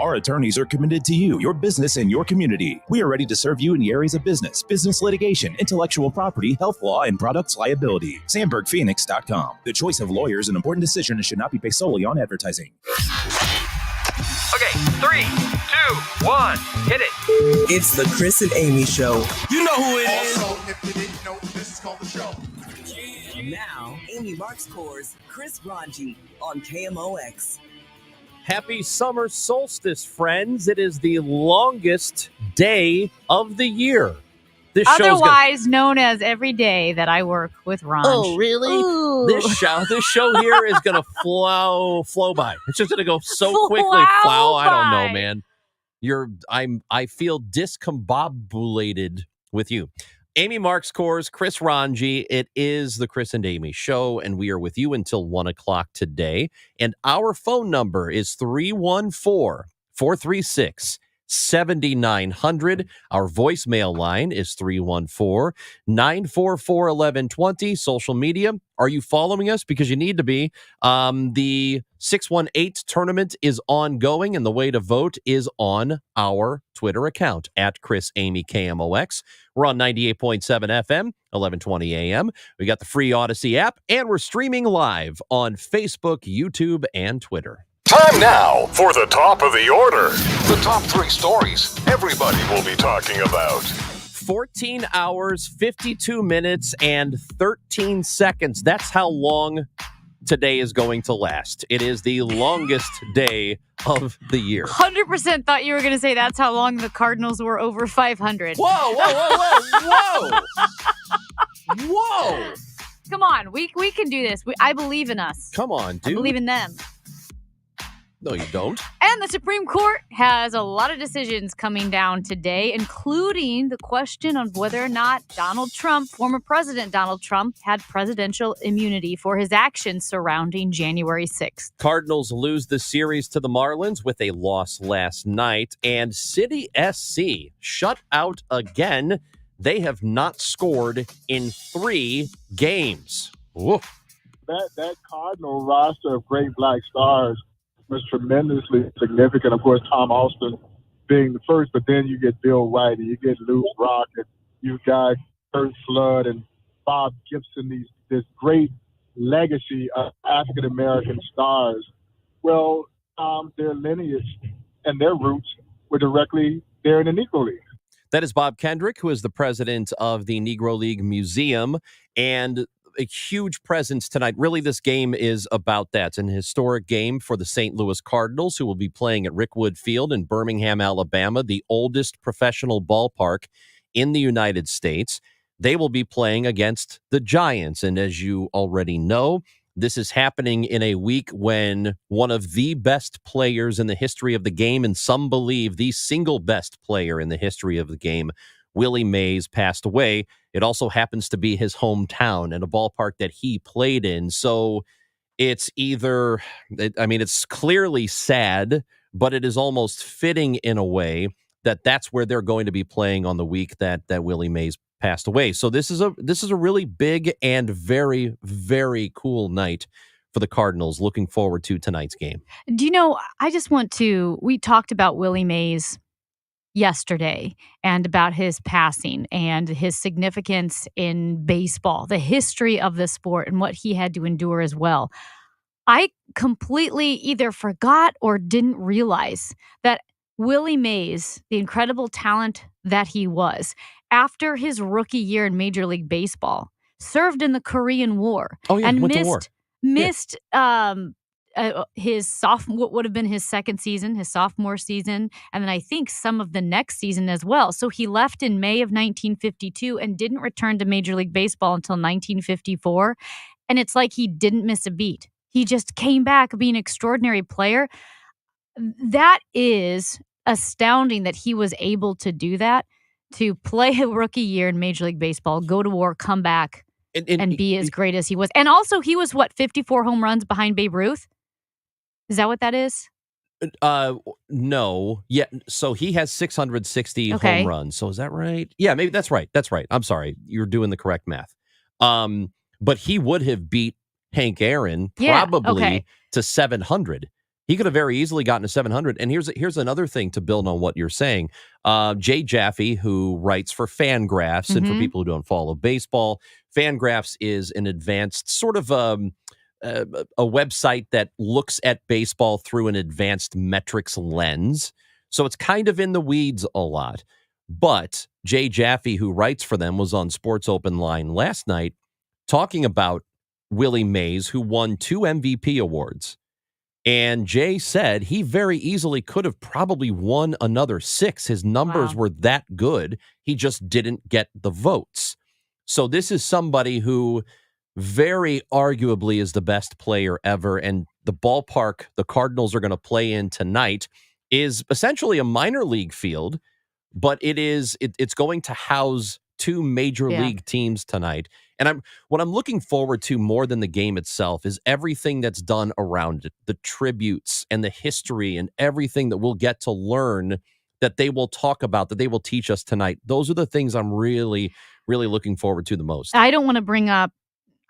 Our attorneys are committed to you, your business, and your community. We are ready to serve you in the areas of business litigation, intellectual property, health law, and products liability. SandbergPhoenix.com. The choice of lawyers is an important decision and should not be based solely on advertising. Okay, 3, 2, 1, hit it. It's the Chris and Amy Show. You know who it is. Also, if you didn't know, this is called the show. Now, Amy Marks Coors, Chris Ranji on KMOX. Happy summer solstice, friends. It is the longest day of the year. This Otherwise known as every day that I work with Ron. Oh, really? Ooh. This show here is going to flow by. It's just going to go so quickly. I don't know, man. I feel discombobulated with you. Amy Marks Coors, Chris Ranji. It is the Chris and Amy Show, and we are with you until 1 o'clock today. And our phone number is 314-436-7900. Our voicemail line is 314-944-1120. Social media, are you following us? Because you need to be. The 618 tournament is ongoing, and the way to vote is on our Twitter account at ChrisAmyKMOX. We're on 98.7 FM, 1120 AM. We got the free Odyssey app, and we're streaming live on Facebook, YouTube, and Twitter. Time now for the top of the order. The top 3 stories everybody will be talking about. 14 hours, 52 minutes, and 13 seconds. That's how long today is going to last. It is the longest day of the year. 100% thought you were going to say that's how long the Cardinals were over 500. Whoa. Whoa. Come on, we can do this. I believe in us. Come on, dude. I believe in them. No, you don't. And the Supreme Court has a lot of decisions coming down today, including the question on whether or not Donald Trump, former President Donald Trump, had presidential immunity for his actions surrounding January 6th. Cardinals lose the series to the Marlins with a loss last night, and City SC shut out again. They have not scored in 3 games. Woof. That Cardinal roster of great black stars was tremendously significant. Of course, Tom Austin being the first, but then you get Bill White and you get Lou Brock and you've got Curt Flood and Bob Gibson, this great legacy of African-American stars. Well, their lineage and their roots were directly there in the Negro League. That is Bob Kendrick, who is the president of the Negro League Museum, and a huge presence tonight. Really, this game is about that. It's an historic game for the St. Louis Cardinals, who will be playing at Rickwood Field in Birmingham, Alabama, the oldest professional ballpark in the United States. They will be playing against the Giants. And as you already know, this is happening in a week when one of the best players in the history of the game, and some believe the single best player in the history of the game, Willie Mays, passed away. It also happens to be his hometown and a ballpark that he played in. So it's it's clearly sad, but it is almost fitting in a way that that's where they're going to be playing on the week that Willie Mays passed away. So this is a really big and very, very cool night for the Cardinals. Looking forward to tonight's game. Do you know, we talked about Willie Mays yesterday and about his passing and his significance in baseball, the history of the sport and what he had to endure as well. I completely either forgot or didn't realize that Willie Mays, the incredible talent that he was, after his rookie year in Major League Baseball, served in the Korean War and missed what would have been his second season, his sophomore season, and then I think some of the next season as well. So he left in May of 1952 and didn't return to Major League Baseball until 1954. And it's like he didn't miss a beat. He just came back being an extraordinary player. That is astounding that he was able to do that, to play a rookie year in Major League Baseball, go to war, come back, and be as great as he was. And also, he was, 54 home runs behind Babe Ruth? Is that what that is? No. Yeah. So he has 660 home runs. So is that right? Yeah, maybe that's right. That's right. I'm sorry. You're doing the correct math. But he would have beat Hank Aaron probably to 700. He could have very easily gotten to 700. And here's another thing to build on what you're saying. Jay Jaffe, who writes for Fangraphs, and for people who don't follow baseball, Fangraphs is an advanced sort of a website that looks at baseball through an advanced metrics lens. So it's kind of in the weeds a lot. But Jay Jaffe, who writes for them, was on Sports Open Line last night talking about Willie Mays, who won 2 MVP awards. And Jay said he very easily could have probably won another 6. His numbers were that good. He just didn't get the votes. So this is somebody who very arguably is the best player ever. And the ballpark the Cardinals are going to play in tonight is essentially a minor league field, but it's going to house 2 major league teams tonight. And what I'm looking forward to more than the game itself is everything that's done around it, the tributes and the history and everything that we'll get to learn that they will talk about, that they will teach us tonight. Those are the things I'm really, really looking forward to the most. I don't want to bring up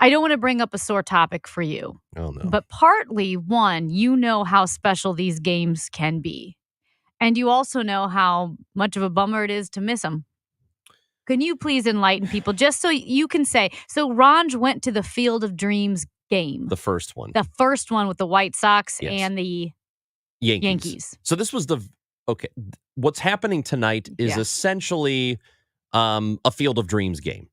a sore topic for you. Oh, no. But partly, one, you know how special these games can be. And you also know how much of a bummer it is to miss them. Can you please enlighten people just so you can say, so Ranj went to the Field of Dreams game. The first one. The first one with the White Sox Yes. and the Yankees. So this was okay. What's happening tonight is essentially a Field of Dreams game.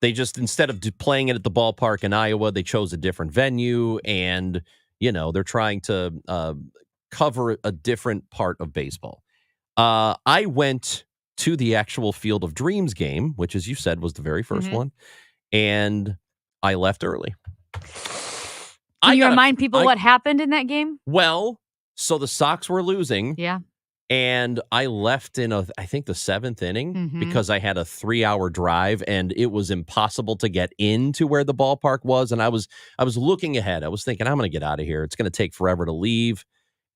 They just, instead of playing it at the ballpark in Iowa, they chose a different venue, and, they're trying to cover a different part of baseball. I went to the actual Field of Dreams game, which, as you said, was the very first one, and I left early. Can you remind people what happened in that game? Well, so the Sox were losing. Yeah. And I left in, I think, the 7th inning because I had a 3-hour drive, and it was impossible to get into where the ballpark was. And I was looking ahead. I was thinking, I'm going to get out of here. It's going to take forever to leave.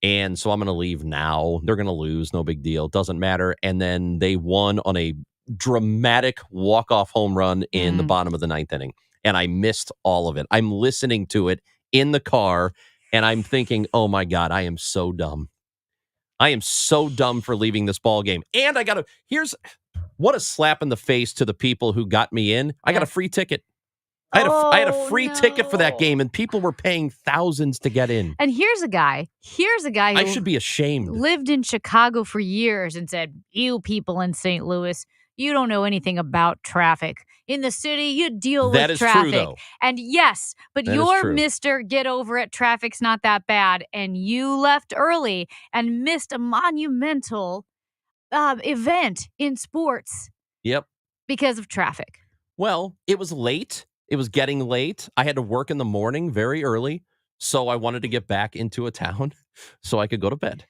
And so I'm going to leave now. They're going to lose. No big deal. Doesn't matter. And then they won on a dramatic walk-off home run in the bottom of the 9th inning. And I missed all of it. I'm listening to it in the car, and I'm thinking, oh, my God, I am so dumb. I am so dumb for leaving this ball game. And what a slap in the face to the people who got me in. I got a free ticket. I had a free ticket for that game, and people were paying thousands to get in. And here's a guy who I should be ashamed. Lived in Chicago for years and said, you people in St. Louis, you don't know anything about traffic. In the city, you deal with traffic. That is true, though. And yes, but you're Mr. Get Over It. Traffic's not that bad. And you left early and missed a monumental event in sports. Yep. Because of traffic. Well, it was late. It was getting late. I had to work in the morning very early. So I wanted to get back into a town so I could go to bed.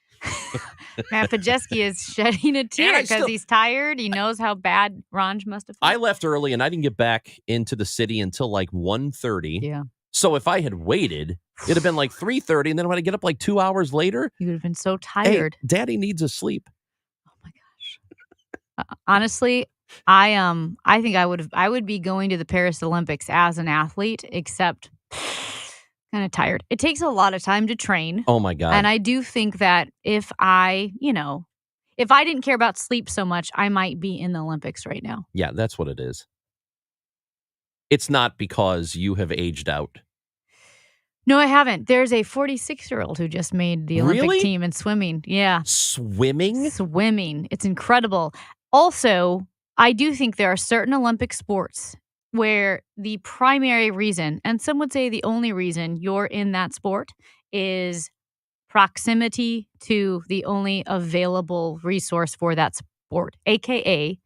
Matt Pajeski is shedding a tear because he's tired. He knows how bad Ranj must have felt. I left early, and I didn't get back into the city until like 1:30. Yeah. So if I had waited, it'd have been like 3:30, and then when I get up like 2 hours later, you would have been so tired. Hey, Daddy needs a sleep. Oh my gosh. Honestly, I think I would be going to the Paris Olympics as an athlete, except kind of tired. It takes a lot of time to train. Oh my God. And I do think that if I didn't care about sleep so much, I might be in the Olympics right now. Yeah, that's what it is. It's not because you have aged out. No, I haven't. There's a 46-year-old who just made the Olympic team in swimming. Yeah. Swimming? Swimming. It's incredible. Also, I do think there are certain Olympic sports where the primary reason, and some would say the only reason you're in that sport, is proximity to the only available resource for that sport, aka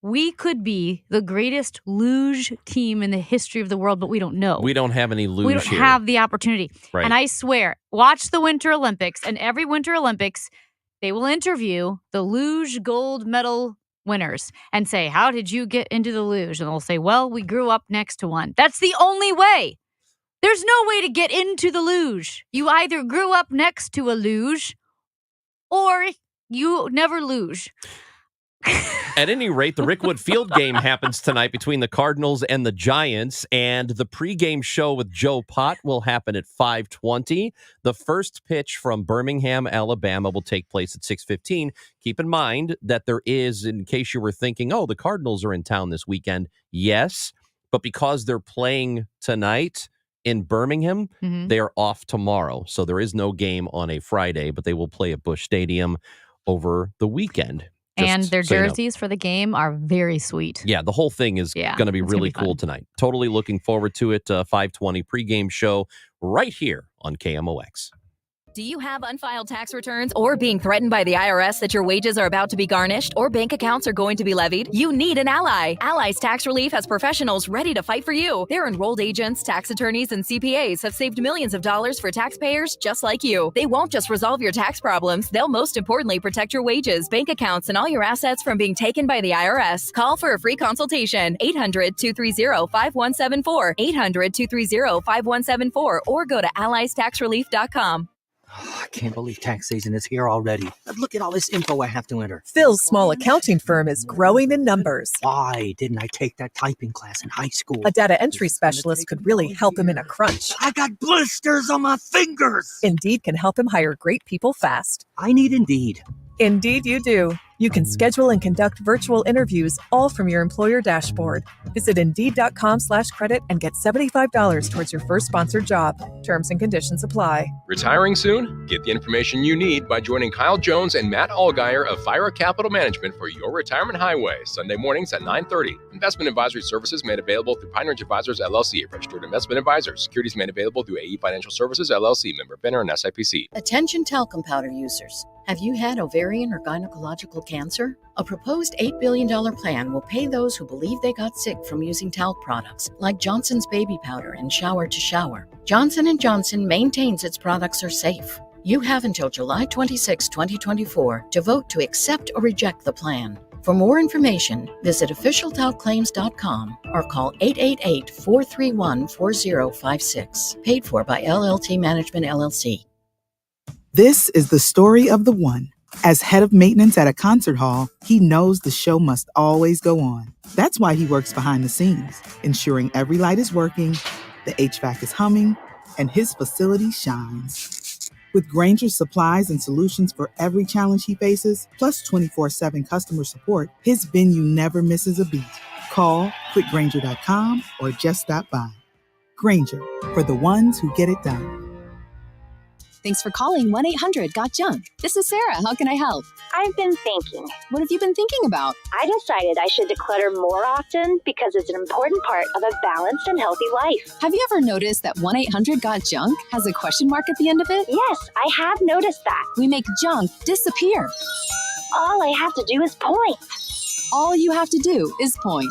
we could be the greatest luge team in the history of the world, but we don't know. We don't have any luge. We don't have the opportunity. Right. And I swear, watch the Winter Olympics, and every Winter Olympics, they will interview the luge gold medal winners and say, how did you get into the luge? And they'll say, well, we grew up next to one. That's the only way. There's no way to get into the luge. You either grew up next to a luge or you never luge. At any rate, the Rickwood Field game happens tonight between the Cardinals and the Giants, and the pregame show with Joe Pott will happen at 5:20. The first pitch from Birmingham, Alabama will take place at 6:15. Keep in mind that there is, in case you were thinking, oh, the Cardinals are in town this weekend. Yes, but because they're playing tonight in Birmingham, they are off tomorrow. So there is no game on a Friday, but they will play at Busch Stadium over the weekend. And their jerseys for the game are very sweet. Yeah, the whole thing is going to be really cool tonight. Totally looking forward to it. 5:20 pregame show right here on KMOX. Do you have unfiled tax returns or being threatened by the IRS that your wages are about to be garnished or bank accounts are going to be levied? You need an ally. Allies Tax Relief has professionals ready to fight for you. Their enrolled agents, tax attorneys, and CPAs have saved millions of dollars for taxpayers just like you. They won't just resolve your tax problems. They'll most importantly protect your wages, bank accounts, and all your assets from being taken by the IRS. Call for a free consultation. 800-230-5174. 800-230-5174 or go to alliestaxrelief.com. I can't believe tax season is here already. Look at all this info I have to enter. Phil's small accounting firm is growing in numbers. Why didn't I take that typing class in high school? A data entry specialist could really help him in a crunch. I got blisters on my fingers. Indeed can help him hire great people fast. I need Indeed. Indeed you do. You can schedule and conduct virtual interviews all from your employer dashboard. Visit Indeed.com/credit and get $75 towards your first sponsored job. Terms and conditions apply. Retiring soon? Get the information you need by joining Kyle Jones and Matt Allgeier of Fira Capital Management for your retirement highway, Sunday mornings at 9:30. Investment advisory services made available through Pine Ridge Advisors, LLC, a registered investment advisor. Securities made available through AE Financial Services, LLC, member FINRA and SIPC. Attention talcum powder users. Have you had ovarian or gynecological cancer? A proposed $8 billion plan will pay those who believe they got sick from using talc products like Johnson's Baby Powder and Shower to Shower. Johnson & Johnson maintains its products are safe. You have until July 26, 2024 to vote to accept or reject the plan. For more information, visit officialtalclaims.com or call 888-431-4056. Paid for by LLT Management, LLC. This is the story of the one. As head of maintenance at a concert hall, he knows the show must always go on. That's why he works behind the scenes, ensuring every light is working, the HVAC is humming, and his facility shines. With Grainger's supplies and solutions for every challenge he faces, plus 24/7 customer support, his venue never misses a beat. Call quickgrainger.com or just stop by. Grainger, for the ones who get it done. Thanks for calling 1-800-GOT-JUNK. This is Sarah. How can I help? I've been thinking. What have you been thinking about? I decided I should declutter more often because it's an important part of a balanced and healthy life. Have you ever noticed that 1-800-GOT-JUNK has a question mark at the end of it? Yes, I have noticed that. We make junk disappear. All I have to do is point. All you have to do is point.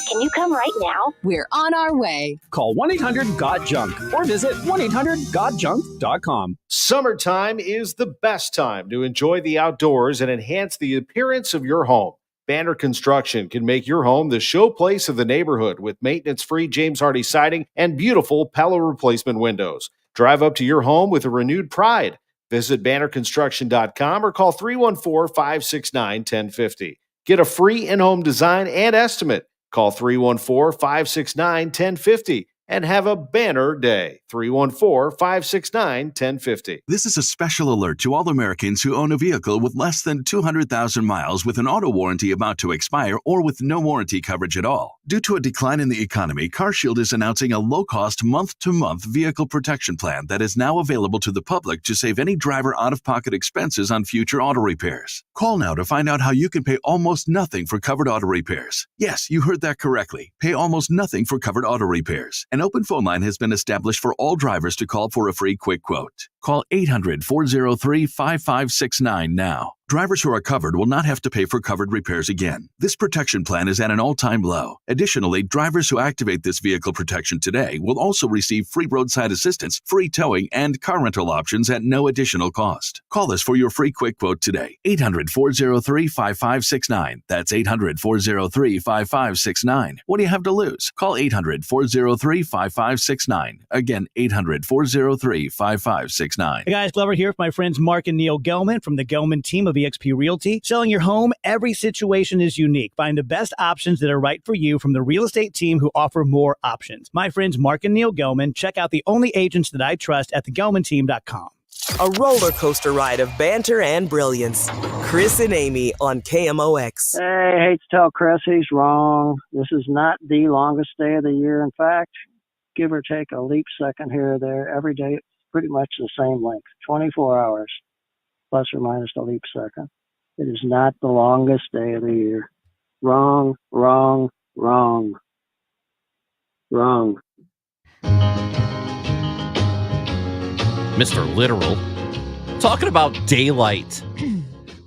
Can you come right now? We're on our way. Call 1-800-GOT-JUNK or visit 1-800-GOT-JUNK.com. Summertime is the best time to enjoy the outdoors and enhance the appearance of your home. Banner Construction can make your home the showplace of the neighborhood with maintenance-free James Hardie siding and beautiful Pella replacement windows. Drive up to your home with a renewed pride. Visit bannerconstruction.com or call 314-569-1050. Get a free in-home design and estimate. Call 314-569-1050 and have a banner day. 314-569-1050. This is a special alert to all Americans who own a vehicle with less than 200,000 miles with an auto warranty about to expire or with no warranty coverage at all. Due to a decline in the economy, CarShield is announcing a low-cost month-to-month vehicle protection plan that is now available to the public to save any driver out-of-pocket expenses on future auto repairs. Call now to find out how you can pay almost nothing for covered auto repairs. Yes, you heard that correctly. Pay almost nothing for covered auto repairs. An open phone line has been established for all drivers to call for a free quick quote. Call 800-403-5569 now. Drivers who are covered will not have to pay for covered repairs again. This protection plan is at an all-time low. Additionally, drivers who activate this vehicle protection today will also receive free roadside assistance, free towing, and car rental options at no additional cost. Call us for your free quick quote today. 800-403-5569. That's 800-403-5569. What do you have to lose? Call 800-403-5569. Again, 800-403-5569. 888-866-9669. Hey guys, Glover here with my friends Mark and Neil Gelman from the Gelman team of eXp Realty. Selling your home, every situation is unique. Find the best options that are right for you from the real estate team who offer more options. My friends Mark and Neil Gelman. Check out the only agents that I trust at thegelmanteam.com. A roller coaster ride of banter and brilliance. Chris and Amy on KMOX. Hey, I hate to tell Chris he's wrong. This is not the longest day of the year. In fact, give or take a leap second here or there, every day it's pretty much the same length, 24 hours, plus or minus a leap second. It is not the longest day of the year. Wrong, wrong, wrong. Wrong. Mr. Literal. Talking about daylight.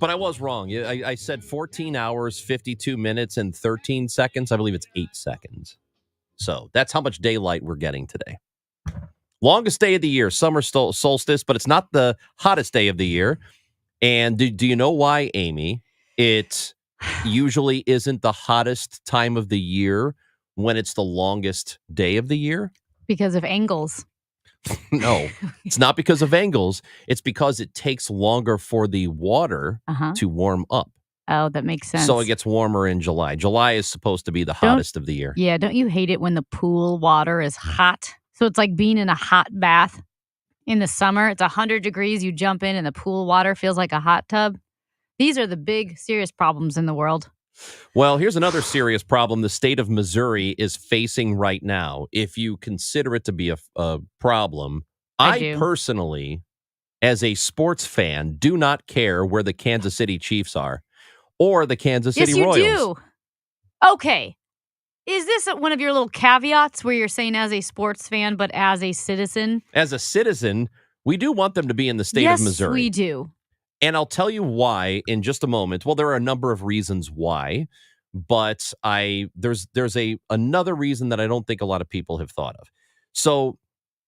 But I was wrong. I said 14 hours, 52 minutes, and 13 seconds. I believe it's 8 seconds. So that's how much daylight we're getting today. Longest day of the year, summer solstice, but it's not the hottest day of the year. And do you know why, Amy? It usually isn't the hottest time of the year when it's the longest day of the year? Because of angles. No, it's not because of angles. It's because it takes longer for the water to warm up. Oh, that makes sense. So it gets warmer in July. July is supposed to be the hottest of the year. Yeah, don't you hate it when the pool water is hot? So it's like being in a hot bath in the summer. It's 100 degrees. You jump in and the pool water feels like a hot tub. These are the big, serious problems in the world. Well, here's another serious problem the state of Missouri is facing right now. If you consider it to be a problem, I personally, as a sports fan, do not care where the Kansas City Chiefs are or the Kansas City Royals. Yes, you do. Okay. Is this one of your little caveats where you're saying as a sports fan, but as a citizen? As a citizen, we do want them to be in the state of Missouri. Yes, we do. And I'll tell you why in just a moment. Well, there are a number of reasons why, but there's another reason that I don't think a lot of people have thought of. So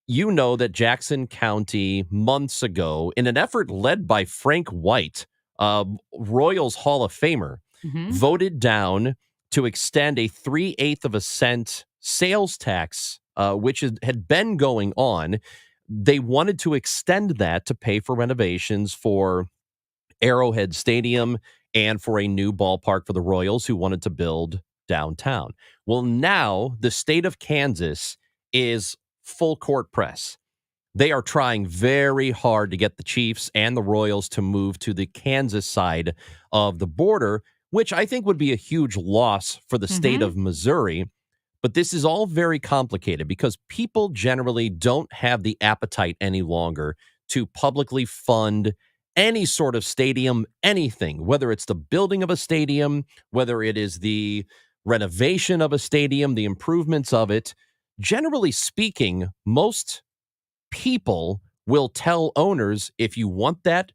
you know that Jackson County months ago, in an effort led by Frank White, Royals Hall of Famer, voted down to extend a 3/8 of a cent sales tax, which had been going on. They wanted to extend that to pay for renovations for Arrowhead Stadium and for a new ballpark for the Royals who wanted to build downtown. Well, now the state of Kansas is full court press. They are trying very hard to get the Chiefs and the Royals to move to the Kansas side of the border, which I think would be a huge loss for the state of Missouri. But this is all very complicated because people generally don't have the appetite any longer to publicly fund any sort of stadium, anything, whether it's the building of a stadium, whether it is the renovation of a stadium, the improvements of it. Generally speaking, most people will tell owners, if you want that,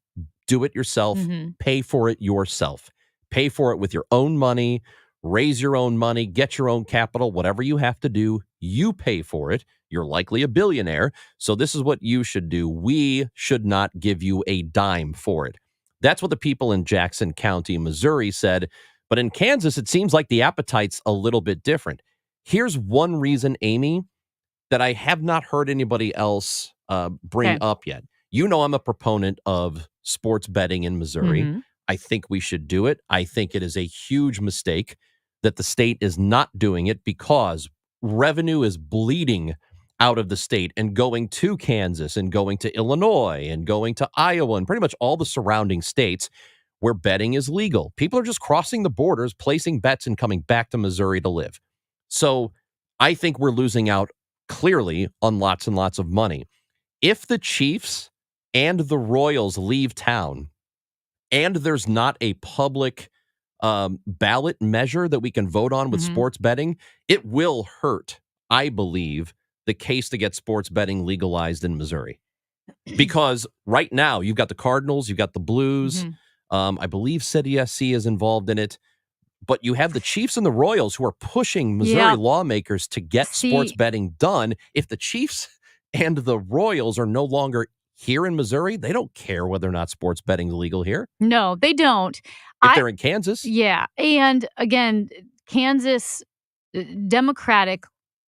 do it yourself, pay for it yourself, pay for it with your own money, raise your own money, get your own capital, whatever you have to do, you pay for it. You're likely a billionaire, so this is what you should do. We should not give you a dime for it. That's what the people in Jackson County, Missouri said. But in Kansas, it seems like the appetite's a little bit different. Here's one reason, Amy, that I have not heard anybody else bring up yet. You know I'm a proponent of sports betting in Missouri. I think we should do it. I think it is a huge mistake that the state is not doing it because revenue is bleeding out of the state and going to Kansas and going to Illinois and going to Iowa and pretty much all the surrounding states where betting is legal. People are just crossing the borders, placing bets and coming back to Missouri to live. So I think we're losing out clearly on lots and lots of money. If the Chiefs and the Royals leave town and there's not a public ballot measure that we can vote on with sports betting, it will hurt, I believe, the case to get sports betting legalized in Missouri. Because right now, you've got the Cardinals, you've got the Blues. I believe City SC is involved in it. But you have the Chiefs and the Royals who are pushing Missouri lawmakers to get sports betting done. If the Chiefs and the Royals are no longer here in Missouri, they don't care whether or not sports betting is legal here. No, they don't. If they're in Kansas. Yeah. And again, Kansas Democratic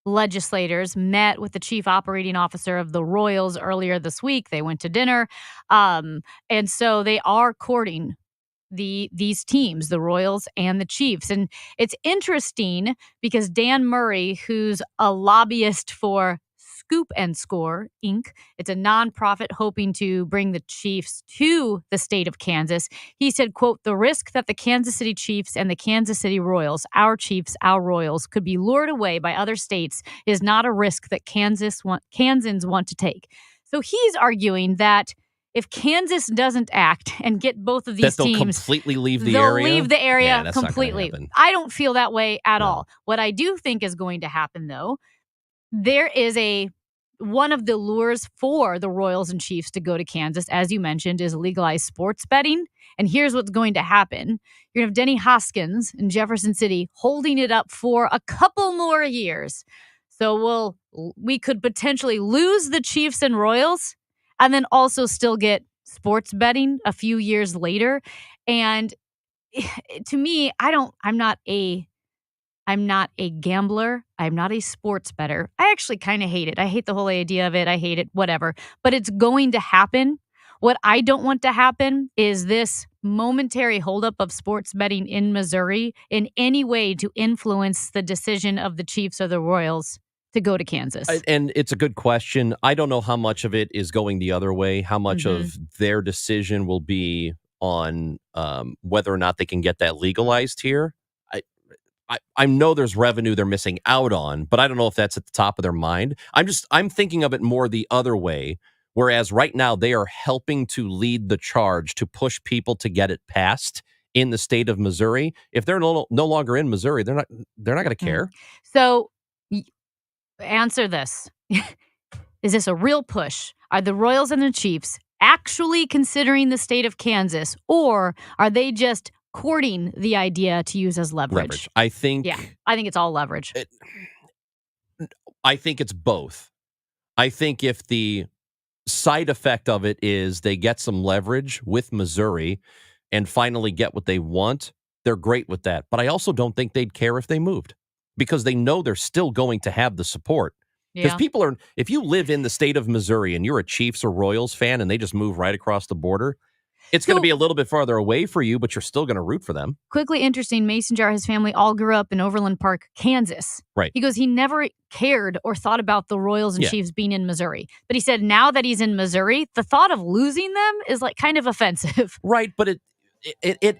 legislators met with the chief operating officer of the Royals earlier this week. They went to dinner. And so they are courting these teams, the Royals and the Chiefs. And it's interesting because Dan Murray, who's a lobbyist for Scoop and Score, Inc., it's a nonprofit hoping to bring the Chiefs to the state of Kansas. He said, quote, "The risk that the Kansas City Chiefs and the Kansas City Royals, our Chiefs, our Royals, could be lured away by other states is not a risk that Kansans want to take." So he's arguing that if Kansas doesn't act and get both of these that they'll teams, completely leave the they'll area. leave the area Yeah, that's not gonna completely. happen. I don't feel that way at all. What I do think is going to happen, though, there is one of the lures for the Royals and Chiefs to go to Kansas, as you mentioned, is legalized sports betting. And here's what's going to happen. You're going to have Denny Hoskins in Jefferson City holding it up for a couple more years. So we could potentially lose the Chiefs and Royals and then also still get sports betting a few years later. And to me, I'm not a gambler. I'm not a sports bettor. I actually kind of hate it. I hate the whole idea of it. I hate it, whatever. But it's going to happen. What I don't want to happen is this momentary holdup of sports betting in Missouri in any way to influence the decision of the Chiefs or the Royals to go to Kansas. And it's a good question. I don't know how much of it is going the other way, how much of their decision will be on whether or not they can get that legalized here. I know there's revenue they're missing out on, but I don't know if that's at the top of their mind. I'm thinking of it more the other way, whereas right now they are helping to lead the charge to push people to get it passed in the state of Missouri. If they're no longer in Missouri, they're not going to care. So answer this. Is this a real push? Are the Royals and the Chiefs actually considering the state of Kansas, or are they just courting the idea to use as leverage? I think it's all leverage. I think it's both. I think if the side effect of it is they get some leverage with Missouri and finally get what they want, they're great with that. But I also don't think they'd care if they moved because they know they're still going to have the support. Because if you live in the state of Missouri and you're a Chiefs or Royals fan and they just move right across the border, it's going to be a little bit farther away for you, but you're still going to root for them. Quickly interesting, Mason Jar, his family all grew up in Overland Park, Kansas. Right. He goes, he never cared or thought about the Royals and Chiefs being in Missouri. But he said now that he's in Missouri, the thought of losing them is like kind of offensive. Right, but it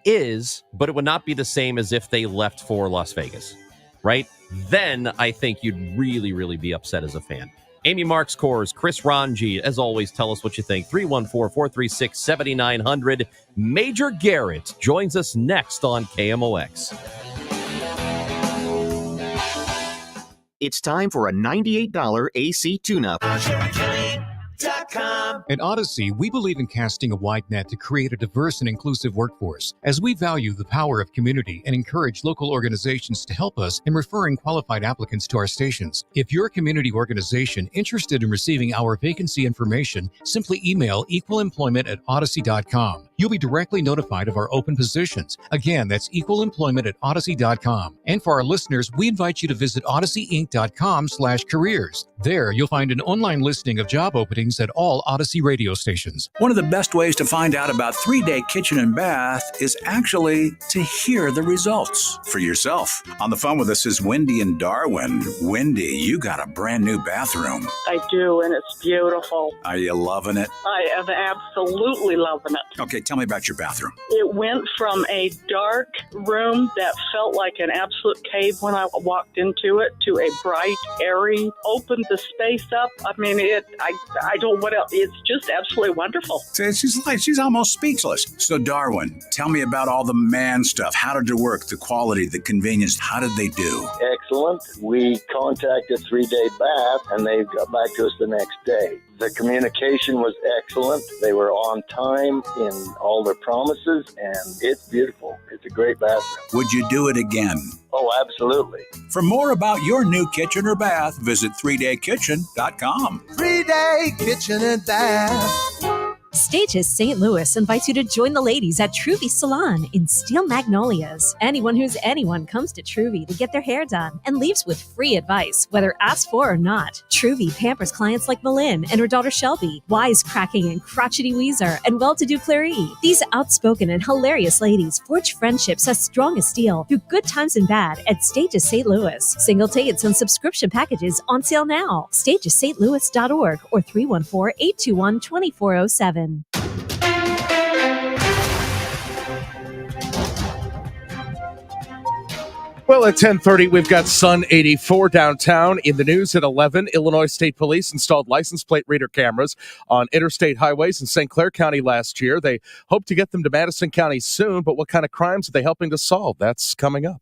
is, but it would not be the same as if they left for Las Vegas, right? Then I think you'd really, really be upset as a fan. Amy Marks Kors, Chris Ranji, as always, tell us what you think. 314-436-7900. Major Garrett joins us next on KMOX. It's time for a $98 AC tune-up. At Odyssey, we believe in casting a wide net to create a diverse and inclusive workforce, as we value the power of community and encourage local organizations to help us in referring qualified applicants to our stations. If you're a community organization interested in receiving our vacancy information, simply email equalemployment@odyssey.com. You'll be directly notified of our open positions. Again, that's equalemployment@odyssey.com. And for our listeners, we invite you to visit odysseyinc.com/careers. There, you'll find an online listing of job openings at all Odyssey radio stations. One of the best ways to find out about 3-Day Kitchen and Bath is actually to hear the results for yourself. On the phone with us is Wendy in Darwin. Wendy, you got a brand new bathroom. I do, and it's beautiful. Are you loving it? I am absolutely loving it. Okay, tell me about your bathroom. It went from a dark room that felt like an absolute cave when I walked into it to a bright, airy, opened the space up. I mean, I don't what else. It's just absolutely wonderful. She's almost speechless. So, Darwin, tell me about all the man stuff. How did it work? The quality, the convenience. How did they do? Excellent. We contacted 3-Day Bath, and they got back to us the next day. The communication was excellent. They were on time in all their promises, and it's beautiful. It's a great bathroom. Would you do it again? Oh, absolutely. For more about your new kitchen or bath, visit 3daykitchen.com. 3-Day Kitchen and Bath. Stages St. Louis invites you to join the ladies at Truvy Salon in Steel Magnolias. Anyone who's anyone comes to Truvy to get their hair done and leaves with free advice, whether asked for or not. Truvy pampers clients like Malin and her daughter Shelby, wisecracking and crotchety Weezer, and well-to-do Clary. These outspoken and hilarious ladies forge friendships as strong as steel through good times and bad at Stages St. Louis. Single tickets and subscription packages on sale now. StagesStLouis.org or 314-821-2407. Well, at 10:30, we've got Sun 84 downtown. In the news at 11, Illinois State Police installed license plate reader cameras on interstate highways in St. Clair County last year. They hope to get them to Madison County soon, but what kind of crimes are they helping to solve? That's coming up.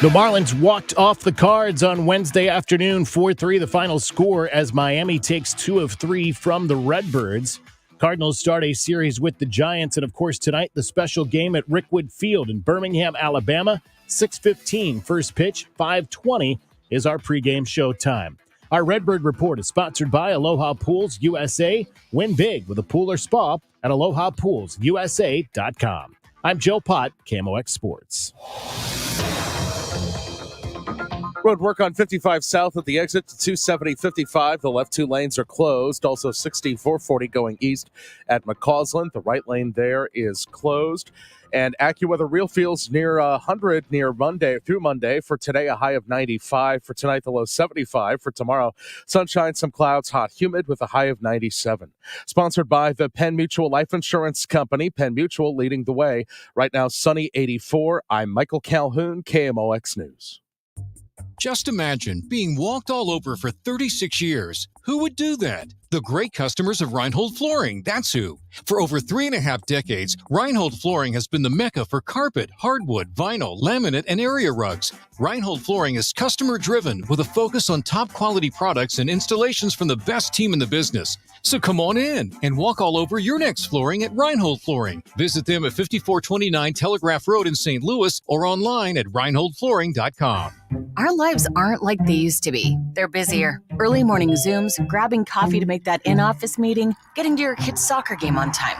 The Marlins walked off the cards on Wednesday afternoon, 4-3 the final score as Miami takes 2 of 3 from the Redbirds. Cardinals start a series with the Giants, and of course tonight the special game at Rickwood Field in Birmingham, Alabama. 6:15 first pitch, 5:20 is our pregame show time. Our Redbird Report is sponsored by Aloha Pools USA. Win big with a pool or spa at AlohaPoolsUSA.com. I'm Joe Pott, KMOX Sports. Road work on 55 south at the exit to 270-55. The left 2 lanes are closed. Also 6440 going east at McCausland. The right lane there is closed. And AccuWeather Real Feels near 100 through Monday. For today, a high of 95. For tonight, the low 75. For tomorrow, sunshine, some clouds, hot, humid with a high of 97. Sponsored by the Penn Mutual Life Insurance Company. Penn Mutual leading the way. Right now, sunny 84. I'm Michael Calhoun, KMOX News. Just imagine being walked all over for 36 years. Who would do that? The great customers of Reinhold Flooring, that's who. For over 3.5 decades, Reinhold Flooring has been the mecca for carpet, hardwood, vinyl, laminate, and area rugs. Reinhold Flooring is customer-driven with a focus on top-quality products and installations from the best team in the business. So come on in and walk all over your next flooring at Reinhold Flooring. Visit them at 5429 Telegraph Road in St. Louis or online at reinholdflooring.com. Our lives aren't like they used to be. They're busier. Early morning Zooms, grabbing coffee to make that in-office meeting, getting to your kid's soccer game on time.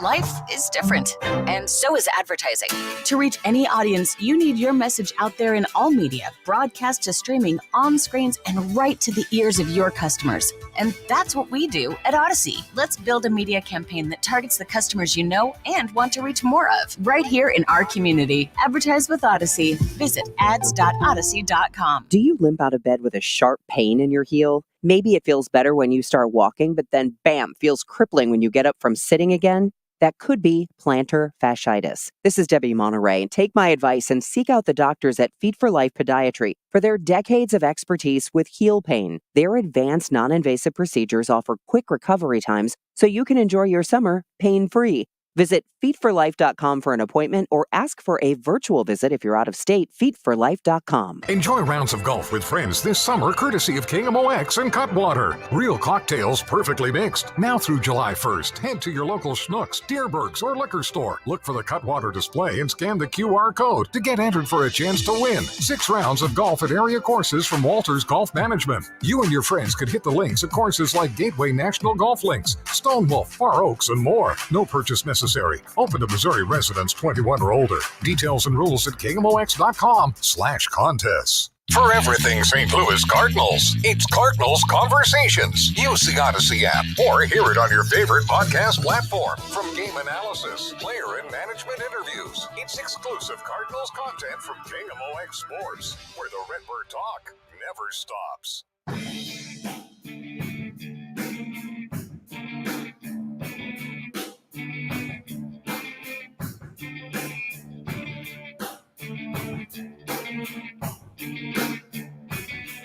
Life is different, and so is advertising. To reach any audience, you need your message out there in all media, broadcast to streaming, on screens, and right to the ears of your customers. And that's what we do at Odyssey. Let's build a media campaign that targets the customers you know and want to reach more of, right here in our community. Advertise with Odyssey. Visit ads.odyssey.com. Do you limp out of bed with a sharp pain in your heel? Maybe it feels better when you start walking, but then bam, feels crippling when you get up from sitting again? That could be plantar fasciitis. This is Debbie Monterey, and take my advice and seek out the doctors at Feet for Life Podiatry for their decades of expertise with heel pain. Their advanced non-invasive procedures offer quick recovery times so you can enjoy your summer pain-free. Visit feetforlife.com for an appointment or ask for a virtual visit if you're out of state. Feetforlife.com. Enjoy rounds of golf with friends this summer, courtesy of KMOX and Cutwater. Real cocktails perfectly mixed. Now through July 1st, head to your local Schnucks, Deerbergs, or liquor store. Look for the Cutwater display and scan the QR code to get entered for a chance to win 6 rounds of golf at area courses from Walters Golf Management. You and your friends could hit the links at courses like Gateway National Golf Links, Stonewolf, Far Oaks, and more. No purchase necessary. Open to Missouri residents 21 or older. Details and rules at KMOX.com/contests. For everything St. Louis Cardinals, it's Cardinals Conversations. Use the Odyssey app or hear it on your favorite podcast platform. From game analysis, player and management interviews, it's exclusive Cardinals content from KMOX Sports, where the Redbird talk never stops.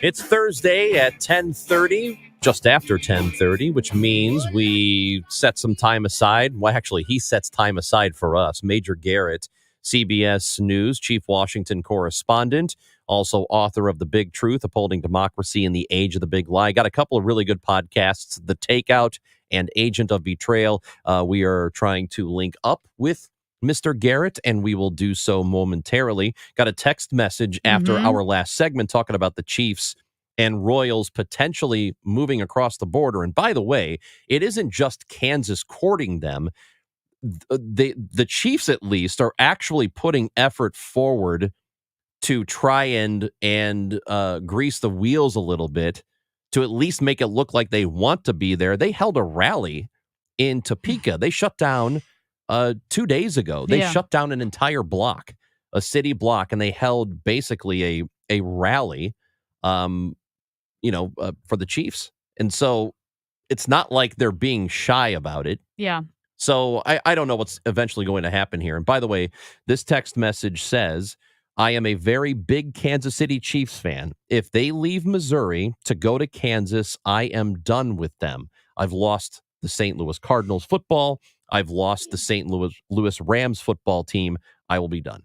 It's Thursday at 10:30, just after 10:30, which means we set some time aside. Well, actually, he sets time aside for us. Major Garrett, CBS News, Chief Washington Correspondent, also author of The Big Truth, Upholding Democracy in the Age of the Big Lie. Got a couple of really good podcasts, The Takeout and Agent of Betrayal. We are trying to link up with Mr. Garrett, and we will do so momentarily. Got a text message after our last segment talking about the Chiefs and Royals potentially moving across the border. And by the way, it isn't just Kansas courting them. The Chiefs, at least, are actually putting effort forward to try and grease the wheels a little bit to at least make it look like they want to be there. They held a rally in Topeka. They shut down 2 days ago. They shut down an entire block, a city block, and they held basically a rally, for the Chiefs. And so it's not like they're being shy about it. Yeah. So I don't know what's eventually going to happen here. And by the way, this text message says, I am a very big Kansas City Chiefs fan. If they leave Missouri to go to Kansas, I am done with them. I've lost the St. Louis Cardinals football. I've lost the St. Louis Rams football team. I will be done.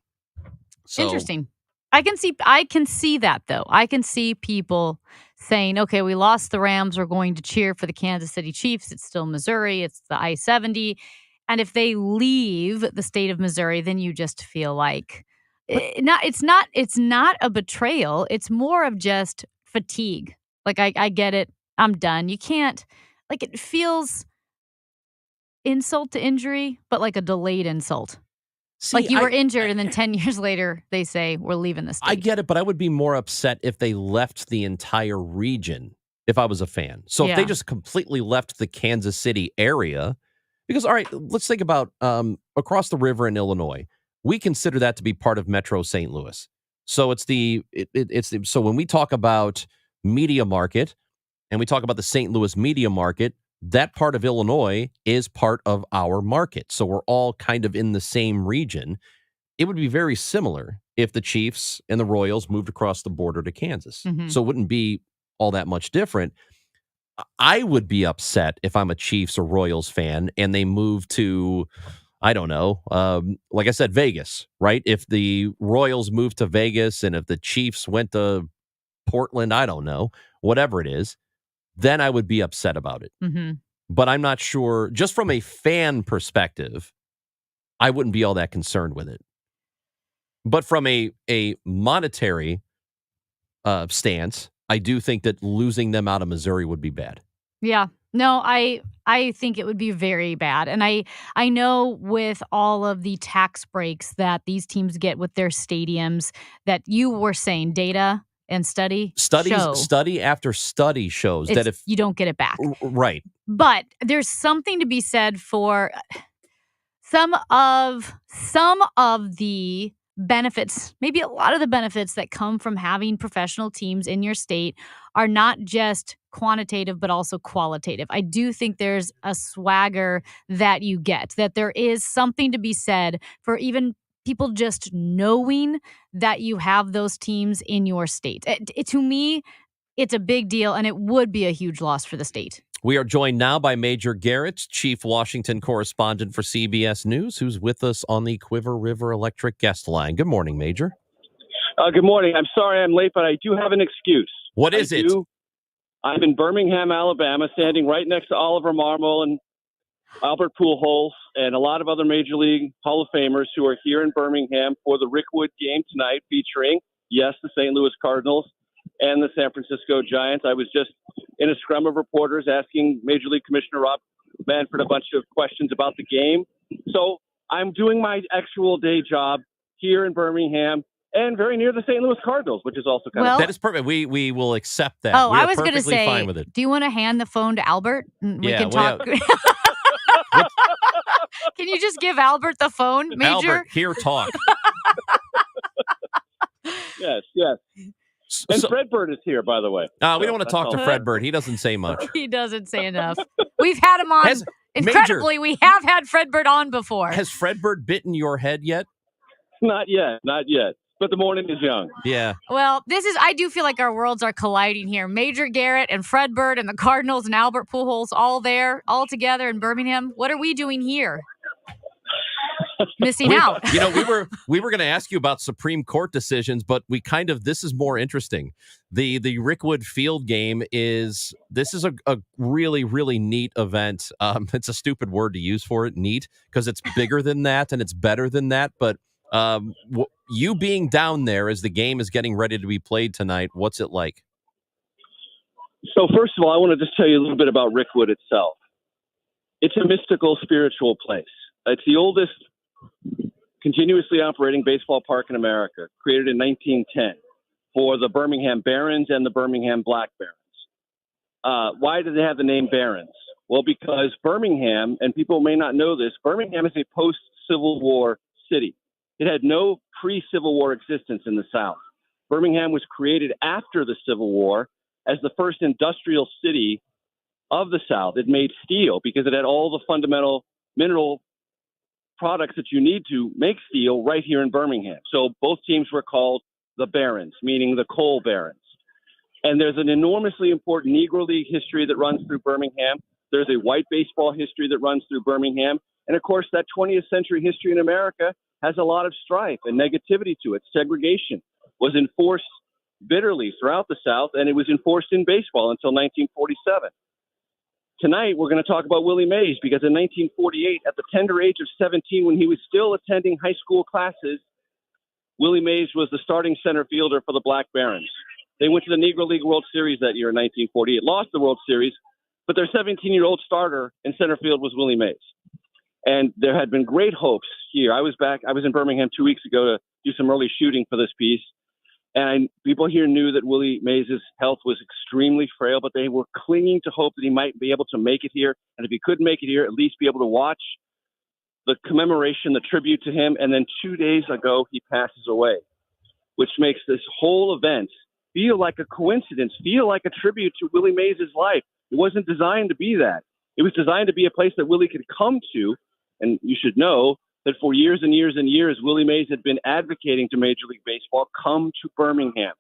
So, interesting. I can see that, though. I can see people saying, okay, we lost the Rams. We're going to cheer for the Kansas City Chiefs. It's still Missouri. It's the I-70. And if they leave the state of Missouri, then you just feel like it's not a betrayal. It's more of just fatigue. Like, I get it. I'm done. You can't, like, it feels insult to injury, but like a delayed insult. See, like you were injured, and then 10 years later, they say, we're leaving the state. I get it, but I would be more upset if they left the entire region if I was a fan. So if they just completely left the Kansas City area, because, all right, let's think about across the river in Illinois. We consider that to be part of Metro St. Louis. So so when we talk about media market and we talk about the St. Louis media market, that part of Illinois is part of our market. So we're all kind of in the same region. It would be very similar if the Chiefs and the Royals moved across the border to Kansas. Mm-hmm. So it wouldn't be all that much different. I would be upset if I'm a Chiefs or Royals fan and they move to, I don't know, like I said, Vegas, right? If the Royals moved to Vegas and if the Chiefs went to Portland, I don't know, whatever it is, then I would be upset about it. Mm-hmm. But I'm not sure, just from a fan perspective, I wouldn't be all that concerned with it. But from a monetary stance, I do think that losing them out of Missouri would be bad. Yeah. No, I think it would be very bad. And I know with all of the tax breaks that these teams get with their stadiums that you were saying data and study after study shows that if you don't get it back. Right. But there's something to be said for some of the benefits, maybe a lot of the benefits that come from having professional teams in your state are not just quantitative, but also qualitative. I do think there's a swagger that you get, that there is something to be said for even people just knowing that you have those teams in your state. To me, it's a big deal, and it would be a huge loss for the state. We are joined now by Major Garrett, Chief Washington correspondent for CBS News, who's with us on the Quiver River Electric guest line. Good morning, Major. Good morning. I'm sorry I'm late, but I do have an excuse. What is it? I'm in Birmingham, Alabama, standing right next to Oliver Marmol and Albert Pujols and a lot of other Major League Hall of Famers who are here in Birmingham for the Rick Wood game tonight featuring, yes, the St. Louis Cardinals and the San Francisco Giants. I was just in a scrum of reporters asking Major League Commissioner Rob Manfred a bunch of questions about the game. So I'm doing my actual day job here in Birmingham and very near the St. Louis Cardinals, which is also kind of... That is perfect. We will accept that. Oh, we I was going to say, fine with it. Do you want to hand the phone to Albert? We can talk. Can you just give Albert the phone, Major? Albert, here, talk. Yes. And Fred Bird is here, by the way. We don't want to talk to Fred Bird. He doesn't say much. He doesn't say enough. We've had him on. Incredibly, Major, we have had Fred Bird on before. Has Fred Bird bitten your head yet? Not yet. But the morning is young. Yeah. Well, I do feel like our worlds are colliding here. Major Garrett and Fred Bird and the Cardinals and Albert Pujols all there, all together in Birmingham. What are we doing here? Missing out. We were going to ask you about Supreme Court decisions, but this is more interesting. The Rick Wood Field game is a really, really neat event. It's a stupid word to use for it, neat, because it's bigger than that and it's better than that. But you being down there as the game is getting ready to be played tonight, what's it like? So first of all, I want to just tell you a little bit about Rickwood itself. It's a mystical, spiritual place. It's the oldest continuously operating baseball park in America, created in 1910 for the Birmingham Barons and the Birmingham Black Barons. Why do they have the name Barons? Well, because Birmingham, and people may not know this, Birmingham is a post-Civil War city. It had no pre-Civil War existence in the South. Birmingham was created after the Civil War as the first industrial city of the South. It made steel because it had all the fundamental mineral products that you need to make steel right here in Birmingham. So both teams were called the Barons, meaning the coal barons. And there's an enormously important Negro League history that runs through Birmingham. There's a white baseball history that runs through Birmingham. And of course, that 20th century history in America has a lot of strife and negativity to it. Segregation was enforced bitterly throughout the South, and it was enforced in baseball until 1947. Tonight, we're going to talk about Willie Mays because in 1948, at the tender age of 17, when he was still attending high school classes, Willie Mays was the starting center fielder for the Black Barons. They went to the Negro League World Series that year in 1948, lost the World Series, but their 17-year-old starter in center field was Willie Mays. And there had been great hopes here. I was in Birmingham 2 weeks ago to do some early shooting for this piece. And people here knew that Willie Mays' health was extremely frail, but they were clinging to hope that he might be able to make it here. And if he couldn't make it here, at least be able to watch the commemoration, the tribute to him. And then 2 days ago, he passes away, which makes this whole event feel like a coincidence, feel like a tribute to Willie Mays' life. It wasn't designed to be that. It was designed to be a place that Willie could come to. And you should know that for years and years and years, Willie Mays had been advocating to Major League Baseball, come to Birmingham,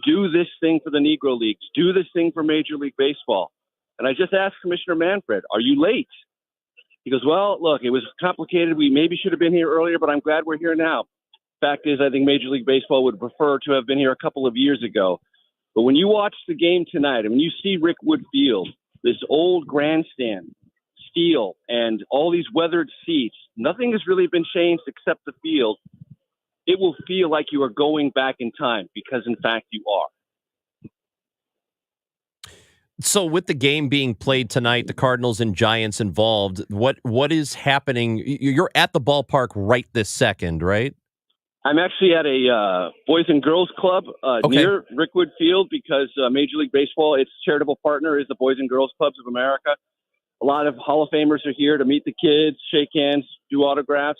do this thing for the Negro Leagues, do this thing for Major League Baseball. And I just asked Commissioner Manfred, are you late? He goes, well, look, it was complicated. We maybe should have been here earlier, but I'm glad we're here now. Fact is, I think Major League Baseball would prefer to have been here a couple of years ago. But when you watch the game tonight, and when you see Rickwood Field, this old grandstand, steel, and all these weathered seats, nothing has really been changed except the field. It will feel like you are going back in time because, in fact, you are. So with the game being played tonight, the Cardinals and Giants involved, what is happening? You're at the ballpark right this second, right? I'm actually at a Boys and Girls Club near Rickwood Field because Major League Baseball, its charitable partner, is the Boys and Girls Clubs of America. A lot of Hall of Famers are here to meet the kids, shake hands, do autographs.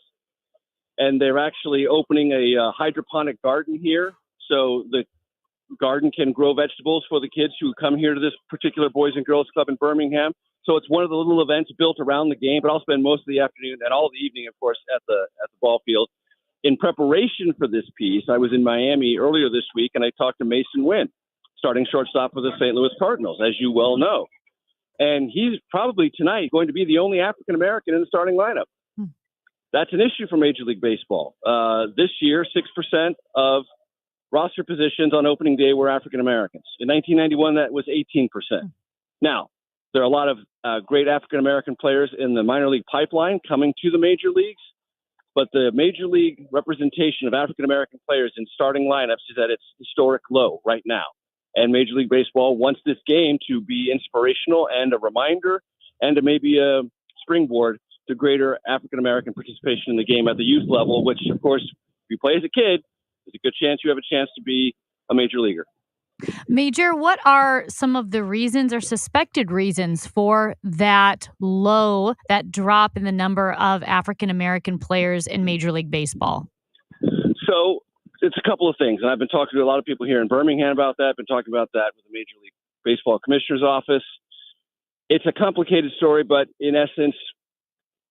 And they're actually opening a hydroponic garden here. So the garden can grow vegetables for the kids who come here to this particular Boys and Girls Club in Birmingham. So it's one of the little events built around the game, but I'll spend most of the afternoon and all the evening, of course, at the ball field. In preparation for this piece, I was in Miami earlier this week, and I talked to Mason Wynn, starting shortstop for the St. Louis Cardinals, as you well know. And he's probably tonight going to be the only African-American in the starting lineup. That's an issue for Major League Baseball. This year, 6% of roster positions on opening day were African-Americans. In 1991, that was 18%. Now, there are a lot of great African-American players in the minor league pipeline coming to the major leagues, but the major league representation of African-American players in starting lineups is at its historic low right now. And Major League Baseball wants this game to be inspirational and a reminder and maybe a springboard to greater African-American participation in the game at the youth level, which, of course, if you play as a kid, there's a good chance you have a chance to be a major leaguer. Major, what are some of the reasons or suspected reasons for that drop in the number of African-American players in Major League Baseball? So it's a couple of things. And I've been talking to a lot of people here in Birmingham about that. I've been talking about that with the Major League Baseball Commissioner's office. It's a complicated story, but in essence,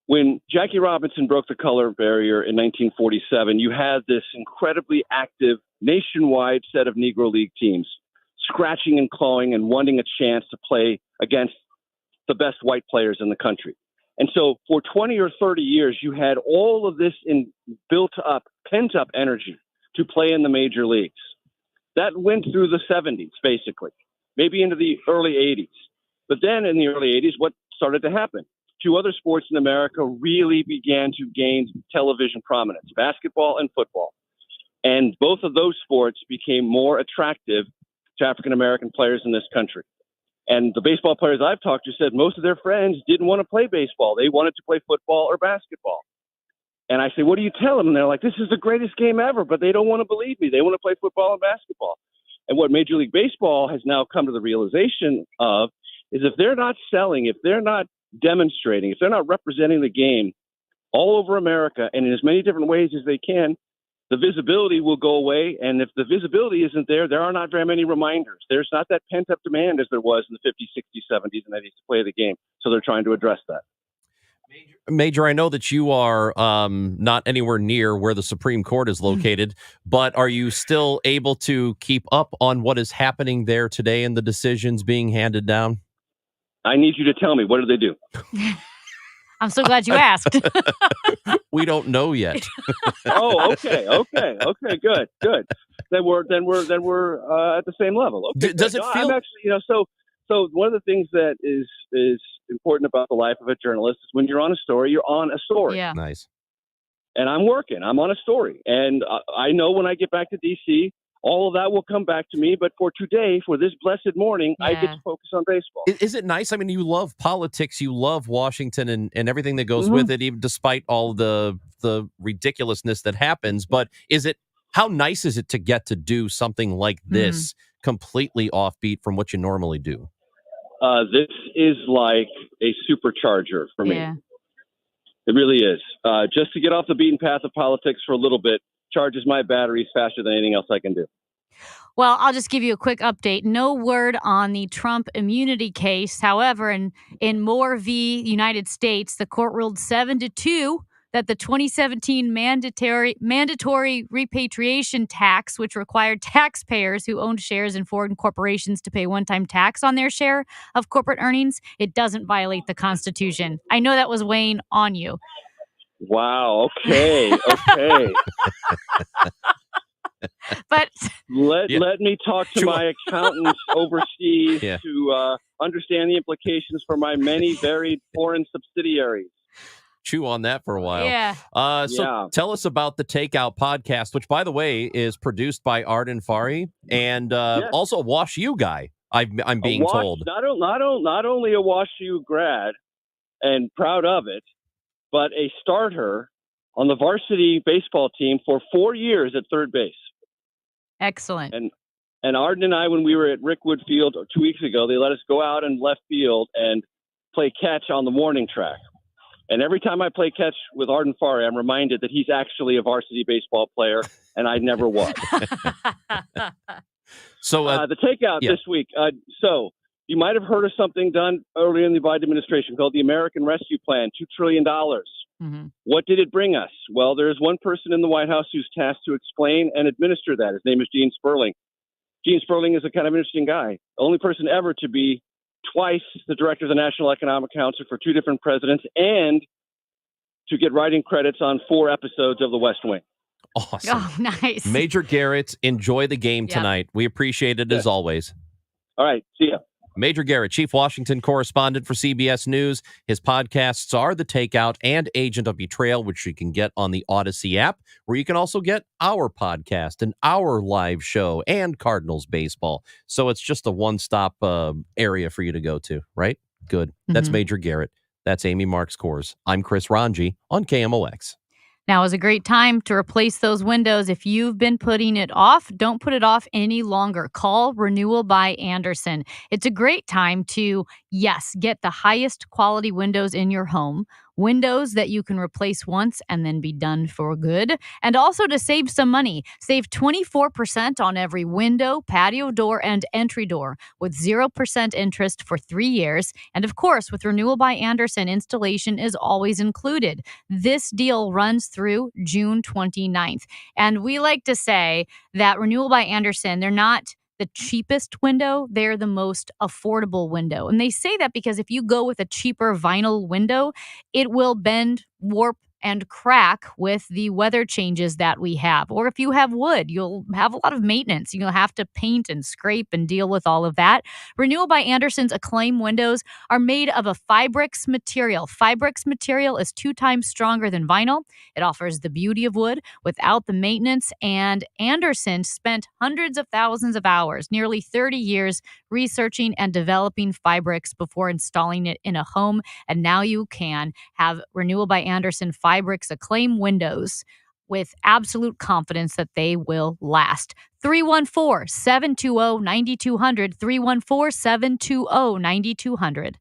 when Jackie Robinson broke the color barrier in 1947, you had this incredibly active nationwide set of Negro League teams scratching and clawing and wanting a chance to play against the best white players in the country. And so for 20 or 30 years, you had all of this built up, pent up energy to play in the major leagues. That went through the 70s, basically, maybe into the early 80s. But then in the early 80s, what started to happen? Two other sports in America really began to gain television prominence, basketball and football. And both of those sports became more attractive to African-American players in this country. And the baseball players I've talked to said most of their friends didn't want to play baseball. They wanted to play football or basketball. And I say, what do you tell them? And they're like, this is the greatest game ever, but they don't want to believe me. They want to play football and basketball. And what Major League Baseball has now come to the realization of is if they're not selling, if they're not demonstrating, if they're not representing the game all over America and in as many different ways as they can, the visibility will go away. And if the visibility isn't there, there are not very many reminders. There's not that pent-up demand as there was in the 50s, 60s, 70s, and they used to play the game. So they're trying to address that. Major, I know that you are not anywhere near where the Supreme Court is located, but are you still able to keep up on what is happening there today and the decisions being handed down? I need you to tell me, what did they do? I'm so glad you asked. We don't know yet. Oh, okay, good. Then we're at the same level. Okay, does it feel? I'm actually, so one of the things that is important about the life of a journalist is when you're on a story, you're on a story. Yeah. Nice. And I'm I'm on a story, and I know when I get back to DC, all of that will come back to me. But for today, for this blessed morning, I get to focus on baseball. Is it nice? I mean, you love politics, you love Washington and everything that goes with it, even despite all the ridiculousness that happens. But how nice is it to get to do something like this, completely offbeat from what you normally do? This is like a supercharger for me. Yeah. It really is. Just to get off the beaten path of politics for a little bit charges my batteries faster than anything else I can do. Well, I'll just give you a quick update. No word on the Trump immunity case. However, in Moore v. United States, the court ruled 7-2 that the 2017 mandatory repatriation tax, which required taxpayers who owned shares in foreign corporations to pay one-time tax on their share of corporate earnings, it doesn't violate the Constitution. I know that was weighing on you. Wow. Okay. But let me talk to my accountants overseas to understand the implications for my many varied foreign subsidiaries. Chew on that for a while. Yeah. Tell us about the Takeout podcast, which, by the way, is produced by Arden Fari and also a Wash U guy. I'm being told. Not only a Wash U grad and proud of it, but a starter on the varsity baseball team for 4 years at third base. Excellent. And Arden and I, when we were at Rickwood Field 2 weeks ago, they let us go out in left field and play catch on the warning track. And every time I play catch with Arden Fari, I'm reminded that he's actually a varsity baseball player, and I never was. So the Takeout this week. So you might have heard of something done earlier in the Biden administration called the American Rescue Plan, $2 trillion. Mm-hmm. What did it bring us? Well, there's one person in the White House who's tasked to explain and administer that. His name is Gene Sperling. Gene Sperling is a kind of interesting guy. The only person ever to be twice the director of the National Economic Council for 2 different presidents and to get writing credits on 4 episodes of The West Wing. Awesome. Oh, nice. Major Garrett, enjoy the game tonight. We appreciate it as always. All right. See ya. Major Garrett, Chief Washington Correspondent for CBS News. His podcasts are The Takeout and Agent of Betrayal, which you can get on the Odyssey app, where you can also get our podcast and our live show and Cardinals baseball. So it's just a one-stop area for you to go to, right? Good. That's Major Garrett. That's Amy Marks Kors. I'm Chris Ranji on KMOX. Now is a great time to replace those windows. If you've been putting it off, don't put it off any longer. Call Renewal by Andersen. It's a great time to, get the highest quality windows in your home. Windows that you can replace once and then be done for good. And also to save some money. Save 24% on every window, patio door, and entry door with 0% interest for 3 years. And of course, with Renewal by Andersen, installation is always included. This deal runs through June 29th. And we like to say that Renewal by Andersen, they're not the cheapest window, they're the most affordable window. And they say that because if you go with a cheaper vinyl window, it will bend, warp, and crack with the weather changes that we have. Or if you have wood, you'll have a lot of maintenance. You'll have to paint and scrape and deal with all of that. Renewal by Andersen's Acclaim windows are made of a Fibrix material. Fibrix material is 2 times stronger than vinyl. It offers the beauty of wood without the maintenance. And Andersen spent hundreds of thousands of hours, nearly 30 years, researching and developing Fibrix before installing it in a home. And now you can have Renewal by Andersen Fibrix Acclaim windows with absolute confidence that they will last. 314-720-9200, 314-720-9200.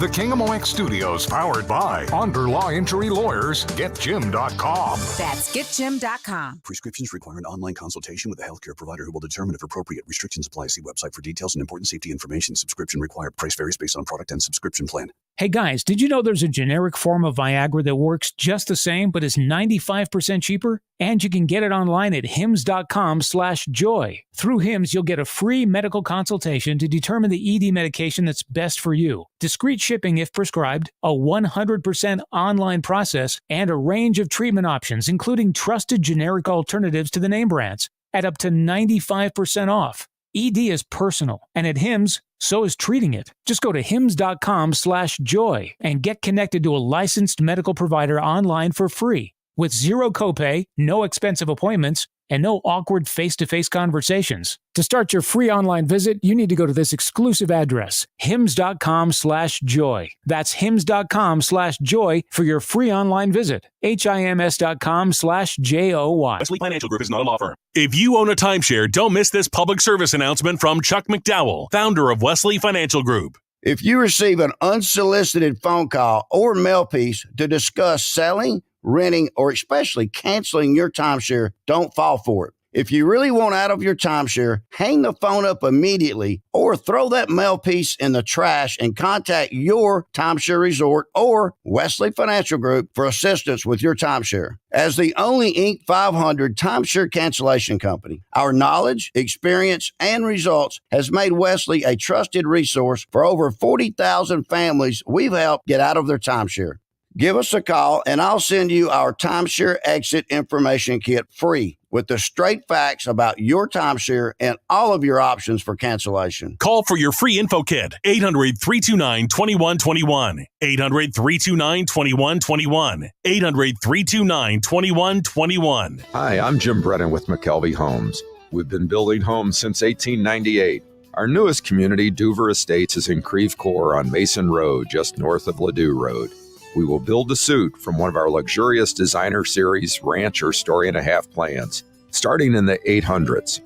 The KMOX Studios, powered by Onder Law Injury Lawyers, GetJim.com. That's GetJim.com. Prescriptions require an online consultation with a healthcare provider who will determine if appropriate. Restrictions apply. See website for details and important safety information. Subscription required. Price varies based on product and subscription plan. Hey guys, did you know there's a generic form of Viagra that works just the same but is 95% cheaper? And you can get it online at hims.com/joy. Through Hims, you'll get a free medical consultation to determine the ED medication that's best for you, discreet shipping if prescribed, a 100% online process, and a range of treatment options, including trusted generic alternatives to the name brands, at up to 95% off. ED is personal, and at Hims, so is treating it. Just go to hims.com/joy and get connected to a licensed medical provider online for free with zero copay, no expensive appointments, and no awkward face-to-face conversations. To start your free online visit, you need to go to this exclusive address, hims.com/joy. That's hims.com/joy for your free online visit. HIMS.com/JOY. Wesley Financial Group is not a law firm. If you own a timeshare, don't miss this public service announcement from Chuck McDowell, founder of Wesley Financial Group. If you receive an unsolicited phone call or mail piece to discuss selling, renting, or especially canceling your timeshare, don't fall for it. If you really want out of your timeshare, hang the phone up immediately or throw that mail piece in the trash and contact your timeshare resort or Wesley Financial Group for assistance with your timeshare. As the only Inc. 500 timeshare cancellation company, our knowledge, experience, and results has made Wesley a trusted resource for over 40,000 families we've helped get out of their timeshare. Give us a call, and I'll send you our timeshare exit information kit free with the straight facts about your timeshare and all of your options for cancellation. Call for your free info kit, 800-329-2121, 800-329-2121, 800-329-2121. Hi, I'm Jim Brennan with McKelvey Homes. We've been building homes since 1898. Our newest community, Duvер Estates, is in Creve Coeur on Mason Road, just north of Ladue Road. We will build to suit from one of our luxurious designer series ranch or story-and-a-half plans, starting in the 800s.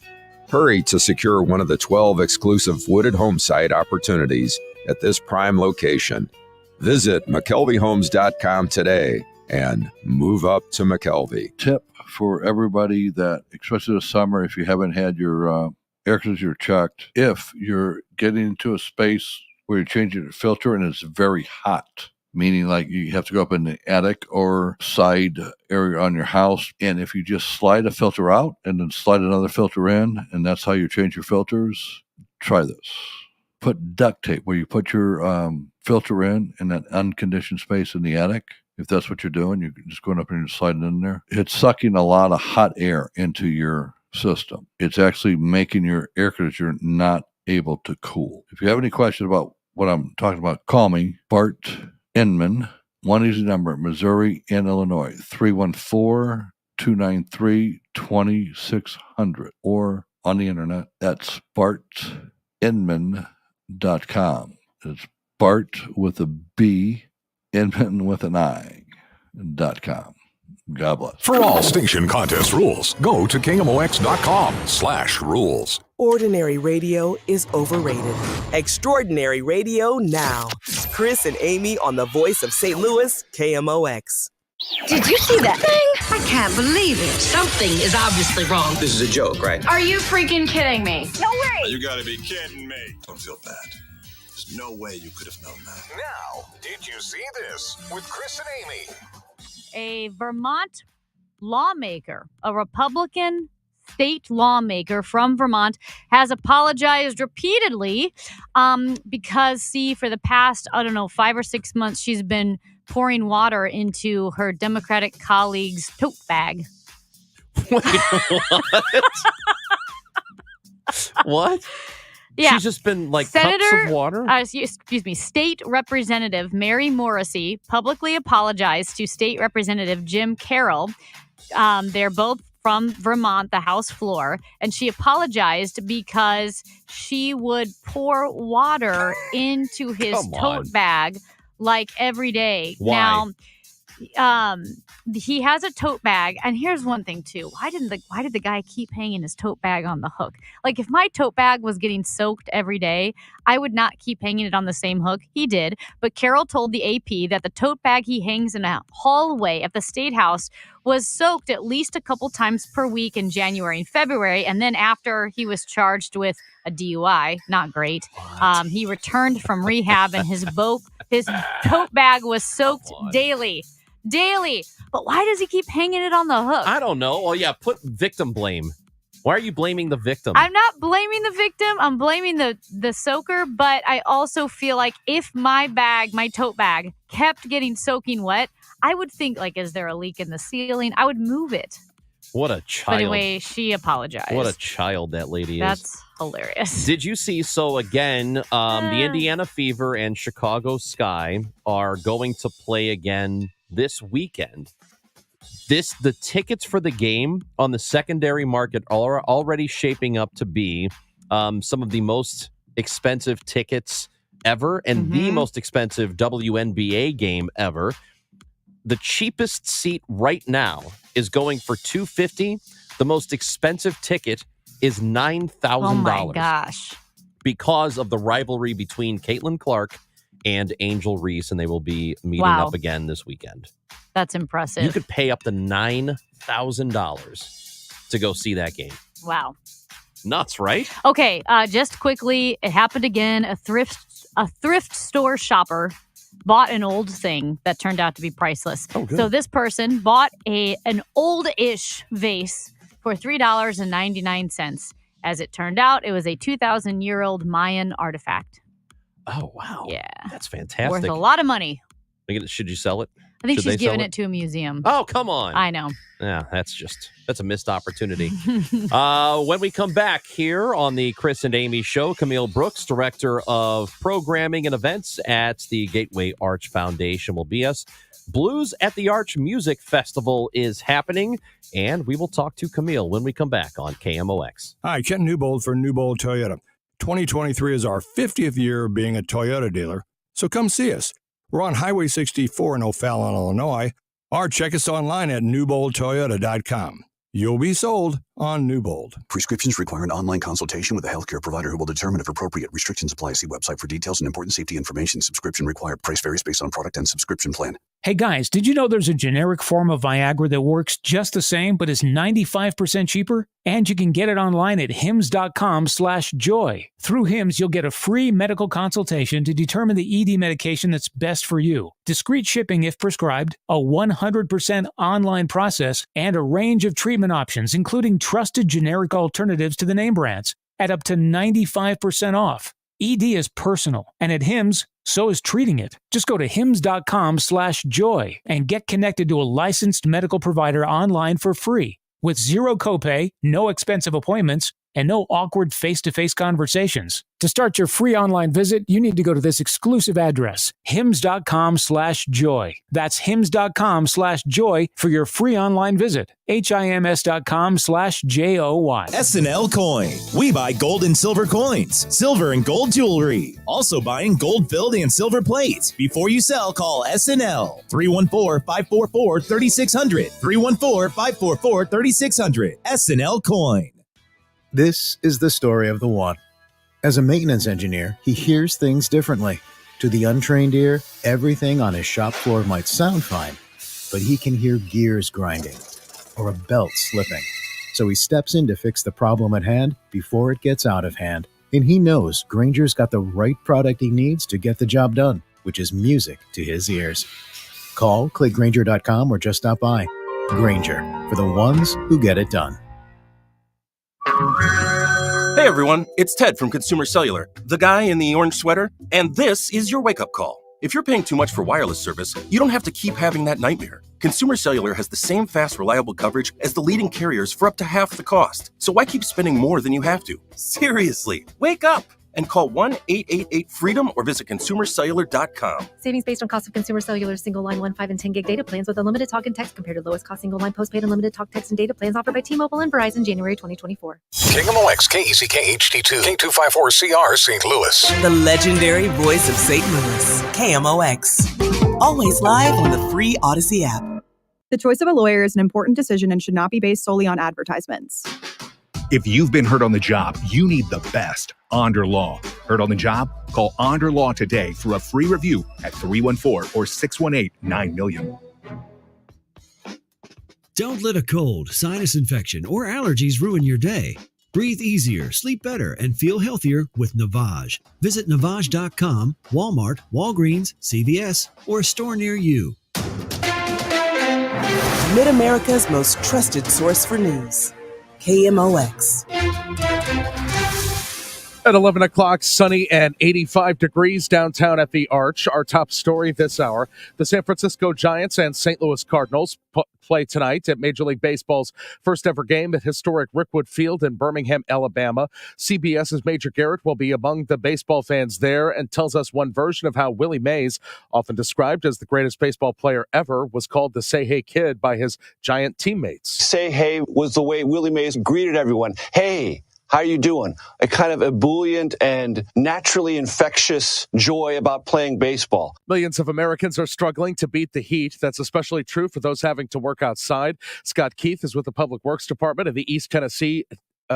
Hurry to secure one of the 12 exclusive wooded home site opportunities at this prime location. Visit McKelveyHomes.com today and move up to McKelvey. Tip for everybody that, especially this summer, if you haven't had your air conditioner checked, if you're getting into a space where you're changing the filter and it's very hot, meaning like you have to go up in the attic or side area on your house. And if you just slide a filter out and then slide another filter in, and that's how you change your filters, try this. Put duct tape where you put your filter in that unconditioned space in the attic. If that's what you're doing, you're just going up and you're sliding in there. It's sucking a lot of hot air into your system. It's actually making your air conditioner not able to cool. If you have any questions about what I'm talking about, call me, Bart Inman, one easy number, Missouri and Illinois, 314-293-2600, or on the internet, that's bartinman.com. It's Bart with a B, Inman with an I.com. God bless. For all station contest rules, go to KMOX.com/rules. Ordinary radio is overrated. Extraordinary radio now. Chris and Amy on the voice of St. Louis, KMOX. Did you see that thing? I can't believe it. Something is obviously wrong. This is a joke, right? Are you freaking kidding me? No way! You gotta be kidding me. Don't feel bad. There's no way you could have known that. Now, did you see this with Chris and Amy? A Vermont lawmaker, a Republican state lawmaker from Vermont, has apologized repeatedly because, for the past, 5 or 6 months, she's been pouring water into her Democratic colleague's tote bag. Wait, what? What? Yeah. She's just been cups of water? Excuse me. State Representative Mary Morrissey publicly apologized to State Representative Jim Carroll. They're both from Vermont, the House floor, and she apologized because she would pour water into his tote bag like every day. Why? Now, he has a tote bag, and here's one thing too. Why did the guy keep hanging his tote bag on the hook? Like, if my tote bag was getting soaked every day, I would not keep hanging it on the same hook. He did, but Carol told the AP that the tote bag he hangs in a hallway at the State House was soaked at least a couple times per week in January and February, and then after he was charged with a DUI, not great. He returned from rehab, and his tote bag was soaked daily. But why does he keep hanging it on the hook? I don't know. Oh, yeah, put victim blame. Why are you blaming the victim? I'm not blaming the victim. I'm blaming the soaker, but I also feel like if my tote bag, kept getting soaking wet, I would think, like, is there a leak in the ceiling? I would move it. What a child. But anyway, she apologized. What a child that lady is. That's hilarious. Did you see, the Indiana Fever and Chicago Sky are going to play again this weekend. The tickets for the game on the secondary market are already shaping up to be some of the most expensive tickets ever and the most expensive WNBA game ever. The cheapest seat right now is going for $250. The most expensive ticket is $9,000. Oh my gosh. Because of the rivalry between Caitlin Clark and Angel Reese, and they will be meeting up again this weekend. That's impressive. You could pay up to $9,000 to go see that game. Wow. Nuts, right? Okay, just quickly, it happened again. A thrift store shopper bought an old thing that turned out to be priceless. Oh, good. So this person bought an old-ish vase for $3.99. As it turned out, it was a 2,000-year-old Mayan artifact. Oh, wow. Yeah. That's fantastic. Worth a lot of money. Should you sell it? I think Should she's giving it to a museum. Oh, come on. I know. Yeah, that's a missed opportunity. When we come back here on the Chris and Amy Show, Camille Brooks, Director of Programming and Events at the Gateway Arch Foundation, will be us. Blues at the Arch Music Festival is happening, and we will talk to Camille when we come back on KMOX. Hi, Ken Newbold for Newbold Toyota. 2023 is our 50th year of being a Toyota dealer, so come see us. We're on Highway 64 in O'Fallon, Illinois, or check us online at newboldtoyota.com. You'll be sold on Newbold. Prescriptions require an online consultation with a healthcare provider who will determine if appropriate. Restrictions apply. See website for details and important safety information. Subscription required. Price varies based on product and subscription plan. Hey guys, did you know there's a generic form of Viagra that works just the same but is 95% cheaper? And you can get it online at hims.com/joy. Through Hims, you'll get a free medical consultation to determine the ED medication that's best for you. Discreet shipping if prescribed, a 100% online process, and a range of treatment options, including trusted generic alternatives to the name brands, at up to 95% off. ED is personal, and at Hims, so is treating it. Just go to hims.com/joy and get connected to a licensed medical provider online for free with zero copay, no expensive appointments, and no awkward face-to-face conversations. To start your free online visit, you need to go to this exclusive address, hims.com/joy. That's hims.com/joy for your free online visit. HIMS.com/JOY. SNL Coin. We buy gold and silver coins, silver and gold jewelry. Also buying gold-filled and silver plates. Before you sell, call SNL. 314-544-3600. 314-544-3600. SNL Coin. This is the story of the one. As a maintenance engineer, he hears things differently. To the untrained ear, everything on his shop floor might sound fine, but he can hear gears grinding or a belt slipping. So he steps in to fix the problem at hand before it gets out of hand. And he knows Grainger's got the right product he needs to get the job done, which is music to his ears. Call, click Grainger.com, or just stop by. Grainger, for the ones who get it done. Hey everyone, it's Ted from Consumer Cellular, the guy in the orange sweater, and this is your wake-up call. If you're paying too much for wireless service, you don't have to keep having that nightmare. Consumer Cellular has the same fast, reliable coverage as the leading carriers for up to half the cost. So why keep spending more than you have to? Seriously, wake up! and call 1-888-FREEDOM or visit consumercellular.com. Savings based on cost of Consumer Cellular single line 1, 5, and 10 gig data plans with unlimited talk and text compared to lowest cost single line postpaid unlimited talk, text, and data plans offered by T-Mobile and Verizon January 2024. KMOX, KECK HD2, K254CR, St. Louis. The legendary voice of St. Louis, KMOX. Always live on the free Odyssey app. The choice of a lawyer is an important decision and should not be based solely on advertisements. If you've been hurt on the job, you need the best. Onder Law. Hurt on the job? Call Onder Law today for a free review at 314 or 618-90000. Don't let a cold, sinus infection, or allergies ruin your day. Breathe easier, sleep better, and feel healthier with Navage. Visit Navage.com, Walmart, Walgreens, CVS, or a store near you. Mid-America's most trusted source for news. KMOX. At 11 o'clock, sunny and 85 degrees downtown at the Arch. Our top story this hour, the San Francisco Giants and St. Louis Cardinals play tonight at Major League Baseball's first ever game at historic Rickwood Field in Birmingham, Alabama. CBS's Major Garrett will be among the baseball fans there and tells us one version of how Willie Mays, often described as the greatest baseball player ever, was called the Say Hey Kid by his Giant teammates. Say hey was the way Willie Mays greeted everyone. Hey, how you doing? A kind of ebullient and naturally infectious joy about playing baseball. Millions of Americans are struggling to beat the heat. That's especially true for those having to work outside. Scott Keith is with the Public Works Department in the East Tennessee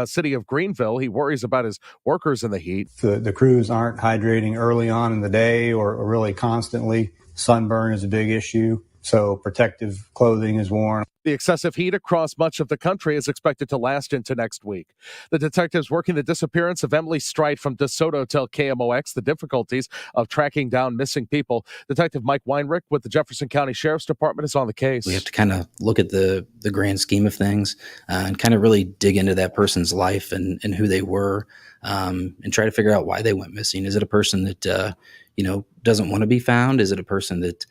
city of Greenville. He worries about his workers in the heat. The crews aren't hydrating early on in the day or really constantly. Sunburn is a big issue, so protective clothing is worn. The excessive heat across much of the country is expected to last into next week. The detectives working the disappearance of Emily Strite from DeSoto tell KMOX the difficulties of tracking down missing people. Detective Mike Weinrich with the Jefferson County Sheriff's Department is on the case. We have to kind of look at the grand scheme of things and kind of really dig into that person's life and who they were and try to figure out why they went missing. Is it a person that doesn't want to be found? Is it a person that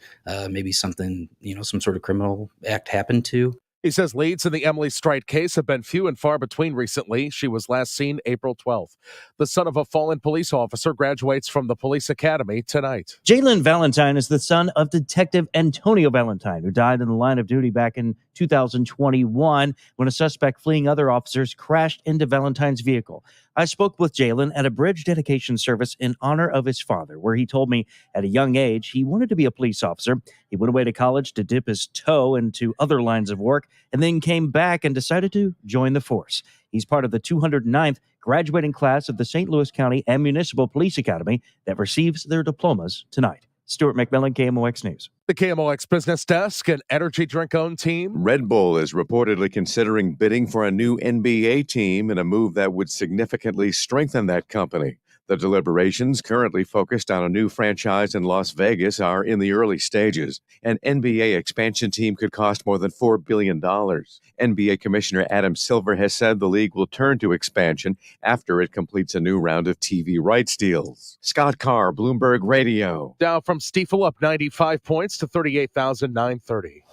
maybe something, some sort of criminal act happened to? He says leads in the Emily Strite case have been few and far between recently. She was last seen April 12th. The son of a fallen police officer graduates from the police academy tonight. Jalen Valentine is the son of Detective Antonio Valentine, who died in the line of duty back in 2021 when a suspect fleeing other officers crashed into Valentine's vehicle. I spoke with Jalen at a bridge dedication service in honor of his father, where he told me at a young age he wanted to be a police officer. He went away to college to dip his toe into other lines of work and then came back and decided to join the force. He's part of the 209th graduating class of the St. Louis County and Municipal Police Academy that receives their diplomas tonight. Stuart McMillan, KMOX News. The KMOX Business Desk, an energy drink-owned team. Red Bull is reportedly considering bidding for a new NBA team in a move that would significantly strengthen that company. The deliberations, currently focused on a new franchise in Las Vegas, are in the early stages. An NBA expansion team could cost more than $4 billion. NBA Commissioner Adam Silver has said the league will turn to expansion after it completes a new round of TV rights deals. Scott Carr, Bloomberg Radio. Dow from Stifel up 95 points to 38,930.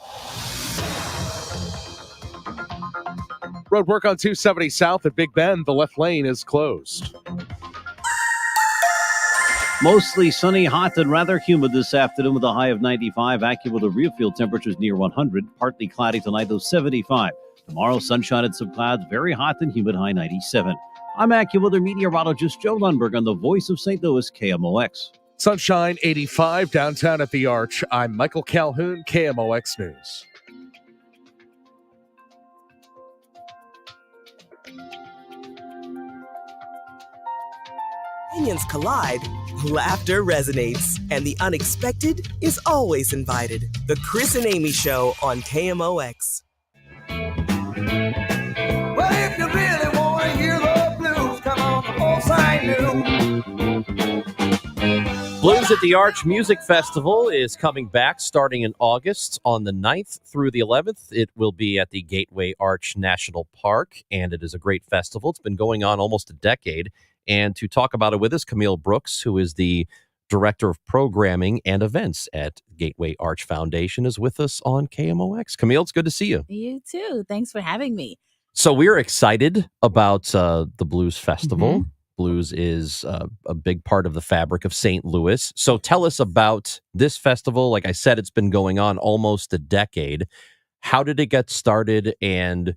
Road work on 270 South at Big Bend. The left lane is closed. Mostly sunny, hot, and rather humid this afternoon with a high of 95. AccuWeather real field temperatures near 100. Partly cloudy tonight, though 75. Tomorrow, sunshine and some clouds. Very hot and humid, high 97. I'm AccuWeather meteorologist Joe Lundberg on the voice of St. Louis, KMOX. Sunshine 85 downtown at the Arch. I'm Michael Calhoun, KMOX News. Opinions collide, laughter resonates, and the unexpected is always invited. The Chris and Amy Show on KMOX. Well, if you really want to hear the blues, come on the Full-Side News. Blues at the Arch Music Festival is coming back starting in August on the 9th through the 11th. It will be at the Gateway Arch National Park, and it is a great festival. It's been going on almost a decade. And to talk about it with us, Camille Brooks, who is the Director of Programming and Events at Gateway Arch Foundation, is with us on KMOX. Camille, it's good to see you. You too. Thanks for having me. So we're excited about the Blues Festival. blues is a big part of the fabric of St. Louis. So tell us about this festival. Like I said, it's been going on almost a decade. How did it get started, and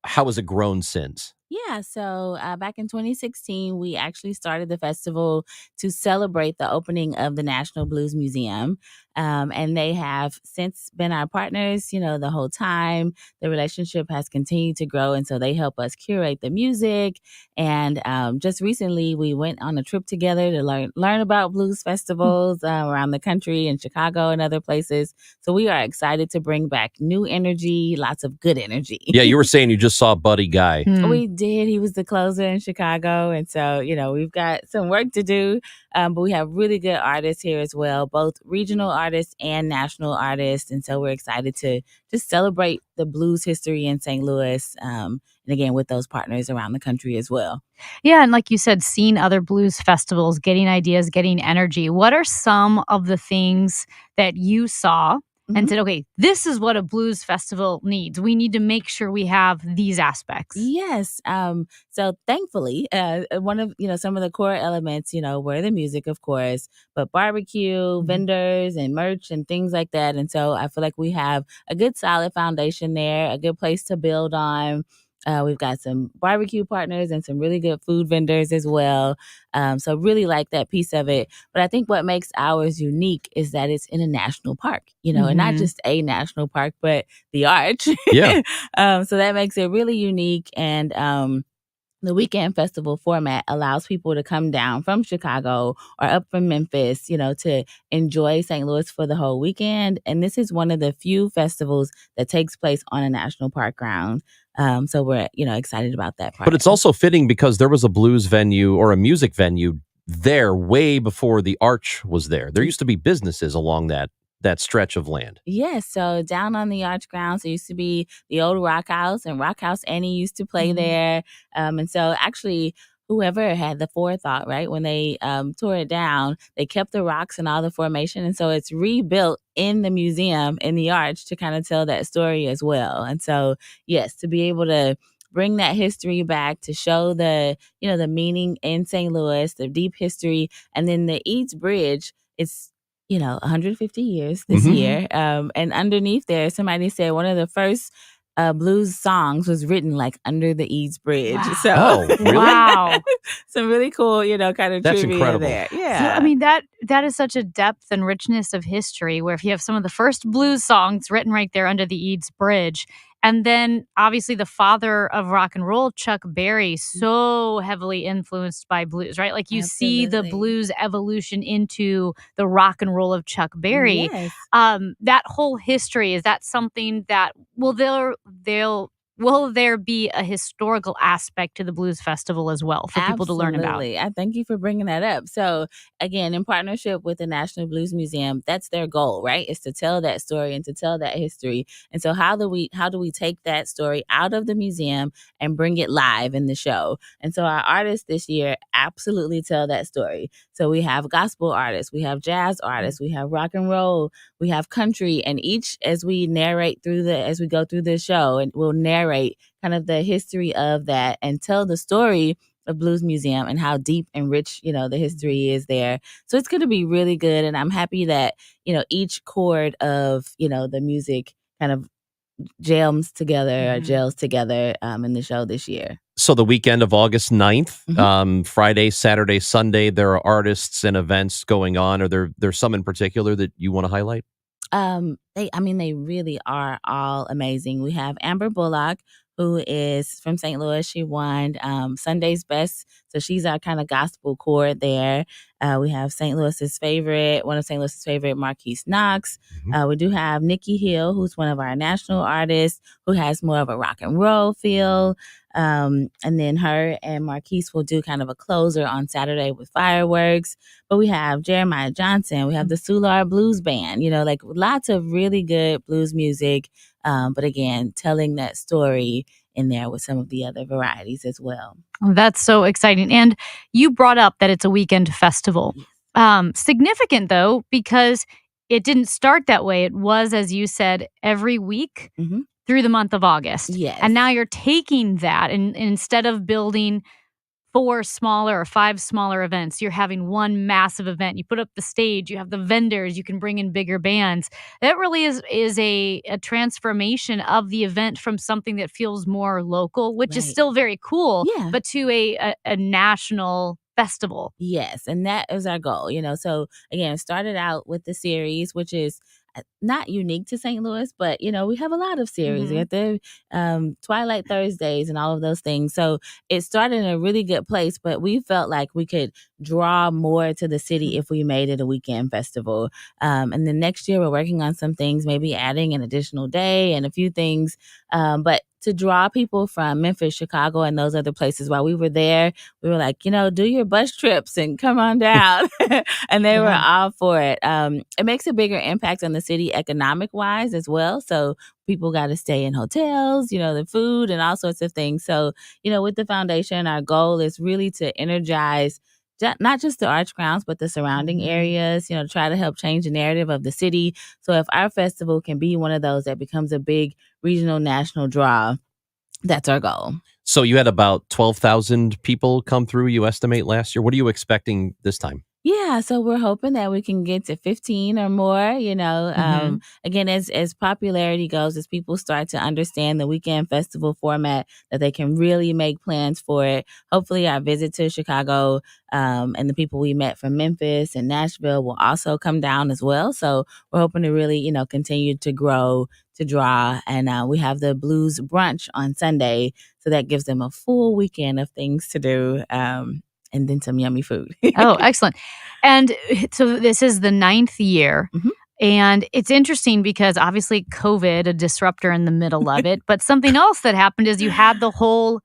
how has it grown since? Yeah, so back in 2016, we actually started the festival to celebrate the opening of the National Blues Museum. And they have since been our partners, the whole time. The relationship has continued to grow. And so they help us curate the music. And just recently, we went on a trip together to learn about blues festivals around the country, in Chicago and other places. So we are excited to bring back new energy, lots of good energy. Yeah, you were saying you just saw Buddy Guy. We did. He was the closer in Chicago. And so, we've got some work to do. But we have really good artists here as well, both regional artists and national artists. And so we're excited to just celebrate the blues history in St. Louis. And again, with those partners around the country as well. Yeah. And like you said, seeing other blues festivals, getting ideas, getting energy. What are some of the things that you saw and said, okay, this is what a blues festival needs. We need to make sure we have these aspects. Yes. So thankfully, one of, some of the core elements, were the music, of course, but barbecue, vendors and merch and things like that. And so I feel like we have a good solid foundation there, a good place to build on. We've got some barbecue partners and some really good food vendors as well. So really like that piece of it. But I think what makes ours unique is that it's in a national park, and not just a national park, but the Arch. Yeah. So that makes it really unique. And the weekend festival format allows people to come down from Chicago or up from Memphis, to enjoy St. Louis for the whole weekend. And this is one of the few festivals that takes place on a national park ground. So we're, excited about that part. But it's also fitting because there was a blues venue or a music venue there way before the Arch was there. There used to be businesses along that stretch of land. Yes. So down on the Arch grounds, there used to be the old Rock House, and Rock House Annie used to play there. And so actually, whoever had the forethought, right, when they tore it down, they kept the rocks and all the formation. And so it's rebuilt in the museum, in the Arch, to kind of tell that story as well. And so, yes, to be able to bring that history back, to show the, the meaning in St. Louis, the deep history. And then the Eads Bridge, it's 150 years this year. And underneath there, somebody said one of the first blues songs was written like under the Eads Bridge. Wow. So really? Wow. some really cool, kind of That's trivia incredible. there. So, Yeah. I mean, that is such a depth and richness of history where if you have some of the first blues songs written right there under the Eads Bridge, and then obviously the father of rock and roll, Chuck Berry, so heavily influenced by blues, right? Like you see the blues evolution into the rock and roll of Chuck Berry. Yes. That whole history, is that something that will there be a historical aspect to the blues festival as well for people to learn about? Absolutely. I thank you for bringing that up. So again, in partnership with the National Blues Museum, that's their goal, right? Is to tell that story and to tell that history. And so how do we take that story out of the museum and bring it live in the show? And so our artists this year absolutely tell that story. So we have gospel artists, we have jazz artists, we have rock and roll, we have country, and each as we go through the show, and we'll narrate kind of the history of that and tell the story of Blues Museum and how deep and rich, the history is there. So it's going to be really good. And I'm happy that, each chord of, the music kind of gels together in the show this year. So the weekend of August 9th, Friday, Saturday, Sunday, there are artists and events going on. Are there some in particular that you want to highlight? They really are all amazing. We have Amber Bullock, who is from St. Louis. She won Sunday's Best. So she's our kind of gospel chord there. We have one of St. Louis's favorite, Marquise Knox. We do have Nikki Hill, who's one of our national artists, who has more of a rock and roll feel. And then her and Marquise will do kind of a closer on Saturday with fireworks. But we have Jeremiah Johnson. We have the Soulard Blues Band, lots of really good blues music. But again, telling that story in there with some of the other varieties as well. Oh, that's so exciting. And you brought up that it's a weekend festival. Significant, though, because it didn't start that way. It was, as you said, every week through the month of August. Yes. And now you're taking that and instead of building 4 smaller or 5 smaller events. You're having one massive event. You put up the stage, you have the vendors, you can bring in bigger bands. That really is a transformation of the event from something that feels more local, which is Right. still very cool, Yeah. but to a national festival. Yes, and that is our goal, So again, it started out with the series, which is not unique to St. Louis, but we have a lot of series. We Mhm. got the Twilight Thursdays and all of those things. So it started in a really good place, but we felt like we could draw more to the city if we made it a weekend festival. And then next year, we're working on some things, maybe adding an additional day and a few things. But to draw people from Memphis, Chicago, and those other places. While we were there, we were like, do your bus trips and come on down. And they were all for it. It makes a bigger impact on the city economic wise as well. So people got to stay in hotels, the food and all sorts of things. So, with the foundation, our goal is really to energize not just the arch grounds, but the surrounding areas, try to help change the narrative of the city. So if our festival can be one of those that becomes a big regional, national draw, that's our goal. So you had about 12,000 people come through, you estimate, last year. What are you expecting this time? Yeah, so we're hoping that we can get to 15 or more, again, as popularity goes, as people start to understand the weekend festival format, that they can really make plans for it. Hopefully our visit to Chicago and the people we met from Memphis and Nashville will also come down as well. So we're hoping to really, continue to grow, to draw. And we have the blues brunch on Sunday. So that gives them a full weekend of things to do. And then some yummy food. Oh, excellent. And so this is the 9th year. And it's interesting because obviously COVID, a disruptor in the middle of it. But something else that happened is you had the whole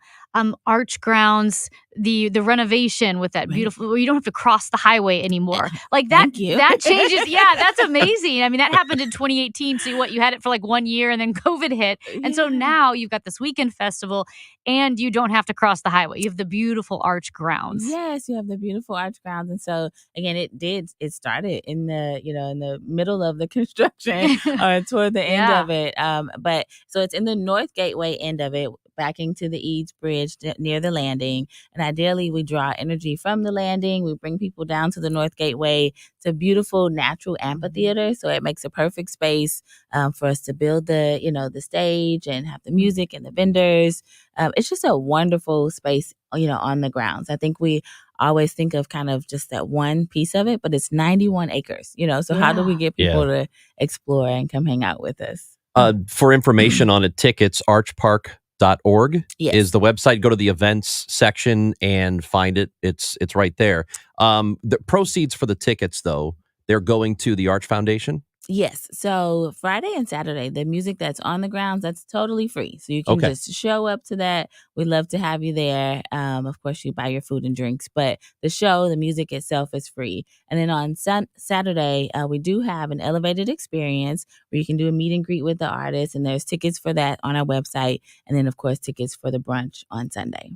arch grounds, the renovation with that beautiful, you don't have to cross the highway anymore. Like that, Thank you. that changes. Yeah, that's amazing. I mean, that happened in 2018. So you had it for like 1 year and then COVID hit. And so now you've got this weekend festival and you don't have to cross the highway. You have the beautiful arch grounds. Yes, you have the beautiful arch grounds. And so again, it started in the, in the middle of the construction or toward the end of it. But so it's in the North Gateway end of it, backing to the Eads Bridge near the landing. And ideally, we draw energy from the landing. We bring people down to the North Gateway. It's a beautiful natural amphitheater. So it makes a perfect space for us to build the stage and have the music and the vendors. It's just a wonderful space, on the grounds. I think we always think of kind of just that one piece of it, but it's 91 acres, so how do we get people to explore and come hang out with us? For information on it, tickets, archpark.org is the website. Go to the events section and find it. It's right there. The proceeds for the tickets, though, they're going to the Arch Foundation. Yes. So Friday and Saturday, the music that's on the grounds, that's totally free. So you can just show up to that. We'd love to have you there. Of course, you buy your food and drinks, but the show, the music itself is free. And then on Saturday, we do have an elevated experience where you can do a meet and greet with the artist. And there's tickets for that on our website. And then, of course, tickets for the brunch on Sunday.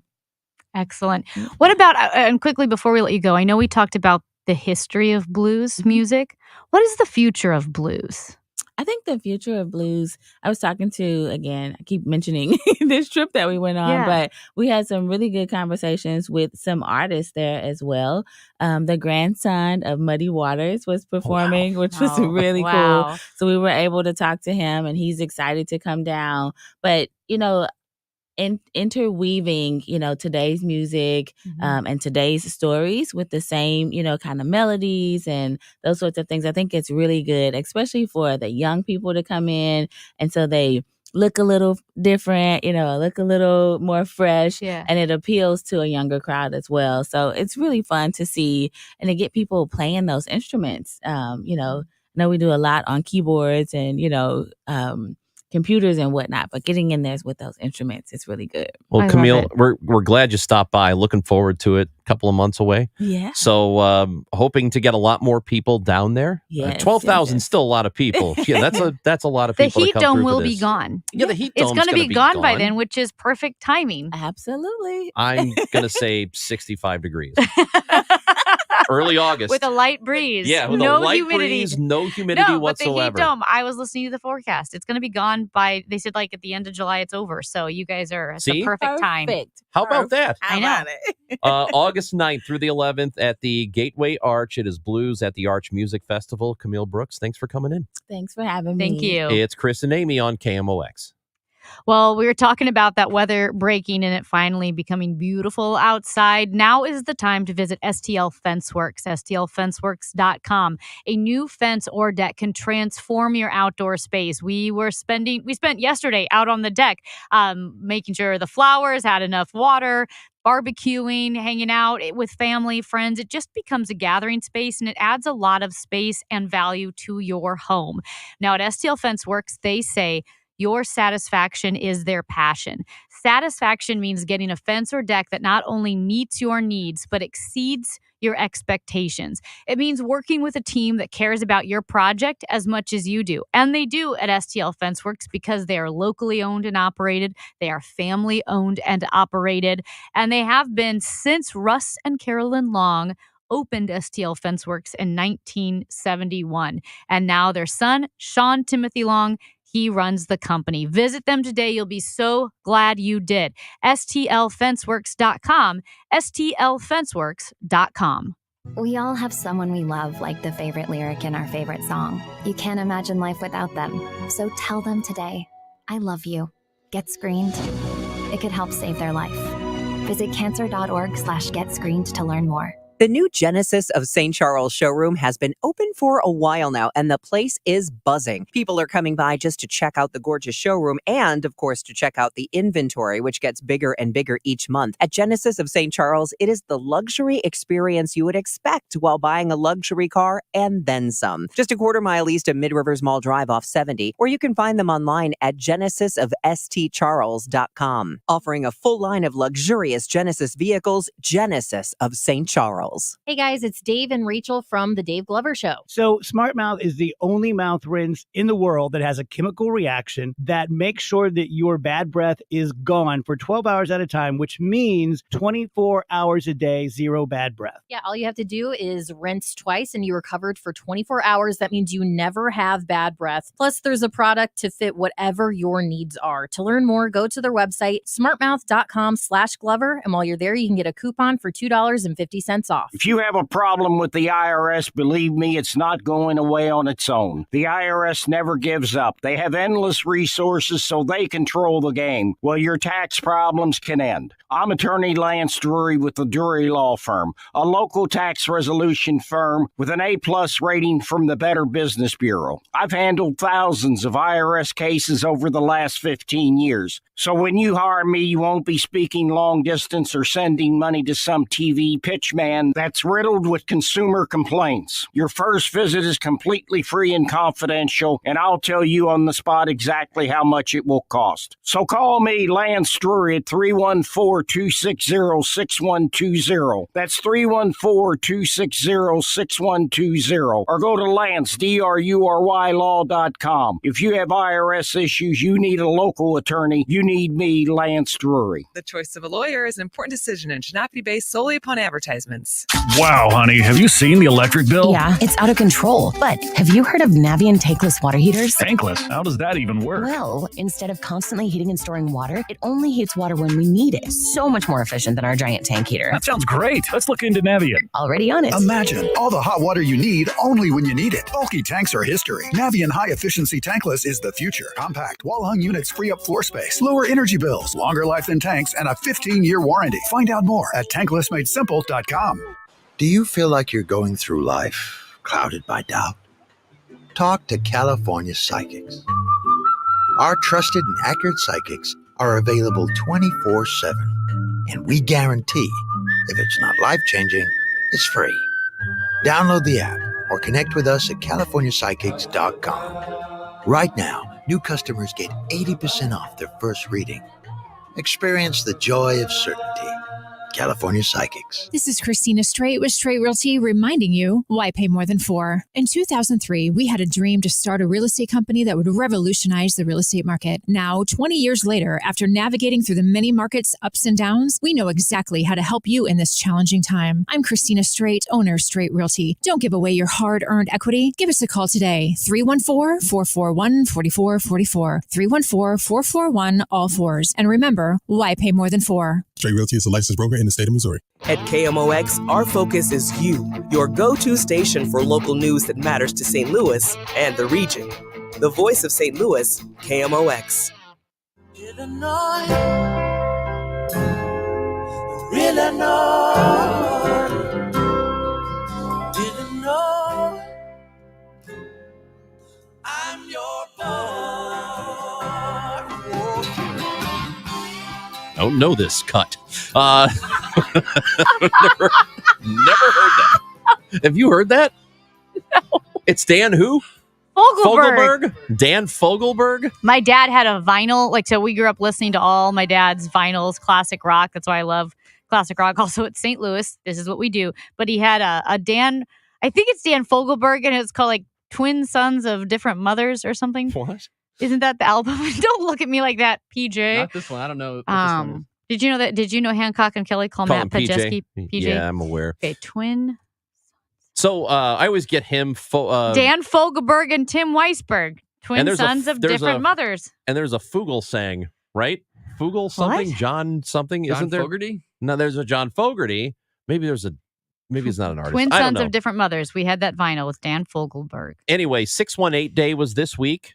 Excellent. What about, and quickly before we let you go, I know we talked about the history of blues music. What is the future of blues? I think the future of blues, I was talking to, again, I keep mentioning this trip that we went on, but we had some really good conversations with some artists there as well. The grandson of Muddy Waters was performing, which was really cool. So we were able to talk to him and he's excited to come down. But, interweaving, today's music and today's stories with the same, kind of melodies and those sorts of things. I think it's really good, especially for the young people to come in. And so they look a little different, look a little more fresh, and it appeals to a younger crowd as well. So it's really fun to see and to get people playing those instruments. I know we do a lot on keyboards and, computers and whatnot, but getting in there with those instruments, it's really good. Well, Camille, we're glad you stopped by. Looking forward to it. A couple of months away. Yeah. So hoping to get a lot more people down there. Yes, 12,000 still a lot of people. Yeah, that's a lot of people. The heat to come dome through will for be this. gone. Yeah, the heat dome's It's going to be gone by then, which is perfect timing. Absolutely. I'm going to say 65 degrees. Early August. With a light breeze. Yeah, with no a light humidity. breeze, no humidity no, whatsoever. But the heat dome, I was listening to the forecast. It's going to be gone by, they said like at the end of July it's over. So you guys are at the perfect time. How about that? I know. August 9th through the 11th at the Gateway Arch. It is Blues at the Arch Music Festival. Camille Brooks, thanks for coming in. Thanks for having me. Thank you. It's Chris and Amy on KMOX. Well, we were talking about that weather breaking and it finally becoming beautiful outside. Now is the time to visit STL Fenceworks, stlfenceworks.com. A new fence or deck can transform your outdoor space. We spent yesterday out on the deck, making sure the flowers had enough water, barbecuing, hanging out with family, friends. It just becomes a gathering space and it adds a lot of space and value to your home. Now at STL Fenceworks, they say, your satisfaction is their passion. Satisfaction means getting a fence or deck that not only meets your needs, but exceeds your expectations. It means working with a team that cares about your project as much as you do. And they do at STL Fenceworks because they are locally owned and operated. They are family owned and operated. And they have been since Russ and Carolyn Long opened STL Fenceworks in 1971. And now their son, Sean Timothy Long, he runs the company. Visit them today. You'll be so glad you did. STLFenceworks.com. STLFenceworks.com. We all have someone we love, like the favorite lyric in our favorite song. You can't imagine life without them. So tell them today, I love you. Get screened. It could help save their life. Visit cancer.org/getscreened to learn more. The new Genesis of St. Charles showroom has been open for a while now, and the place is buzzing. People are coming by just to check out the gorgeous showroom and, of course, to check out the inventory, which gets bigger and bigger each month. At Genesis of St. Charles, it is the luxury experience you would expect while buying a luxury car and then some. Just a quarter mile east of Mid-Rivers Mall Drive off 70, or you can find them online at genesisofstcharles.com. Offering a full line of luxurious Genesis vehicles, Genesis of St. Charles. Hey guys, it's Dave and Rachel from The Dave Glover Show. So Smart Mouth is the only mouth rinse in the world that has a chemical reaction that makes sure that your bad breath is gone for 12 hours at a time, which means 24 hours a day, zero bad breath. Yeah, all you have to do is rinse twice and you are covered for 24 hours. That means you never have bad breath. Plus, there's a product to fit whatever your needs are. To learn more, go to their website, smartmouth.com/Glover. And while you're there, you can get a coupon for $2.50 off. If you have a problem with the IRS, believe me, it's not going away on its own. The IRS never gives up. They have endless resources, so they control the game. Well, your tax problems can end. I'm attorney Lance Drury with the Drury Law Firm, a local tax resolution firm with an A+ rating from the Better Business Bureau. I've handled thousands of IRS cases over the last 15 years. So when you hire me, you won't be speaking long distance or sending money to some TV pitchman that's riddled with consumer complaints. Your first visit is completely free and confidential, and I'll tell you on the spot exactly how much it will cost. So call me, Lance Drury, at 314-260-6120. That's 314-260-6120. Or go to Lance, DRURYlaw.com. If you have IRS issues, you need a local attorney, you need me, Lance Drury. The choice of a lawyer is an important decision and should not be based solely upon advertisements. Wow, honey, have you seen the electric bill? Yeah, it's out of control. But have you heard of Navien tankless water heaters? Tankless? How does that even work? Well, instead of constantly heating and storing water, it only heats water when we need it. So much more efficient than our giant tank heater. That sounds great. Let's look into Navien. Already on it. Imagine all the hot water you need only when you need it. Bulky tanks are history. Navien high-efficiency tankless is the future. Compact, wall-hung units free up floor space, lower energy bills, longer life than tanks, and a 15-year warranty. Find out more at tanklessmadesimple.com. Do you feel like you're going through life clouded by doubt? Talk to California Psychics. Our trusted and accurate psychics are available 24/7, and we guarantee if it's not life-changing, it's free. Download the app or connect with us at californiapsychics.com. Right now, new customers get 80% off their first reading. Experience the joy of certainty. California Psychics. This is Christina Straight with Straight Realty reminding you, why pay more than 4? In 2003, we had a dream to start a real estate company that would revolutionize the real estate market. Now, 20 years later, after navigating through the many markets' ups and downs, we know exactly how to help you in this challenging time. I'm Christina Straight, owner of Straight Realty. Don't give away your hard-earned equity. Give us a call today, 314-441-4444, 314-441-all-4s. And remember, why pay more than 4? Straight Realty is a licensed broker in the state of Missouri. At KMOX, our focus is you, your go-to station for local news that matters to St. Louis and the region. The voice of St. Louis, KMOX. Didn't know, really know, didn't know, I'm your boy. I don't know this cut. Never heard that. Have you heard that? No. It's Dan who? Fogelberg. Dan Fogelberg? My dad had a vinyl. So we grew up listening to all my dad's vinyls, classic rock. That's why I love classic rock. Also, it's St. Louis. This is what we do. But he had a Dan, I think it's Dan Fogelberg, and it's called like Twin Sons of Different Mothers or something. What? Isn't that the album? Don't look at me like that, PJ. Not this one. I don't know what this one is. Did you know that? Did you know Hancock and Kelly call Matt Pajeski PJ? Yeah, I'm aware. Okay, twin. So I always get him. Dan Fogelberg and Tim Weisberg, twin sons of different mothers. And there's a Fugelsang, right? Fugel something, what? John something, John isn't there? Fogerty? No, there's a John Fogerty. Maybe it's not an artist. Twin I don't sons know. of different mothers. We had that vinyl with Dan Fogelberg. Anyway, 618 Day was this week.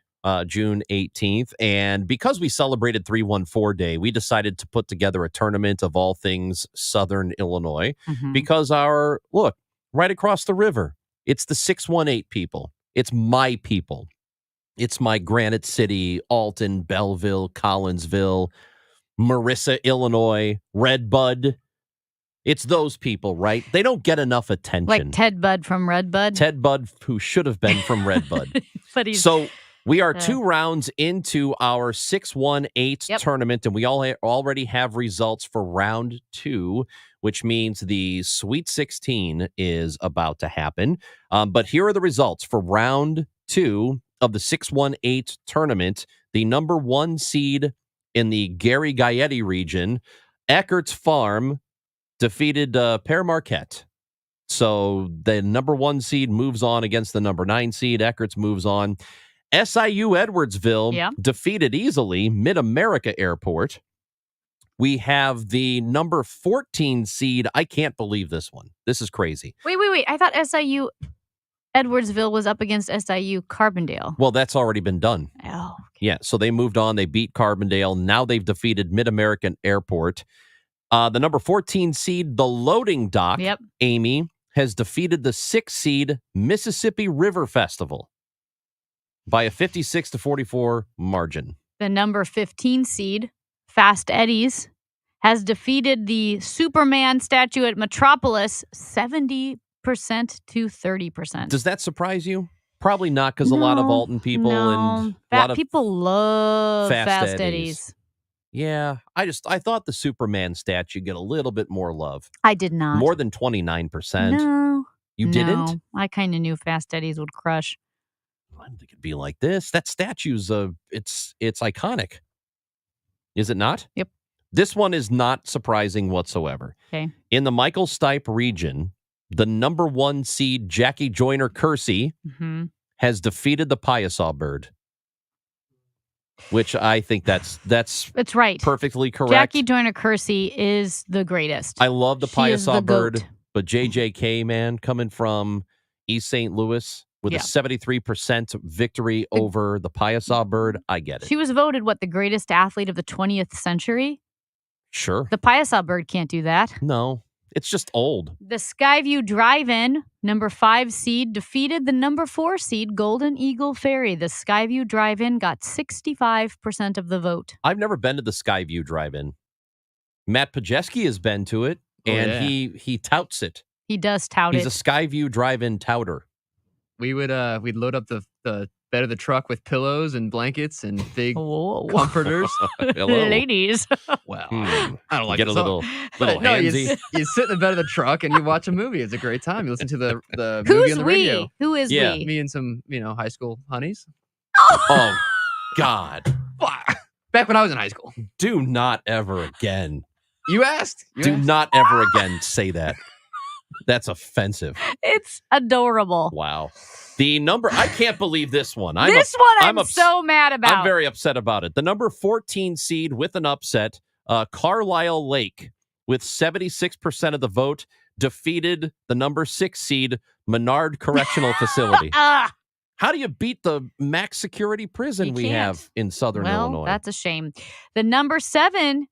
June 18th. And because we celebrated 314 Day, we decided to put together a tournament of all things Southern Illinois because look, right across the river, it's the 618 people. It's my people. It's my Granite City, Alton, Belleville, Collinsville, Marissa, Illinois, Redbud. It's those people, right? They don't get enough attention. Like Ted Budd from Redbud? Ted Budd, who should have been from Redbud. But he's... So we are 2 rounds into our 618 tournament, and we already have results for round 2, which means the Sweet 16 is about to happen. But here are the results for round 2 of the 618 tournament. The number 1 seed in the Gary Gaetti region, Eckert's Farm, defeated Pere Marquette. So the number 1 seed moves on against the number 9 seed. Eckert's moves on. SIU Edwardsville defeated easily Mid-America Airport. We have the number 14 seed. I can't believe this one. This is crazy. Wait. I thought SIU Edwardsville was up against SIU Carbondale. Well, that's already been done. Oh. Yeah, so they moved on. They beat Carbondale. Now they've defeated Mid-American Airport. The number 14 seed, the Loading Dock, Amy, has defeated the 6 seed Mississippi River Festival by a 56-44 margin. The number 15 seed, Fast Eddie's, has defeated the Superman statue at Metropolis 70% to 30%. Does that surprise you? Probably not, because a lot of Alton people and a lot of people love Fast Eddie's. Yeah, I thought the Superman statue get a little bit more love. I did not. More than 29%. No. You didn't? I kind of knew Fast Eddie's would crush. I didn't think it'd be like this. That statue's it's iconic. Is it not? Yep. This one is not surprising whatsoever. Okay. In the Michael Stipe region, the number 1 seed Jackie Joyner Kersey has defeated the Piasaw Bird, which I think that's right. Perfectly correct. Jackie Joyner Kersey is the greatest. I love the She is the Piasaw Bird, goat. but JJK, man, coming from East St. Louis with a 73% victory over the Piasaw Bird, I get it. She was voted, the greatest athlete of the 20th century? Sure. The Piasaw Bird can't do that. No, it's just old. The Skyview Drive-In, number 5 seed, defeated the number 4 seed Golden Eagle Ferry. The Skyview Drive-In got 65% of the vote. I've never been to the Skyview Drive-In. Matt Pajeski has been to it, and he touts it. He does tout it. He's a Skyview Drive-In touter. We'd load up the bed of the truck with pillows and blankets and big comforters. Ladies. Well, I don't like Get it. a little No, handsy. you sit in the bed of the truck and you watch a movie. It's a great time. You listen to the movie Who's on the we? radio. Who is Yeah. we? Me and some, high school honeys. Oh, God. Back when I was in high school. Do not ever again. You asked. Do not ever again say that. That's offensive. It's adorable. Wow. The number, I can't believe this one. I'm so mad about. I'm very upset about it. The number 14 seed with an upset, Carlisle Lake, with 76% of the vote, defeated the number 6 seed, Menard Correctional Facility. How do you beat the max security prison we have in Southern Illinois? That's a shame. The number 7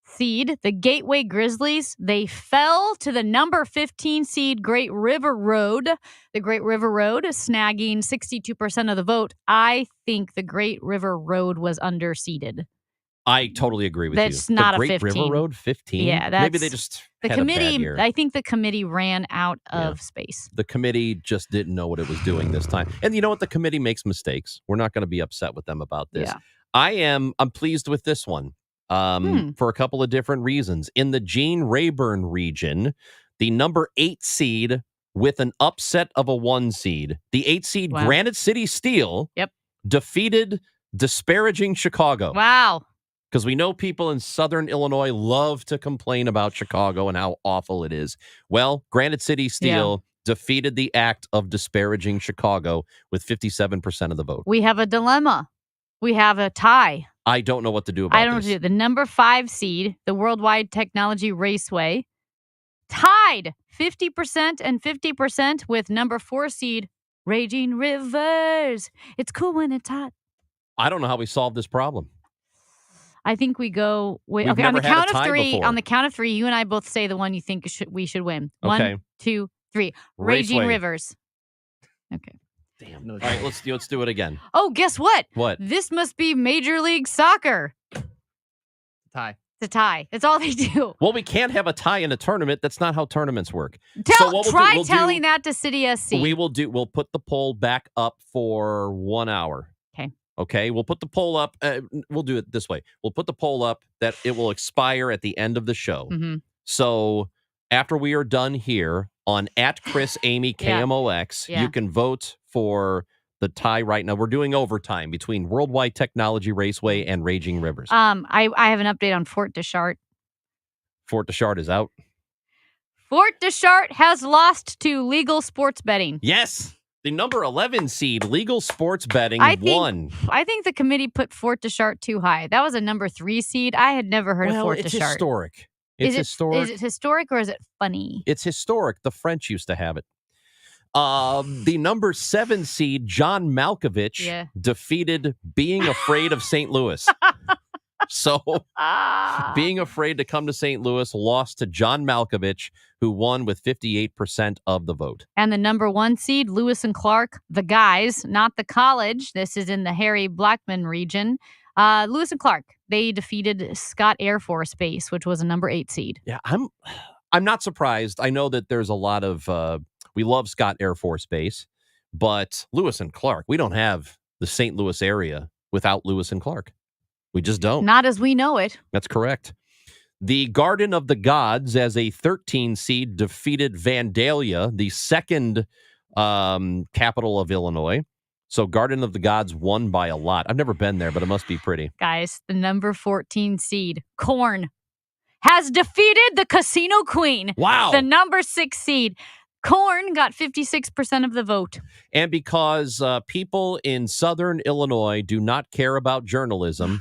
seed, the Gateway Grizzlies, they fell to the number 15 seed Great River Road. The Great River Road is snagging 62% of the vote. I think the Great River Road was underseeded. I totally agree with you. That's not the Great a 15. River Road 15? Yeah, Maybe they just the had a bad committee. year. I think the committee ran out of space. The committee just didn't know what it was doing this time. And you know what? The committee makes mistakes. We're not going to be upset with them about this. Yeah. I'm pleased with this one for a couple of different reasons. In the Gene Rayburn region, the number 8 seed with an upset of a 1 seed, the 8 seed Granite City Steel defeated disparaging Chicago. Wow. Because we know people in Southern Illinois love to complain about Chicago and how awful it is. Well, Granite City Steel defeated the act of disparaging Chicago with 57% of the vote. We have a dilemma. We have a tie. I don't know what to do about I don't this. know what to do. The number 5 seed, the Worldwide Technology Raceway, tied 50% and 50% with number 4 seed, Raging Rivers. It's cool when it's hot. I don't know how we solve this problem. I think we go. We've Okay, on never the had a count of tie 3. before. On the count of 3, you and I both say the one you think we should win. Okay. 1, 2, 3. Raging Raceway. Rivers. Okay. Damn. All right, let's do it again. Oh, guess what? What? This must be Major League Soccer. Tie. It's a tie. That's all they do. Well, we can't have a tie in a tournament. That's not how tournaments work. Try telling that to City SC. We'll put the poll back up for 1 hour. Okay, we'll put the poll up. We'll do it this way. We'll put the poll up that it will expire at the end of the show. Mm-hmm. So after we are done here on @ChrisAmyKMOX, Yeah. you can vote for the tie right now. We're doing overtime between Worldwide Technology Raceway and Raging Rivers. I have an update on Fort Deschart. Fort Deschart is out. Fort Deschart has lost to legal sports betting. Yes. The number 11 seed, legal sports betting, won. I think the committee put Fort Deschart too high. That was a number 3 seed. I had never heard of Fort it's Deschart. historic. It's historic. Is it historic or is it funny? It's historic. The French used to have it. The number 7 seed, John Malkovich, defeated Being Afraid of St. Louis. So Being Afraid to come to St. Louis lost to John Malkovich, who won with 58% of the vote. And the number 1 seed, Lewis and Clark, the guys, not the college. This is in the Harry Blackman region. Lewis and Clark, they defeated Scott Air Force Base, which was a number 8 seed. Yeah, I'm not surprised. I know that there's a lot of we love Scott Air Force Base, but Lewis and Clark, we don't have the St. Louis area without Lewis and Clark. We just don't. Not as we know it. That's correct. The Garden of the Gods, as a 13 seed, defeated Vandalia, the second capital of Illinois. So Garden of the Gods won by a lot. I've never been there, but it must be pretty. Guys, the number 14 seed, Corn, has defeated the Casino Queen. Wow. The number 6 seed. Corn got 56% of the vote. And because people in Southern Illinois do not care about journalism,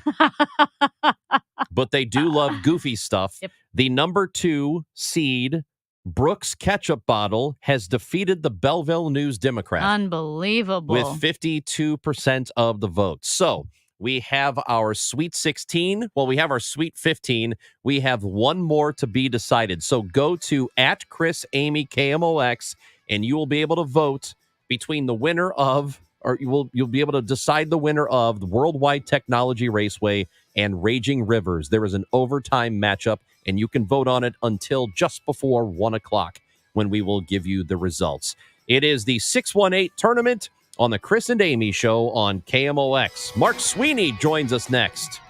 but they do love goofy stuff, the number 2 seed, Brooks Ketchup Bottle, has defeated the Belleville News Democrat. Unbelievable. With 52% of the vote. So we have our Sweet 16. Well, we have our Sweet 15. We have one more to be decided. So go to @ChrisAmyKMOX, and you will be able to vote between the winner of, or you'll be able to decide the winner of the Worldwide Technology Raceway and Raging Rivers. There is an overtime matchup, and you can vote on it until just before 1 o'clock when we will give you the results. It is the 618 tournament on the Chris and Amy Show on KMOX. Mark Sweeney joins us next.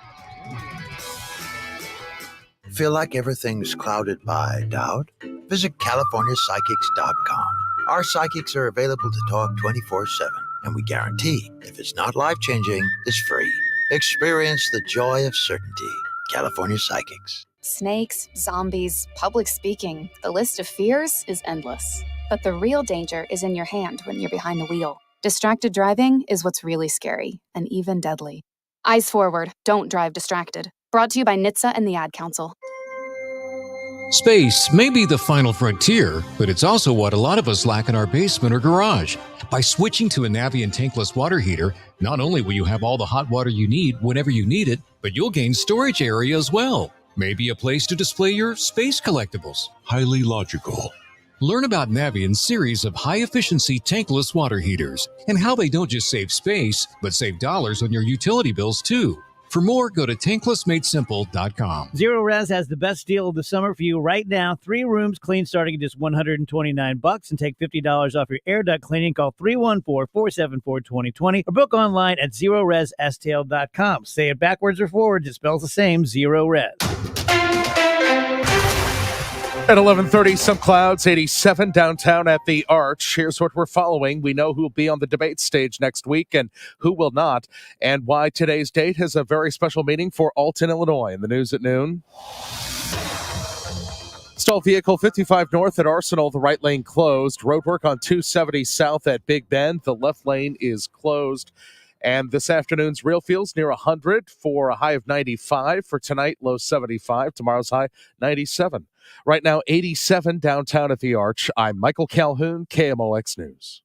Feel like everything's clouded by doubt? Visit CaliforniaPsychics.com. Our psychics are available to talk 24/7, and we guarantee if it's not life-changing, it's free. Experience the joy of certainty. California Psychics. Snakes, zombies, public speaking. The list of fears is endless. But the real danger is in your hand when you're behind the wheel. Distracted driving is what's really scary and even deadly. Eyes forward. Don't drive distracted. Brought to you by NHTSA and the Ad Council. Space may be the final frontier, but it's also what a lot of us lack in our basement or garage. By switching to a Navien tankless water heater, not only will you have all the hot water you need whenever you need it, but you'll gain storage area as well. Maybe a place to display your space collectibles. Highly logical. Learn about Navien's series of high-efficiency tankless water heaters and how they don't just save space, but save dollars on your utility bills too. For more, go to tanklessmadesimple.com. Zero Res has the best deal of the summer for you right now. 3 rooms clean starting at just $129 and take $50 off your air duct cleaning. Call 314-474-2020 or book online at ZeroResSTL.com. Say it backwards or forwards, it spells the same, Zero Res. At 11:30, some clouds, 87 downtown at the Arch. Here's what we're following. We know who will be on the debate stage next week and who will not, and why today's date has a very special meaning for Alton, Illinois. In the news at noon. Stalled vehicle 55 north at Arsenal, the right lane closed. Roadwork on 270 south at Big Bend. The left lane is closed. And this afternoon's real feels near 100 for a high of 95. For tonight, low 75. Tomorrow's high 97. Right now, 87 downtown at the Arch. I'm Michael Calhoun, KMOX News.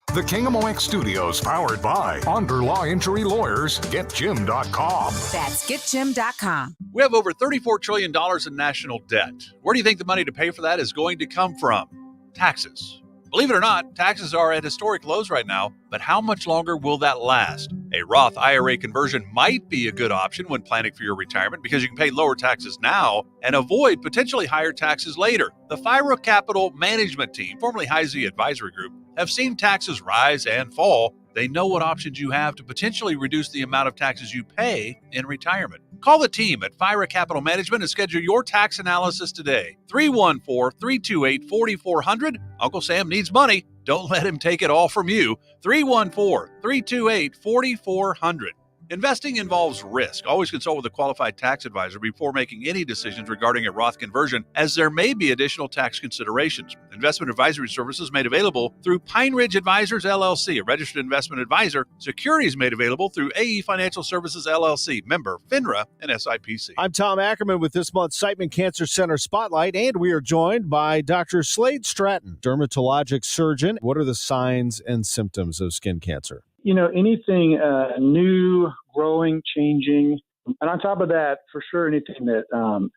The KMOX Studios, powered by Onder Law Injury Lawyers, GetJim.com. That's GetJim.com. We have over $34 trillion in national debt. Where do you think the money to pay for that is going to come from? Taxes. Believe it or not, taxes are at historic lows right now, but how much longer will that last? A Roth IRA conversion might be a good option when planning for your retirement because you can pay lower taxes now and avoid potentially higher taxes later. The FIRA Capital Management Team, formerly Heisey Advisory Group, have seen taxes rise and fall. They know what options you have to potentially reduce the amount of taxes you pay in retirement. Call the team at FIRA Capital Management and schedule your tax analysis today. 314-328-4400. Uncle Sam needs money. Don't let him take it all from you. 314-328-4400. Investing involves risk. Always consult with a qualified tax advisor before making any decisions regarding a Roth conversion, as there may be additional tax considerations. Investment advisory services made available through Pine Ridge Advisors, LLC, a registered investment advisor. Securities made available through AE Financial Services, LLC, member FINRA and SIPC. I'm Tom Ackerman with this month's Siteman Cancer Center Spotlight, and we are joined by Dr. Slade Stratton, dermatologic surgeon. What are the signs and symptoms of skin cancer? You know, anything new, growing, changing. And on top of that, for sure, anything that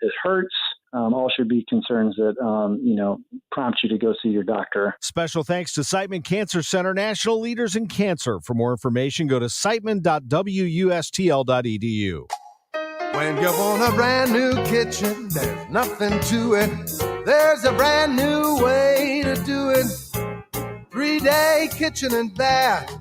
it hurts, all should be concerns that, prompt you to go see your doctor. Special thanks to Siteman Cancer Center, national leaders in cancer. For more information, go to siteman.wustl.edu. When you want a brand new kitchen, there's nothing to it. There's a brand new way to do it. 3-day kitchen and bath.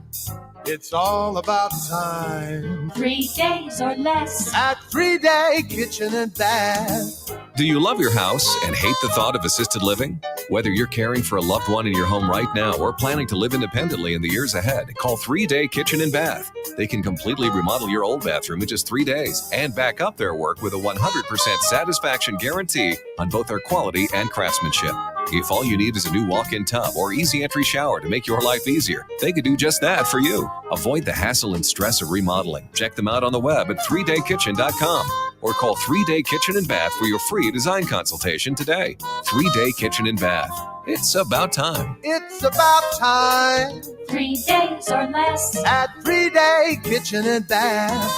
It's all about time. 3 days or less. At 3-day kitchen and bath. Do you love your house and hate the thought of assisted living? Whether you're caring for a loved one in your home right now or planning to live independently in the years ahead, call 3-Day Kitchen and Bath. They can completely remodel your old bathroom in just 3 days and back up their work with a 100% satisfaction guarantee on both their quality and craftsmanship. If all you need is a new walk-in tub or easy entry shower to make your life easier, they could do just that for you. Avoid the hassle and stress of remodeling. Check them out on the web at 3daykitchen.com or call 3-Day Kitchen and Bath for your free design consultation today. 3-Day Kitchen and Bath. It's about time. It's about time. 3 days or less. At 3-Day Kitchen and Bath.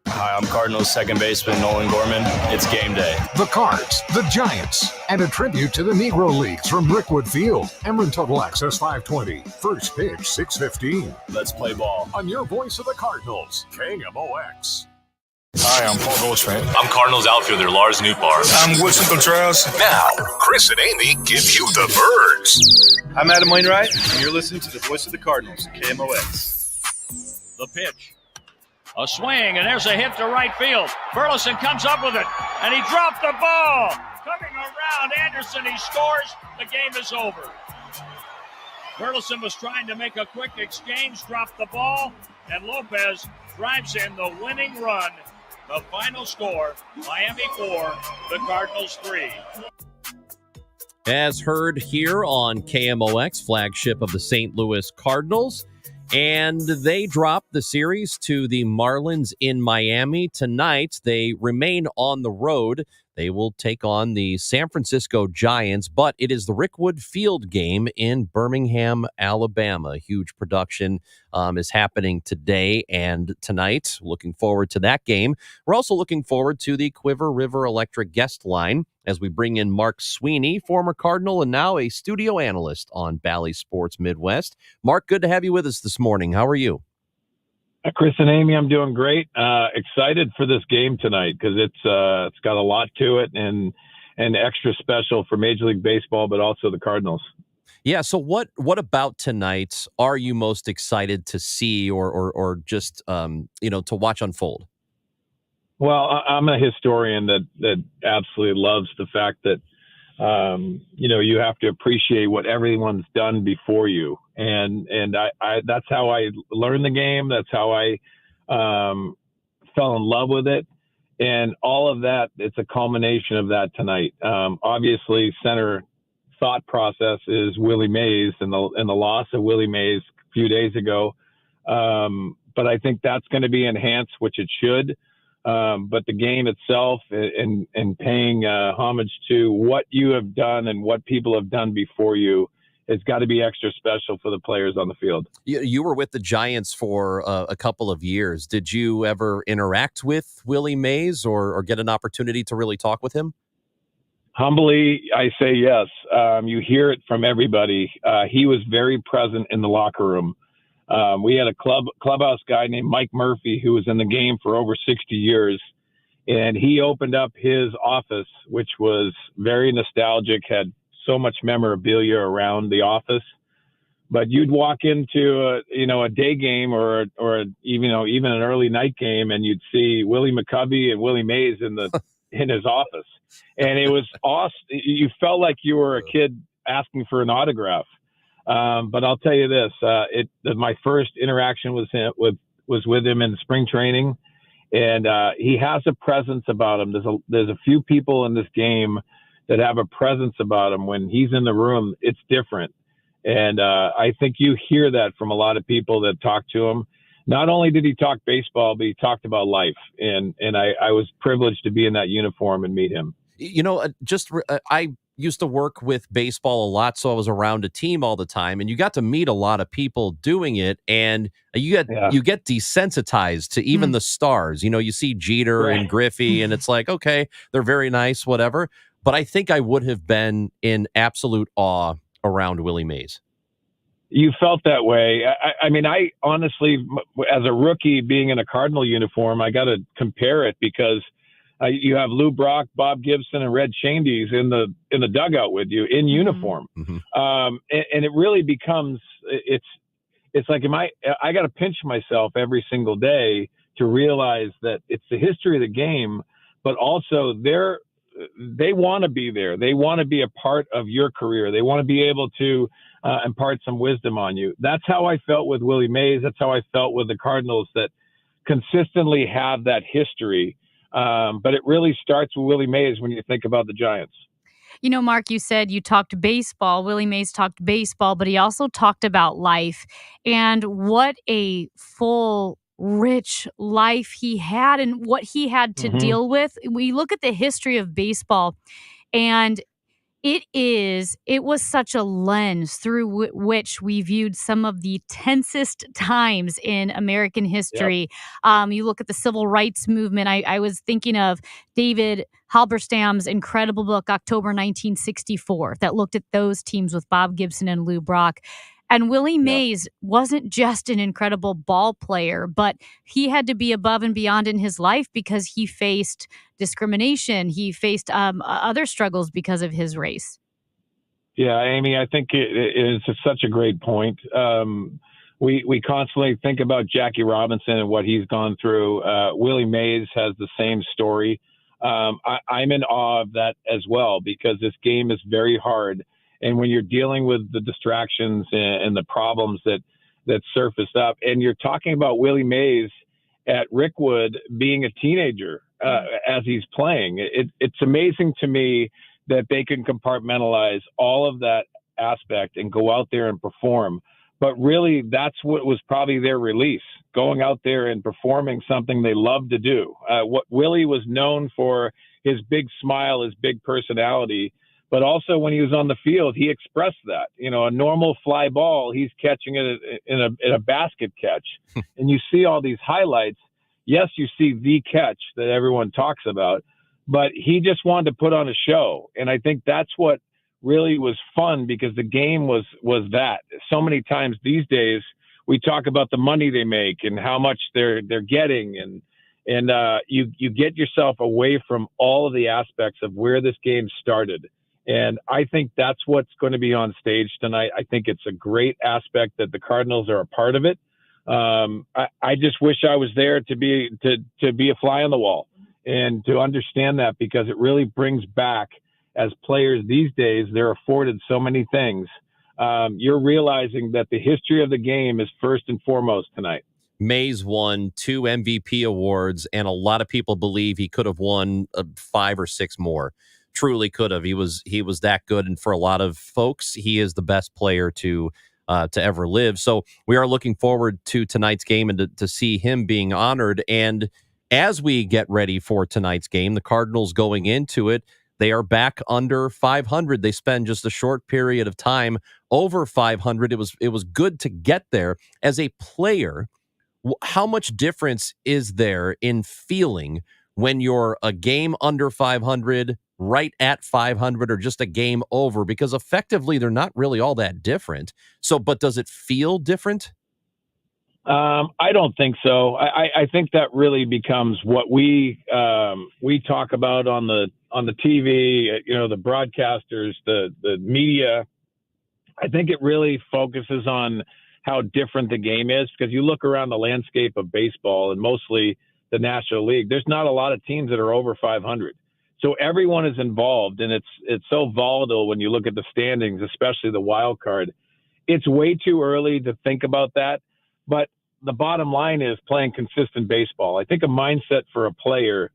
Hi, I'm Cardinals second baseman Nolan Gorman. It's game day. The Cards, the Giants, and a tribute to the Negro Leagues from Brickwood Field. Emron Total Access 520. First pitch 6:15. Let's play ball. On your voice of the Cardinals, KMOX. Hi, I'm Paul Goldschmidt. I'm Cardinals outfielder Lars Nootbaar. I'm Wilson Contreras. Now, Chris and Amy give you the birds. I'm Adam Wainwright, and you're listening to the voice of the Cardinals, KMOX. The pitch. A swing, and there's a hit to right field. Burleson comes up with it, and he dropped the ball. Coming around Anderson, he scores. The game is over. Burleson was trying to make a quick exchange, dropped the ball, and Lopez drives in the winning run. The final score, Miami 4, the Cardinals 3. As heard here on KMOX, flagship of the St. Louis Cardinals. And they drop the series to the Marlins in Miami tonight. They remain on the road. They will take on the San Francisco Giants, but it is the Rickwood Field game in Birmingham, Alabama. A huge production is happening today and tonight. Looking forward to that game. We're also looking forward to the Quiver River Electric guest line as we bring in Mark Sweeney, former Cardinal and now a studio analyst on Bally Sports Midwest. Mark, good to have you with us this morning. How are you? Chris and Amy, I'm doing great. Excited for this game tonight because it's got a lot to it and extra special for Major League Baseball, but also the Cardinals. Yeah. So what about tonight are you most excited to see or just to watch unfold? Well, I'm a historian that absolutely loves the fact that you have to appreciate what everyone's done before you. And I that's how I learned the game. That's how I fell in love with it. And all of that, it's a culmination of that tonight. Obviously, center thought process is Willie Mays and the loss of Willie Mays a few days ago. But I think that's going to be enhanced, which it should. But the game itself and paying homage to what you have done and what people have done before you, it's got to be extra special for the players on the field. You were with the Giants for a couple of years. Did you ever interact with Willie Mays or get an opportunity to really talk with him? Humbly, I say yes. You hear it from everybody. He was very present in the locker room. We had a clubhouse guy named Mike Murphy who was in the game for over 60 years. And he opened up his office, which was very nostalgic, had so much memorabilia around the office. But you'd walk into a day game or even an early night game, and you'd see Willie McCovey and Willie Mays in his office, and it was awesome. You felt like you were a kid asking for an autograph. But I'll tell you this: my first interaction was with him in spring training, and he has a presence about him. There's a few people in this game that have a presence about him. When he's in the room, it's different. And I think you hear that from a lot of people that talk to him. Not only did he talk baseball, but he talked about life. And I was privileged to be in that uniform and meet him. I used to work with baseball a lot, so I was around a team all the time, and you got to meet a lot of people doing it, and you get desensitized to even the stars. You see Jeter and Griffey, and it's like, okay, they're very nice, whatever. But I think I would have been in absolute awe around Willie Mays. You felt that way. I mean, I honestly, as a rookie being in a Cardinal uniform, I got to compare it because you have Lou Brock, Bob Gibson, and Red Shandies in the dugout with you in uniform. Mm-hmm. And it really becomes, it's like, I got to pinch myself every single day to realize that it's the history of the game, but also they want to be there. They want to be a part of your career. They want to be able to impart some wisdom on you. That's how I felt with Willie Mays. That's how I felt with the Cardinals that consistently have that history. But it really starts with Willie Mays when you think about the Giants. Mark, you said you talked baseball. Willie Mays talked baseball, but he also talked about life and what a full, rich life he had and what he had to deal with. We look at the history of baseball, and it was such a lens through which we viewed some of the tensest times in American history. Yep. You look at the civil rights movement. I was thinking of David Halberstam's incredible book, October 1964, that looked at those teams with Bob Gibson and Lou Brock. And Willie Mays wasn't just an incredible ball player, but he had to be above and beyond in his life because he faced discrimination. He faced other struggles because of his race. Yeah, Amy, I think it is such a great point. We constantly think about Jackie Robinson and what he's gone through. Willie Mays has the same story. I'm in awe of that as well because this game is very hard. And when you're dealing with the distractions and the problems that surface up, and you're talking about Willie Mays at Rickwood being a teenager as he's playing, it's amazing to me that they can compartmentalize all of that aspect and go out there and perform. But really, that's what was probably their release, going out there and performing something they love to do. What Willie was known for, his big smile, his big personality, but also when he was on the field, he expressed that. You know, a normal fly ball, he's catching it in a basket catch. And you see all these highlights. Yes, you see the catch that everyone talks about, but he just wanted to put on a show. And I think that's what really was fun because the game was that. So many times these days we talk about the money they make and how much they're getting, and you get yourself away from all of the aspects of where this game started. And I think that's what's going to be on stage tonight. I think it's a great aspect that the Cardinals are a part of it. I just wish I was there to be a fly on the wall and to understand that, because it really brings back, as players these days, they're afforded so many things. You're realizing that the history of the game is first and foremost tonight. Mays won 2 MVP awards, and a lot of people believe he could have won 5 or 6 more. Truly could have. He was that good, and for a lot of folks, he is the best player to ever live. So we are looking forward to tonight's game and to see him being honored. And as we get ready for tonight's game, the Cardinals going into it, they are back under 500. They spend just a short period of time over 500. It was good to get there. As a player, how much difference is there in feeling when you're a game under 500, right at 500, or just a game over? Because effectively, they're not really all that different. So, but does it feel different? I don't think so. I think that really becomes what we talk about on the TV, the broadcasters, the media. I think it really focuses on how different the game is, because you look around the landscape of baseball and mostly the National League, there's not a lot of teams that are over 500. So everyone is involved, and it's so volatile when you look at the standings, especially the wild card. It's way too early to think about that. But the bottom line is playing consistent baseball. I think a mindset for a player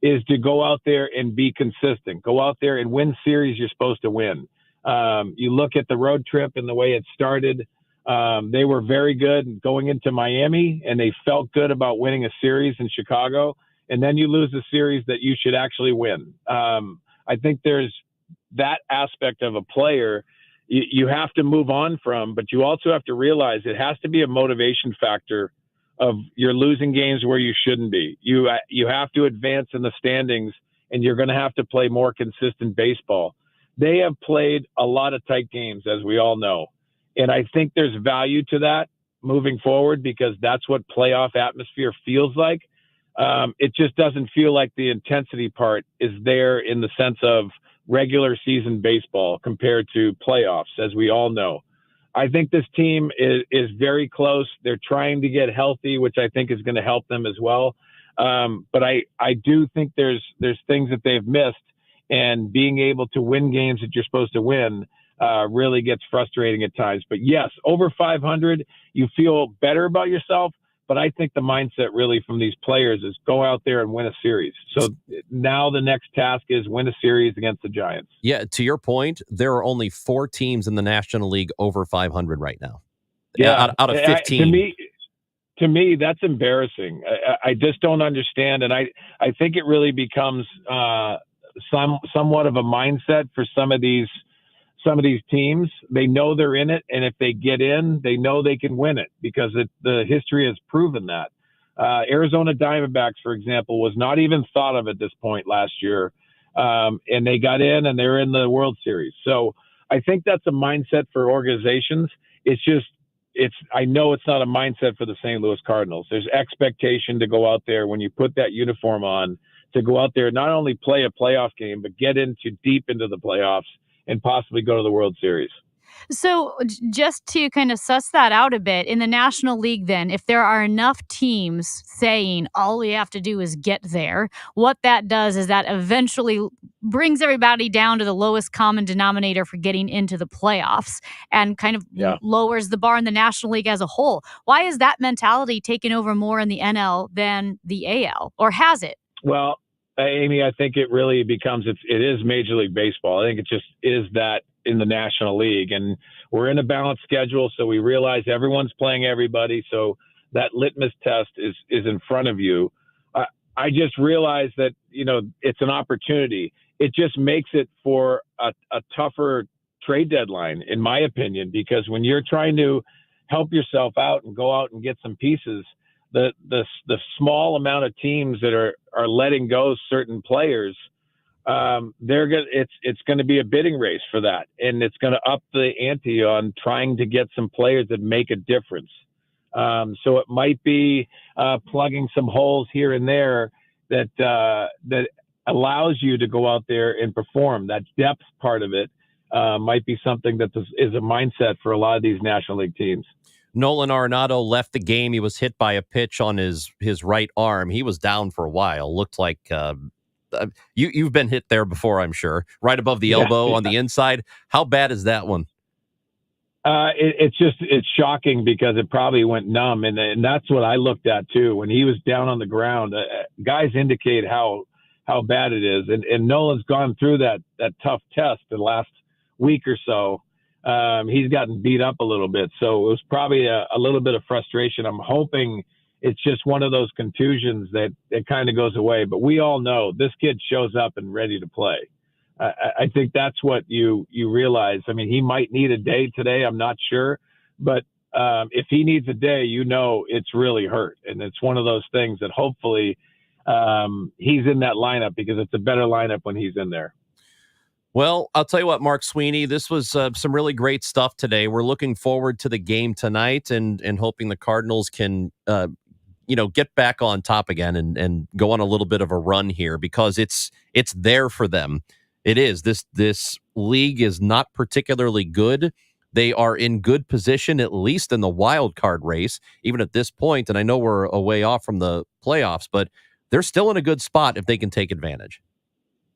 is to go out there and be consistent. Go out there and win series you're supposed to win. You look at the road trip and the way it started. They were very good going into Miami, and they felt good about winning a series in Chicago. And then you lose a series that you should actually win. I think there's that aspect of a player you have to move on from, but you also have to realize it has to be a motivation factor of you're losing games where you shouldn't be. You have to advance in the standings, and you're going to have to play more consistent baseball. They have played a lot of tight games, as we all know. And I think there's value to that moving forward, because that's what playoff atmosphere feels like. It just doesn't feel like the intensity part is there in the sense of regular season baseball compared to playoffs, as we all know. I think this team is very close. They're trying to get healthy, which I think is going to help them as well. But I do think there's things that they've missed, and being able to win games that you're supposed to win really gets frustrating at times. But yes, over 500, you feel better about yourself. But I think the mindset really from these players is go out there and win a series. So now the next task is win a series against the Giants. Yeah, to your point, there are only 4 teams in the National League over 500 right now. Yeah, out of 15. To me, that's embarrassing. I just don't understand. And I think it really becomes somewhat of a mindset for some of these teams. They know they're in it, and if they get in, they know they can win it, because the history has proven that. Arizona Diamondbacks, for example, was not even thought of at this point last year, and they got in, and they're in the World Series. So I think that's a mindset for organizations, I know it's not a mindset for the St. Louis Cardinals. There's expectation to go out there when you put that uniform on, to go out there, not only play a playoff game, but get deep into the playoffs and possibly go to the World Series. So just to kind of suss that out a bit, in the National League then, if there are enough teams saying all we have to do is get there, what that does is that eventually brings everybody down to the lowest common denominator for getting into the playoffs and kind of lowers the bar in the National League as a whole. Why is that mentality taken over more in the NL than the AL? Or has it? Well, Amy, I think it really becomes, it is Major League Baseball. I think it just is that in the National League. And we're in a balanced schedule, so we realize everyone's playing everybody. So that litmus test is in front of you. I just realized that, it's an opportunity. It just makes it for a tougher trade deadline, in my opinion, because when you're trying to help yourself out and go out and get some pieces, the small amount of teams that are letting go certain players, it's going to be a bidding race for that, and it's going to up the ante on trying to get some players that make a difference. So it might be plugging some holes here and there that allows you to go out there and perform. That depth part of it might be something that is a mindset for a lot of these National League teams. Nolan Arenado left the game. He was hit by a pitch on his right arm. He was down for a while. Looked like you've been hit there before, I'm sure. Right above the elbow on the inside. How bad is that one? It's shocking because it probably went numb, and that's what I looked at too when he was down on the ground. Guys indicate how bad it is, and Nolan's gone through that tough test the last week or so. He's gotten beat up a little bit, so it was probably a little bit of frustration. I'm hoping it's just one of those contusions that it kind of goes away. But we all know this kid shows up and ready to play. I think that's what you realize. I mean, he might need a day today. I'm not sure. But if he needs a day, it's really hurt. And it's one of those things that hopefully he's in that lineup because it's a better lineup when he's in there. Well, I'll tell you what, Mark Sweeney, this was some really great stuff today. We're looking forward to the game tonight and hoping the Cardinals can, get back on top again and go on a little bit of a run here because it's there for them. It is. This league is not particularly good. They are in good position, at least in the wild card race, even at this point. And I know we're a way off from the playoffs, but they're still in a good spot if they can take advantage.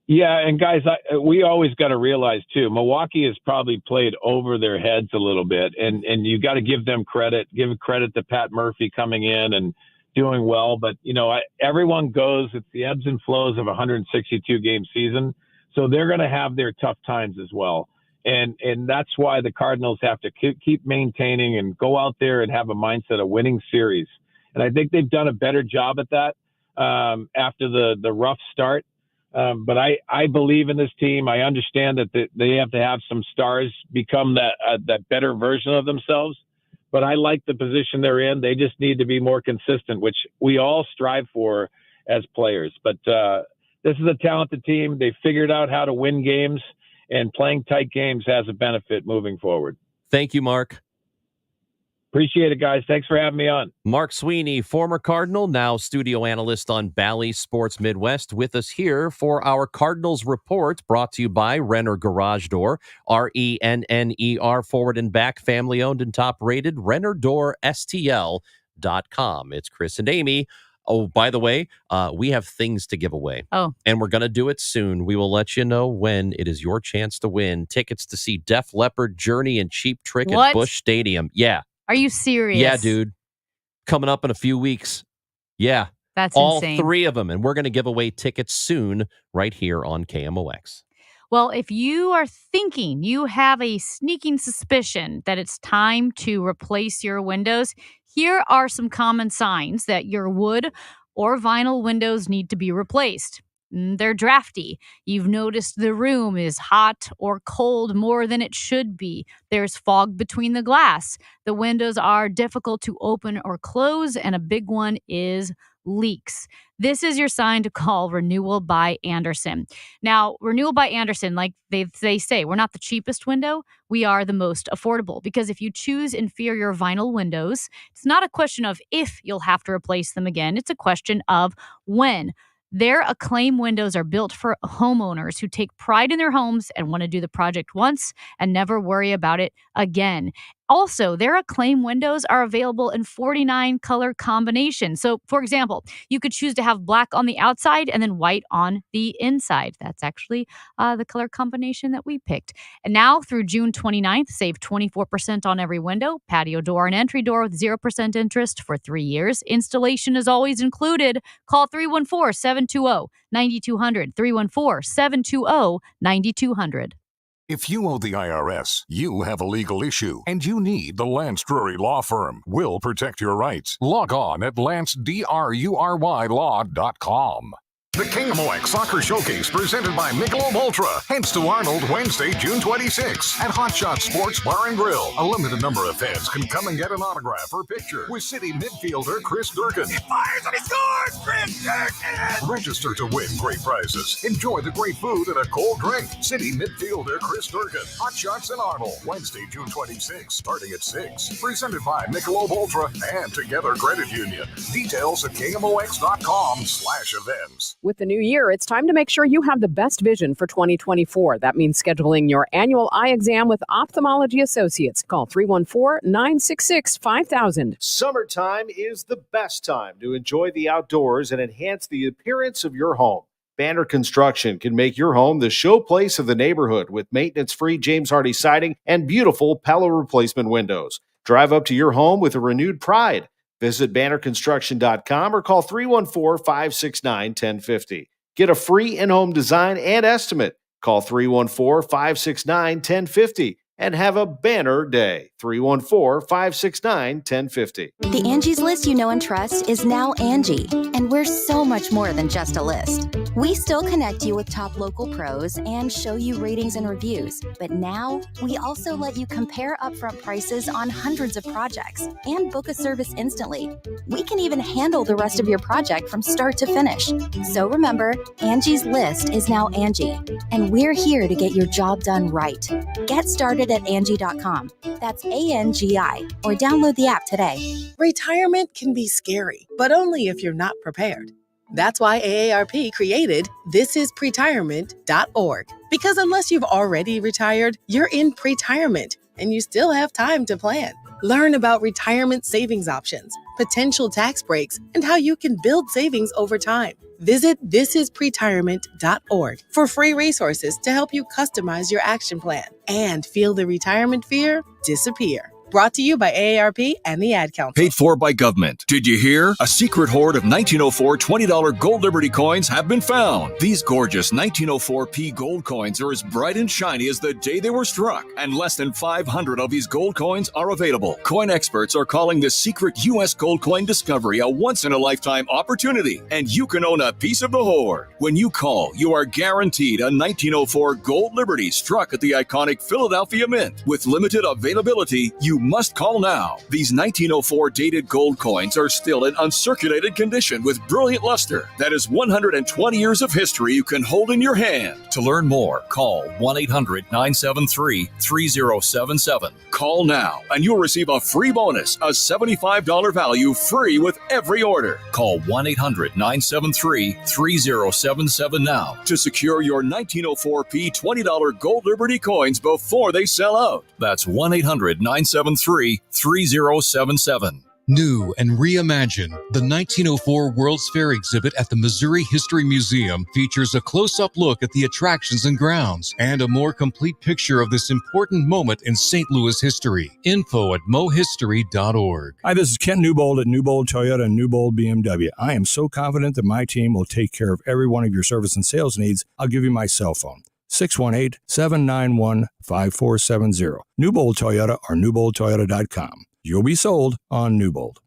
Yeah, and guys, we always got to realize too, Milwaukee has probably played over their heads a little bit, and you got to give them credit. Give credit to Pat Murphy coming in and doing well, but everyone goes. It's the ebbs and flows of a 162 game season, so they're going to have their tough times as well, and that's why the Cardinals have to keep maintaining and go out there and have a mindset of winning series, and I think they've done a better job at that after the rough start. But I believe in this team. I understand that they have to have some stars become that better version of themselves. But I like the position they're in. They just need to be more consistent, which we all strive for as players. But this is a talented team. They figured out how to win games, and playing tight games has a benefit moving forward. Thank you, Mark. Appreciate it, guys. Thanks for having me on. Mark Sweeney, former Cardinal, now studio analyst on Bally Sports Midwest, with us here for our Cardinals Report, brought to you by Renner Garage Door, RENNER, forward and back, family-owned and top-rated, RennerDoorSTL.com. It's Chris and Amy. Oh, by the way, we have things to give away. Oh. And we're going to do it soon. We will let you know when it is your chance to win tickets to see Def Leppard, Journey, and Cheap Trick at Busch Stadium. Yeah. Are you serious? Yeah, dude. Coming up in a few weeks. Yeah. That's all insane. 3 of them. And we're going to give away tickets soon right here on KMOX. Well, if you are thinking you have a sneaking suspicion that it's time to replace your windows, here are some common signs that your wood or vinyl windows need to be replaced. They're drafty. You've noticed the room is hot or cold more than it should be. There's fog between the glass. The windows are difficult to open or close, and a big one is leaks. This is your sign to call Renewal by Andersen. Now, Renewal by Andersen, like they say, we're not the cheapest window. We are the most affordable, because if you choose inferior vinyl windows, it's not a question of if you'll have to replace them again. It's a question of when. Their Acclaim windows are built for homeowners who take pride in their homes and want to do the project once and never worry about it again. Also, their Acclaim windows are available in 49 color combinations. So, for example, you could choose to have black on the outside and then white on the inside. That's actually the color combination that we picked. And now through June 29th, save 24% on every window, patio door, and entry door with 0% interest for 3 years. Installation is always included. Call 314-720-9200. 314-720-9200. If you owe the IRS, you have a legal issue, and you need the Lance Drury Law Firm. We'll protect your rights. Log on at lancedrurylaw.com. The KMOX Soccer Showcase presented by Michelob Ultra. Heads to Arnold Wednesday, June 26th at Hot Shot Sports Bar and Grill. A limited number of fans can come and get an autograph or picture with City midfielder Chris Durkin. He fires and he scores! Chris Durkin! Register to win great prizes. Enjoy the great food and a cold drink. City midfielder Chris Durkin. Hot Shots in Arnold, Wednesday, June 26th, starting at 6. Presented by Michelob Ultra and Together Credit Union. Details at KMOX.com/events. With the new year, it's time to make sure you have the best vision for 2024. That means scheduling your annual eye exam with Ophthalmology Associates. Call 314-966-5000. Summertime is the best time to enjoy the outdoors and enhance the appearance of your home. Banner Construction can make your home the showplace of the neighborhood with maintenance-free James Hardie siding and beautiful Pella replacement windows. Drive up to your home with a renewed pride. Visit bannerconstruction.com or call 314-569-1050. Get a free in-home design and estimate. Call 314-569-1050 and have a banner day. 314-569-1050. The Angie's List you know and trust is now Angie, and we're so much more than just a list. We still connect you with top local pros and show you ratings and reviews, but now we also let you compare upfront prices on hundreds of projects and book a service instantly. We can even handle the rest of your project from start to finish. So remember, Angie's List is now Angie, and we're here to get your job done right. Get started at Angie.com. That's ANGI, or download the app today. Retirement can be scary, but only if you're not prepared. That's why AARP created thisispretirement.org. Because unless you've already retired, you're in pretirement, and you still have time to plan. Learn about retirement savings options, potential tax breaks, and how you can build savings over time. Visit thisispretirement.org for free resources to help you customize your action plan and feel the retirement fear disappear. Brought to you by AARP and the Ad Council. Paid for by government. Did you hear? A secret hoard of 1904 $20 Gold Liberty coins have been found. These gorgeous 1904p gold coins are as bright and shiny as the day they were struck, and less than 500 of these gold coins are available. Coin experts are calling this secret U.S. gold coin discovery a once-in-a-lifetime opportunity, and you can own a piece of the hoard. When you call, you are guaranteed a 1904 Gold Liberty struck at the iconic Philadelphia Mint. With limited availability, you must call now. These 1904 dated gold coins are still in uncirculated condition with brilliant luster. That is 120 years of history you can hold in your hand. To learn more, call 1-800-973-3077. Call now and you'll receive a free bonus, a $75 value free with every order. Call 1-800-973-3077 now to secure your 1904p $20 Gold Liberty coins before they sell out. That's 1-800-973-3077. New and reimagined, the 1904 World's Fair exhibit at the Missouri History Museum features a close-up look at the attractions and grounds and a more complete picture of this important moment in St. Louis history. Info at mohistory.org. Hi, this is Ken Newbold at Newbold Toyota and Newbold BMW. I am so confident that my team will take care of every one of your service and sales needs. I'll give you my cell phone. 618-791-5470. Newbold Toyota or newboldtoyota.com. You'll be sold on Newbold.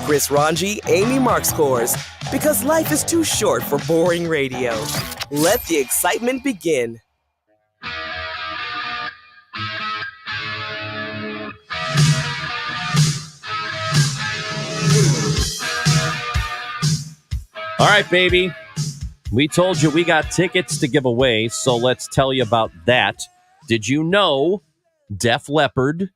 Chris Ranji, Amy Mark scores. Because life is too short for boring radio. Let the excitement begin. All right, baby. We told you we got tickets to give away, so let's tell you about that. Did you know Def Leppard,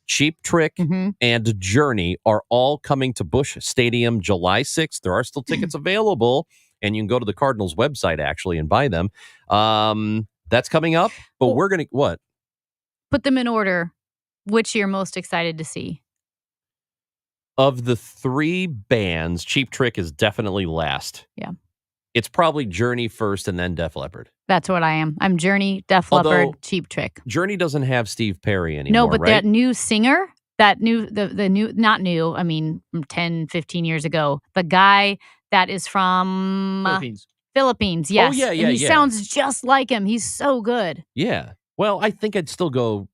Cheap Trick, and Journey are all coming to Busch Stadium July 6th? There are still tickets available, and you can go to the Cardinals website, actually, and buy them. That's coming up, but we're going to, what? Put them in order. Which you're most excited to see? Of the three bands, Cheap Trick is definitely last. Yeah. It's probably Journey first and then Def Leppard. That's what I am. I'm Journey, Def Leppard, Cheap Trick. Journey doesn't have Steve Perry anymore, No, but right? that new singer, that new, the new, not new, I mean, from 10, 15 years ago, the guy that is from Philippines, yes. Oh, yeah, And he sounds just like him. He's so good. Yeah. Well, I think I'd still go,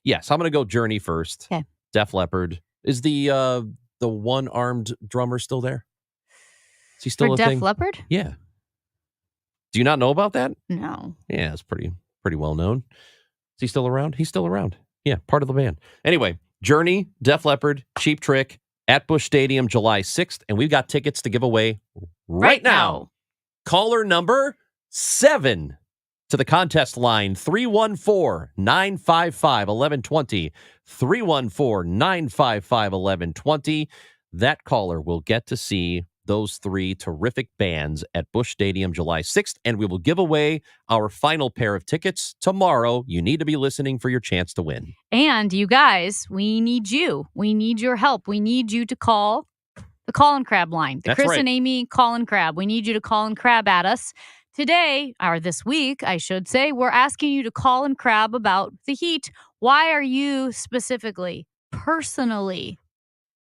yes, I'm going to go Journey first. Okay. Def Leppard. Is the one-armed drummer still there? Is he still For a Def thing? Leppard? Yeah. Do you not know about that? No. Yeah, it's pretty well known. Is he still around? He's still around. Yeah, part of the band. Anyway, Journey, Def Leppard, Cheap Trick at Busch Stadium July 6th, and we've got tickets to give away right now. Caller number 7 to the contest line, 314-955-1120. 314-955-1120. That caller will get to see those three terrific bands at Busch Stadium July 6th, and we will give away our final pair of tickets tomorrow. You need to be listening for your chance to win. And you guys, we need you. We need your help. We need you to call the Call and Crab line. The That's Chris right. and Amy Call and Crab. We need you to call and crab at us. Today, or this week, I should say, we're asking you to call and crab about the heat. Why are you specifically, personally,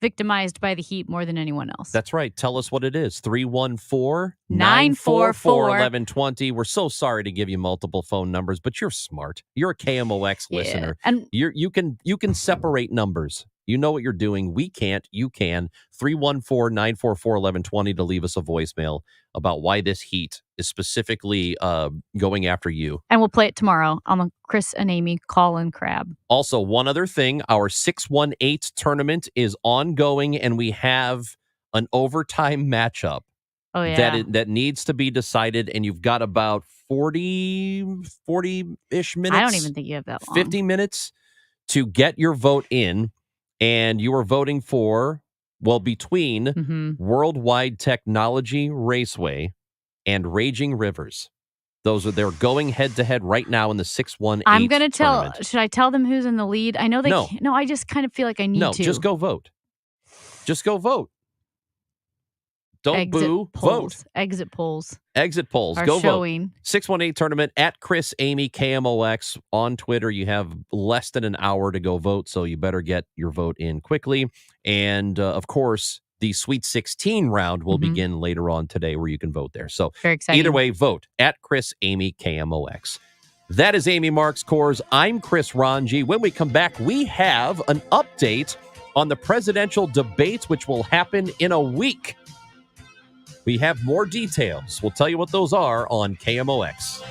victimized by the heat more than anyone else? That's right. Tell us what it is. 314-944-1120. We're so sorry to give you multiple phone numbers, but you're smart. You're a KMOX listener. And You can separate numbers. You know what you're doing. We can't. You can. 314-944-1120 to leave us a voicemail about why this heat is specifically going after you. And we'll play it tomorrow on the Chris and Amy Call and Crab. Also, one other thing, our 618 tournament is ongoing, and we have an overtime matchup Oh, yeah. that needs to be decided, and you've got about 40-ish minutes. I don't even think you have that long. 50 minutes to get your vote in, and you are voting for, well, between Worldwide Technology Raceway and Raging Rivers. They're going head-to-head right now in the 618 I'm going to tell, tournament. should I tell them who's in the lead? I know they No. can't. No, I just kind of feel like I need No, to. just go vote. Just go vote. Don't Exit boo, polls. vote. Exit polls. Exit polls. Are Go showing. vote. 618 tournament at Chris Amy KMOX on Twitter. You have less than an hour to go vote, so you better get your vote in quickly. And of course, the Sweet 16 round will begin later on today, where you can vote there. So Very exciting. either way, vote at Chris Amy KMOX. That is Amy Marks Coors. I'm Chris Ranji. When we come back, we have an update on the presidential debates, which will happen in a week. We have more details. We'll tell you what those are on KMOX.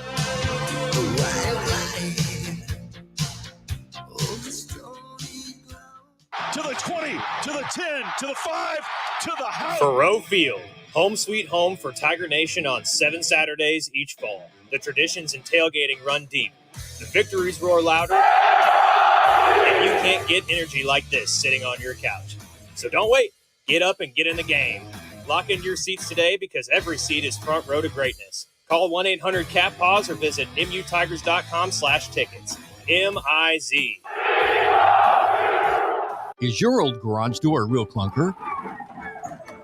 To the 20, to the 10, to the 5, to the house. Faroe Field, home sweet home for Tiger Nation on 7 Saturdays each fall. The traditions in tailgating run deep. The victories roar louder, and you can't get energy like this sitting on your couch. So don't wait. Get up and get in the game. Lock into your seats today because every seat is front row to greatness. Call 1-800-CAT-PAWS or visit mutigers.com/tickets. MIZ. Is your old garage door a real clunker?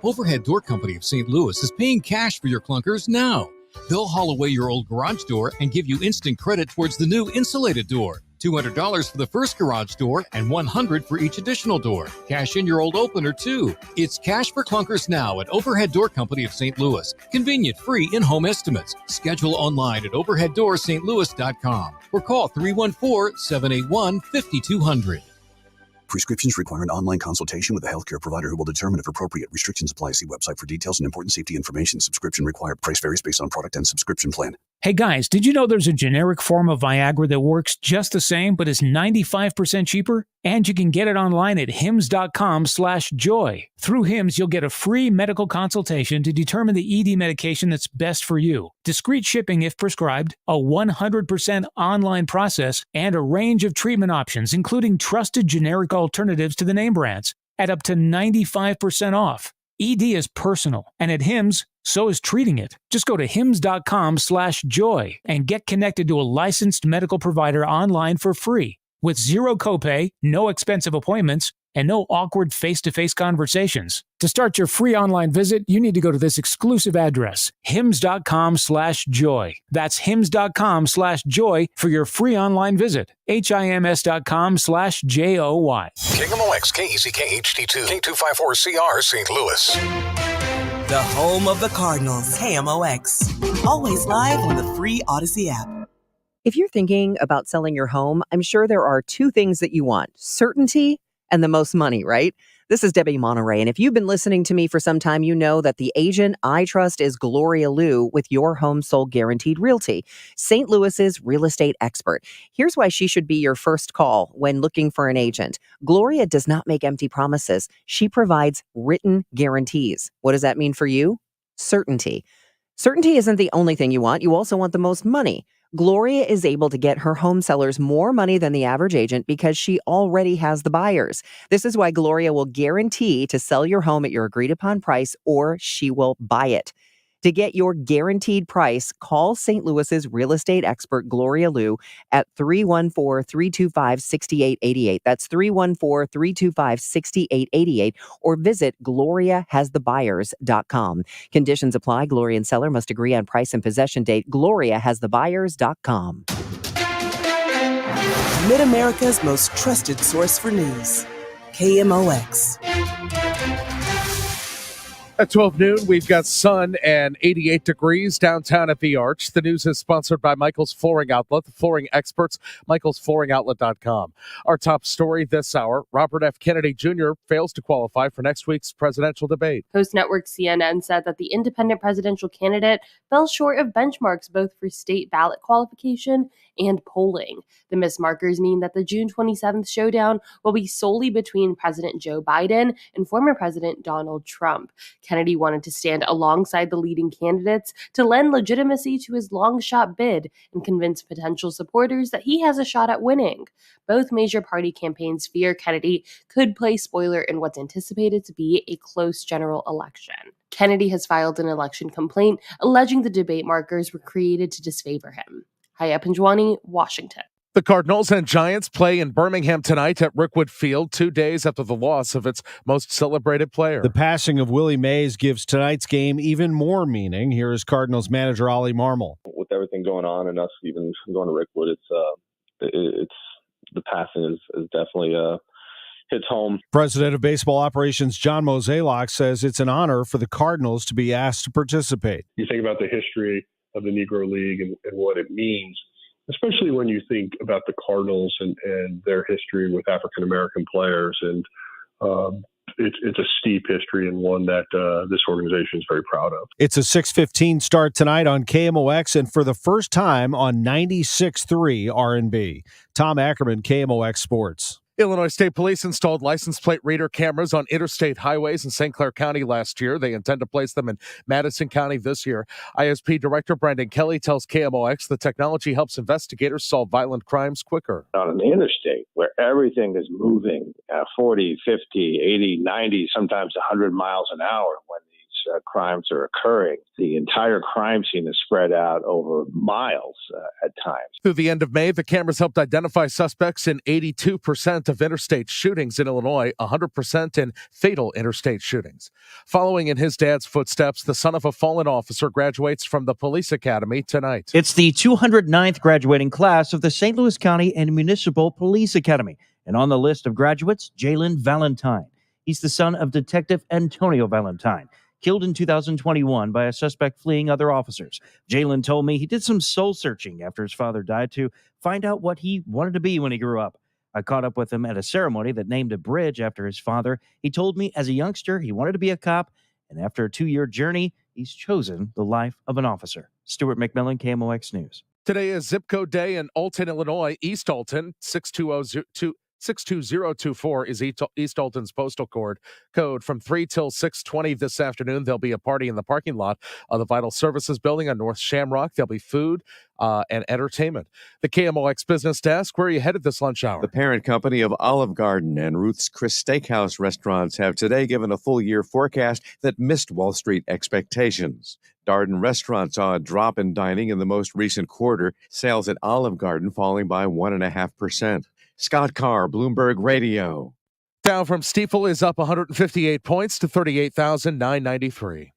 Overhead Door Company of St. Louis is paying cash for your clunkers now. They'll haul away your old garage door and give you instant credit towards the new insulated door. $200 for the first garage door and $100 for each additional door. Cash in your old opener, too. It's cash for clunkers now at Overhead Door Company of St. Louis. Convenient, free in-home estimates. Schedule online at overheaddoorsstlouis.com or call 314-781-5200. Prescriptions require an online consultation with a healthcare provider who will determine if appropriate. Restrictions apply. See website for details and important safety information. Subscription required. Price varies based on product and subscription plan. Hey guys, did you know there's a generic form of Viagra that works just the same but is 95% cheaper? And you can get it online at hims.com/joy. Through Hims, you'll get a free medical consultation to determine the ED medication that's best for you, discreet shipping if prescribed, a 100% online process, and a range of treatment options, including trusted generic alternatives to the name brands, at up to 95% off. ED is personal, and at Hims, so is treating it. Just go to hims.com/joy and get connected to a licensed medical provider online for free with zero copay, no expensive appointments, and no awkward face-to-face conversations. To start your free online visit, you need to go to this exclusive address, hims.com/joy. That's hims.com/joy for your free online visit. HIMS.com/JOY. KMOX, KECK HD2, K254CR, St. Louis. The home of the Cardinals, KMOX. Always live on the free Odyssey app. If you're thinking about selling your home, I'm sure there are two things that you want: certainty and the most money, right? This is Debbie Monterey, and if you've been listening to me for some time, you know that the agent I trust is Gloria Liu with Your Home Sold Guaranteed Realty, St. Louis's real estate expert. Here's why she should be your first call when looking for an agent. Gloria does not make empty promises. She provides written guarantees. What does that mean for you? Certainty. Certainty isn't the only thing you want. You also want the most money. Gloria is able to get her home sellers more money than the average agent because she already has the buyers. This is why Gloria will guarantee to sell your home at your agreed upon price, or she will buy it. To get your guaranteed price, call St. Louis's real estate expert Gloria Liu at 314-325-6888. That's 314-325-6888, or visit GloriaHasTheBuyers.com. Conditions apply. Gloria and seller must agree on price and possession date. GloriaHasTheBuyers.com. Mid-America's most trusted source for news. KMOX. At 12 noon, we've got sun and 88 degrees downtown at the Arch. The news is sponsored by Michael's Flooring Outlet, the flooring experts, michaelsflooringoutlet.com. Our top story this hour: Robert F. Kennedy Jr. fails to qualify for next week's presidential debate. Host network CNN said that the independent presidential candidate fell short of benchmarks both for state ballot qualification and polling. The missed markers mean that the June 27th showdown will be solely between President Joe Biden and former President Donald Trump. Kennedy wanted to stand alongside the leading candidates to lend legitimacy to his long-shot bid and convince potential supporters that he has a shot at winning. Both major party campaigns fear Kennedy could play spoiler in what's anticipated to be a close general election. Kennedy has filed an election complaint alleging the debate markers were created to disfavor him. Haya Panjwani, Washington. The Cardinals and Giants play in Birmingham tonight at Rickwood Field, 2 days after the loss of its most celebrated player. The passing of Willie Mays gives tonight's game even more meaning. Here is Cardinals manager Ollie Marmol. With everything going on and us even going to Rickwood, it's the passing is definitely hits home. President of Baseball Operations John Mozeliak says it's an honor for the Cardinals to be asked to participate. You think about the history of the Negro League and what it means, especially when you think about the Cardinals and their history with African-American players. And it's a steep history and one that this organization is very proud of. It's a 6:15 start tonight on KMOX and for the first time on 96.3 R&B. Tom Ackerman, KMOX Sports. Illinois State Police installed license plate reader cameras on interstate highways in St. Clair County last year. They intend to place them in Madison County this year. ISP Director Brandon Kelly tells KMOX the technology helps investigators solve violent crimes quicker. On the interstate, where everything is moving 40, 50, 80, 90, sometimes 100 miles an hour when these crimes are occurring, the entire crime scene is spread out over miles at times. Through the end of May, the cameras helped identify suspects in 82% of interstate shootings in Illinois, 100% in fatal interstate shootings. Following in his dad's footsteps, the son of a fallen officer graduates from the police academy tonight. It's the 209th graduating class of the St. Louis County and Municipal Police Academy. And on the list of graduates, Jalen Valentine. He's the son of Detective Antonio Valentine, killed in 2021 by a suspect fleeing other officers. Jalen told me he did some soul searching after his father died to find out what he wanted to be when he grew up. I caught up with him at a ceremony that named a bridge after his father. He told me as a youngster he wanted to be a cop, and after a 2-year journey, he's chosen the life of an officer. Stuart McMillan, KMOX News. Today is Zip Code Day in Alton, Illinois. East Alton, 62024 is East Alton's postal code. From 3 till 6:20 this afternoon, there'll be a party in the parking lot of the Vital Services Building on North Shamrock. There'll be food and entertainment. The KMOX Business Desk, where are you headed this lunch hour? The parent company of Olive Garden and Ruth's Chris Steakhouse restaurants have today given a full-year forecast that missed Wall Street expectations. Darden Restaurants saw a drop in dining in the most recent quarter, sales at Olive Garden falling by 1.5%. Scott Carr, Bloomberg Radio. Dow from Stifel is up 158 points to 38,993.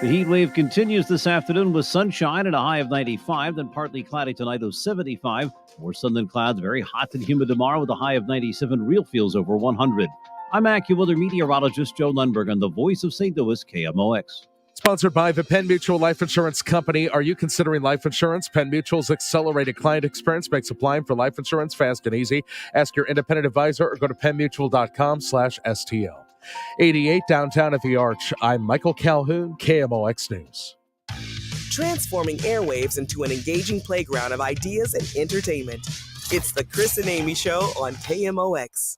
The heat wave continues this afternoon with sunshine and a high of 95, then partly cloudy tonight of 75. More sun than clouds, very hot and humid tomorrow with a high of 97. Real feels over 100. I'm AccuWeather meteorologist Joe Lundberg on the Voice of St. Louis, KMOX. Sponsored by the Penn Mutual Life Insurance Company. Are you considering life insurance? Penn Mutual's accelerated client experience makes applying for life insurance fast and easy. Ask your independent advisor or go to pennmutual.com/STL. 88 downtown at the Arch. I'm Michael Calhoun, KMOX News. Transforming airwaves into an engaging playground of ideas and entertainment. It's the Chris and Amy Show on KMOX.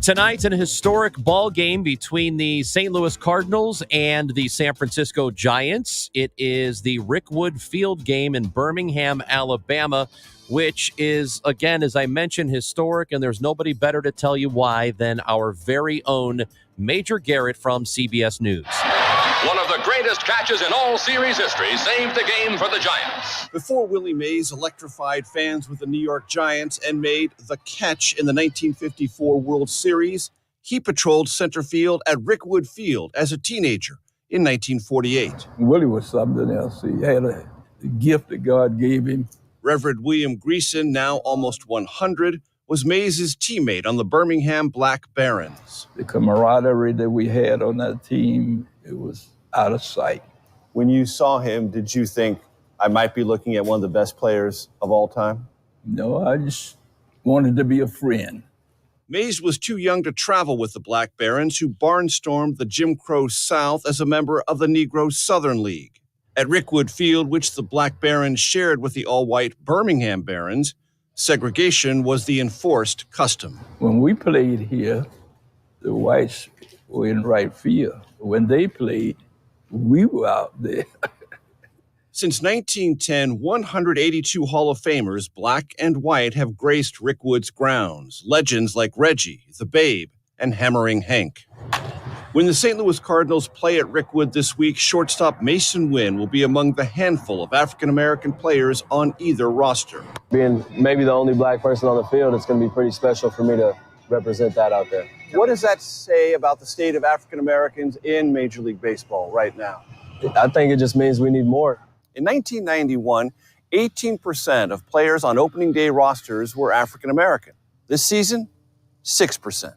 Tonight, an historic ball game between the St. Louis Cardinals and the San Francisco Giants. It is the Rick Wood Field game in Birmingham, Alabama, which is, again, as I mentioned, historic, and there's nobody better to tell you why than our very own Major Garrett from CBS News. One of the greatest catches in all series history saved the game for the Giants. Before Willie Mays electrified fans with the New York Giants and made the catch in the 1954 World Series, he patrolled center field at Rick Wood Field as a teenager in 1948. Willie was something else. He had a gift that God gave him. Reverend William Greason, now almost 100, was Mays' teammate on the Birmingham Black Barons. The camaraderie that we had on that team, it was out of sight. When you saw him, did you think, I might be looking at one of the best players of all time? No, I just wanted to be a friend. Mays was too young to travel with the Black Barons, who barnstormed the Jim Crow South as a member of the Negro Southern League. At Rick Wood Field, which the Black Barons shared with the all-white Birmingham Barons, segregation was the enforced custom. When we played here, the whites were in right field. When they played, we were out there. Since 1910, 182 Hall of Famers, black and white, have graced Rick Wood's grounds. Legends like Reggie, the Babe, and Hammering Hank. When the St. Louis Cardinals play at Rick Wood this week, shortstop Mason Wynn will be among the handful of African-American players on either roster. Being maybe the only black person on the field, it's going to be pretty special for me to represent that out there. What does that say about the state of African-Americans in Major League Baseball right now? I think it just means we need more. In 1991, 18% of players on opening day rosters were African-American. This season, 6%.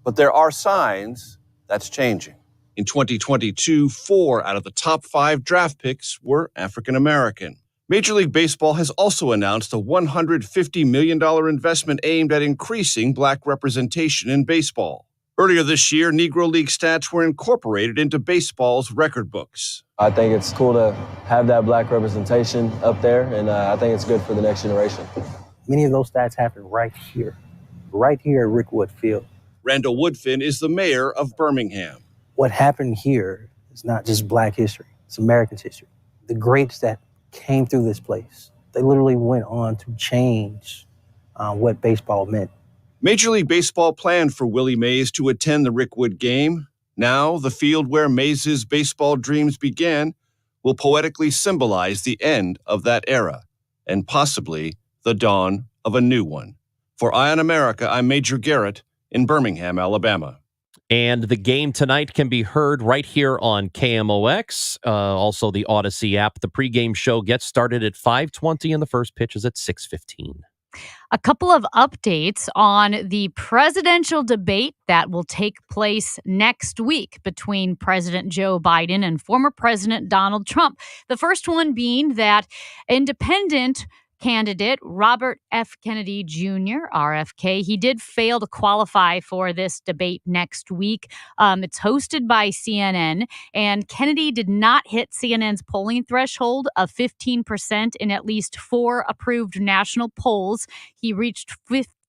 But there are signs that's changing. In 2022, 4 out of the top 5 draft picks were African-American. Major League Baseball has also announced a $150 million investment aimed at increasing black representation in baseball. Earlier this year, Negro League stats were incorporated into baseball's record books. I think it's cool to have that black representation up there, and I think it's good for the next generation. Many of those stats happen right here at Rick Wood Field. Randall Woodfin is the mayor of Birmingham. What happened here is not just black history, it's American history. The greats that came through this place, they literally went on to change what baseball meant. Major League Baseball planned for Willie Mays to attend the Rick Wood game. Now, the field where Mays' baseball dreams began will poetically symbolize the end of that era and possibly the dawn of a new one. For Eye on America, I'm Major Garrett in Birmingham, Alabama. And the game tonight can be heard right here on KMOX, also the Odyssey app. The pregame show gets started at 5:20 and the first pitch is at 6:15. A couple of updates on the presidential debate that will take place next week between President Joe Biden and former President Donald Trump. The first one being that independent candidate, Robert F. Kennedy Jr., RFK. He did fail to qualify for this debate next week. It's hosted by CNN, and Kennedy did not hit CNN's polling threshold of 15% in at least 4 approved national polls. He reached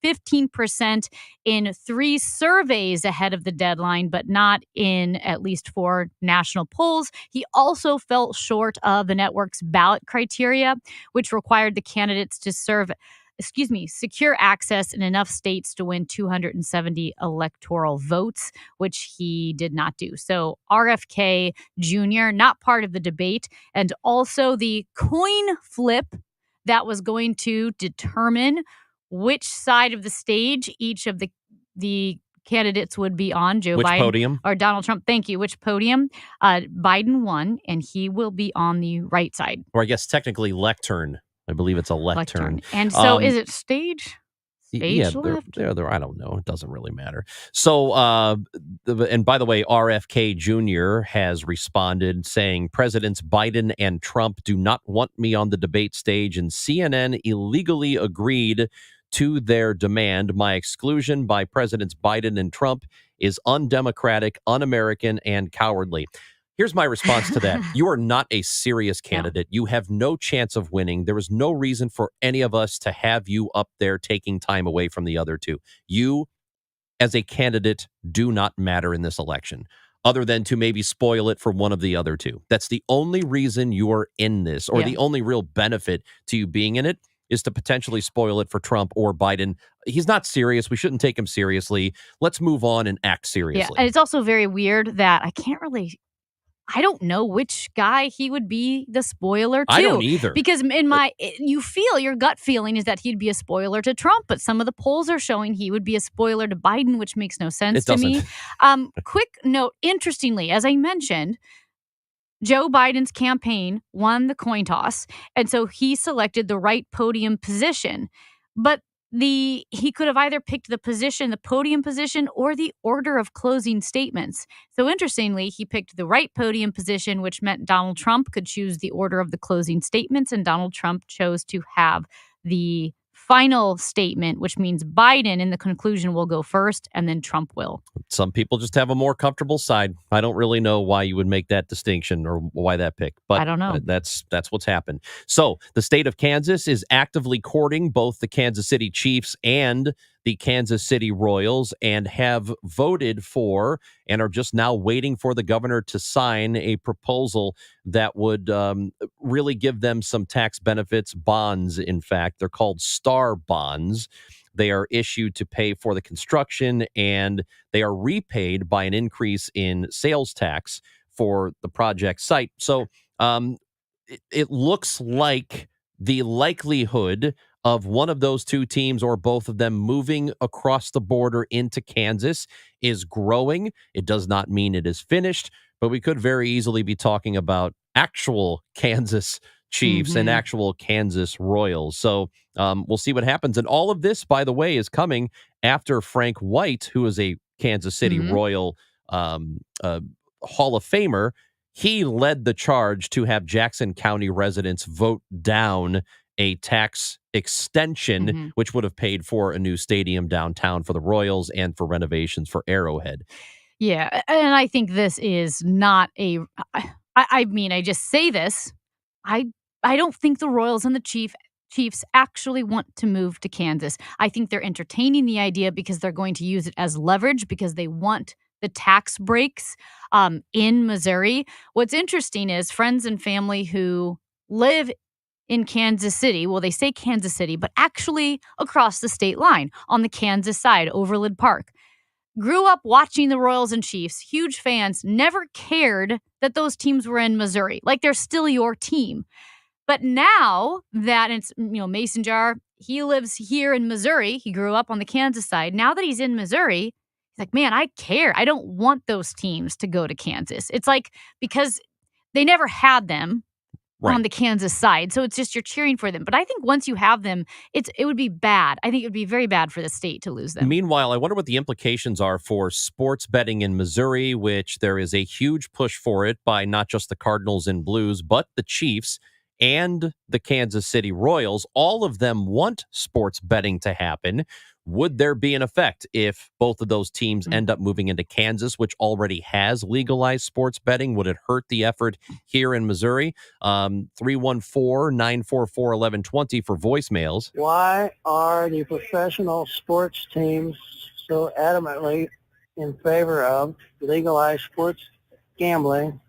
15% in 3 surveys ahead of the deadline, but not in at least 4 national polls. He also fell short of the network's ballot criteria, which required the candidates to secure access in enough states to win 270 electoral votes, which he did not do. So RFK Jr., not part of the debate, and also the coin flip that was going to determine which side of the stage each of the candidates would be on, Joe Which Biden podium? or Donald Trump. Thank you. Which podium? Biden won, and he will be on the right side. Or I guess technically lectern. I believe it's a lectern. And so is it stage? Yeah, left? I don't know. It doesn't really matter. So, and by the way, RFK Jr. has responded saying Presidents Biden and Trump do not want me on the debate stage, and CNN illegally agreed to their demand. My exclusion by Presidents Biden and Trump is undemocratic, un-American, and cowardly. Here's my response to that. You are not a serious candidate. You have no chance of winning. There is no reason for any of us to have you up there taking time away from the other two. You, as a candidate, do not matter in this election, other than to maybe spoil it for one of the other two. That's the only reason you're in this, or the only real benefit to you being in it is to potentially spoil it for Trump or Biden. He's not serious. We shouldn't take him seriously. Let's move on and act seriously. Yeah, and it's also very weird that I don't know which guy he would be the spoiler to. I don't either. Because your gut feeling is that he'd be a spoiler to Trump, but some of the polls are showing he would be a spoiler to Biden, which makes no sense to me. Quick note, interestingly, as I mentioned, Joe Biden's campaign won the coin toss, and so he selected the right podium position. But he could have either picked the podium position, or the order of closing statements. So interestingly, he picked the right podium position, which meant Donald Trump could choose the order of the closing statements, and Donald Trump chose to have the final statement, which means Biden in the conclusion will go first, and then Trump will. Some people just have a more comfortable side. I don't really know why you would make that distinction or why that pick, but I don't know. That's what's happened. So the state of Kansas is actively courting both the Kansas City Chiefs and the Kansas City Royals, and have voted for and are just now waiting for the governor to sign a proposal that would really give them some tax benefits. Bonds, in fact. They're called STAR bonds. They are issued to pay for the construction, and they are repaid by an increase in sales tax for the project site. So it looks like the likelihood of one of those two teams or both of them moving across the border into Kansas is growing. It does not mean it is finished, but we could very easily be talking about actual Kansas Chiefs and actual Kansas Royals. So we'll see what happens. And all of this, by the way, is coming after Frank White, who is a Kansas City Royal Hall of Famer. He led the charge to have Jackson County residents vote down a tax extension, which would have paid for a new stadium downtown for the Royals and for renovations for Arrowhead. Yeah, and I think this is not a... I mean, I just say this. I don't think the Royals and the Chiefs actually want to move to Kansas. I think they're entertaining the idea because they're going to use it as leverage, because they want the tax breaks in Missouri. What's interesting is friends and family who live in Kansas City, well, they say Kansas City, but actually across the state line on the Kansas side, Overland Park, grew up watching the Royals and Chiefs, huge fans, never cared that those teams were in Missouri. Like, they're still your team. But now that it's, Mason Jar, he lives here in Missouri. He grew up on the Kansas side. Now that he's in Missouri, he's like, man, I care. I don't want those teams to go to Kansas. It's like, because they never had them on the Kansas side. So it's just you're cheering for them. But I think once you have them, it would be bad. I think it would be very bad for the state to lose them. Meanwhile, I wonder what the implications are for sports betting in Missouri, which there is a huge push for it by not just the Cardinals and Blues, but the Chiefs and the Kansas City Royals, all of them want sports betting to happen. Would there be an effect if both of those teams end up moving into Kansas, which already has legalized sports betting? Would it hurt the effort here in Missouri? 314-944-1120 for voicemails. Why are the professional sports teams so adamantly in favor of legalized sports gambling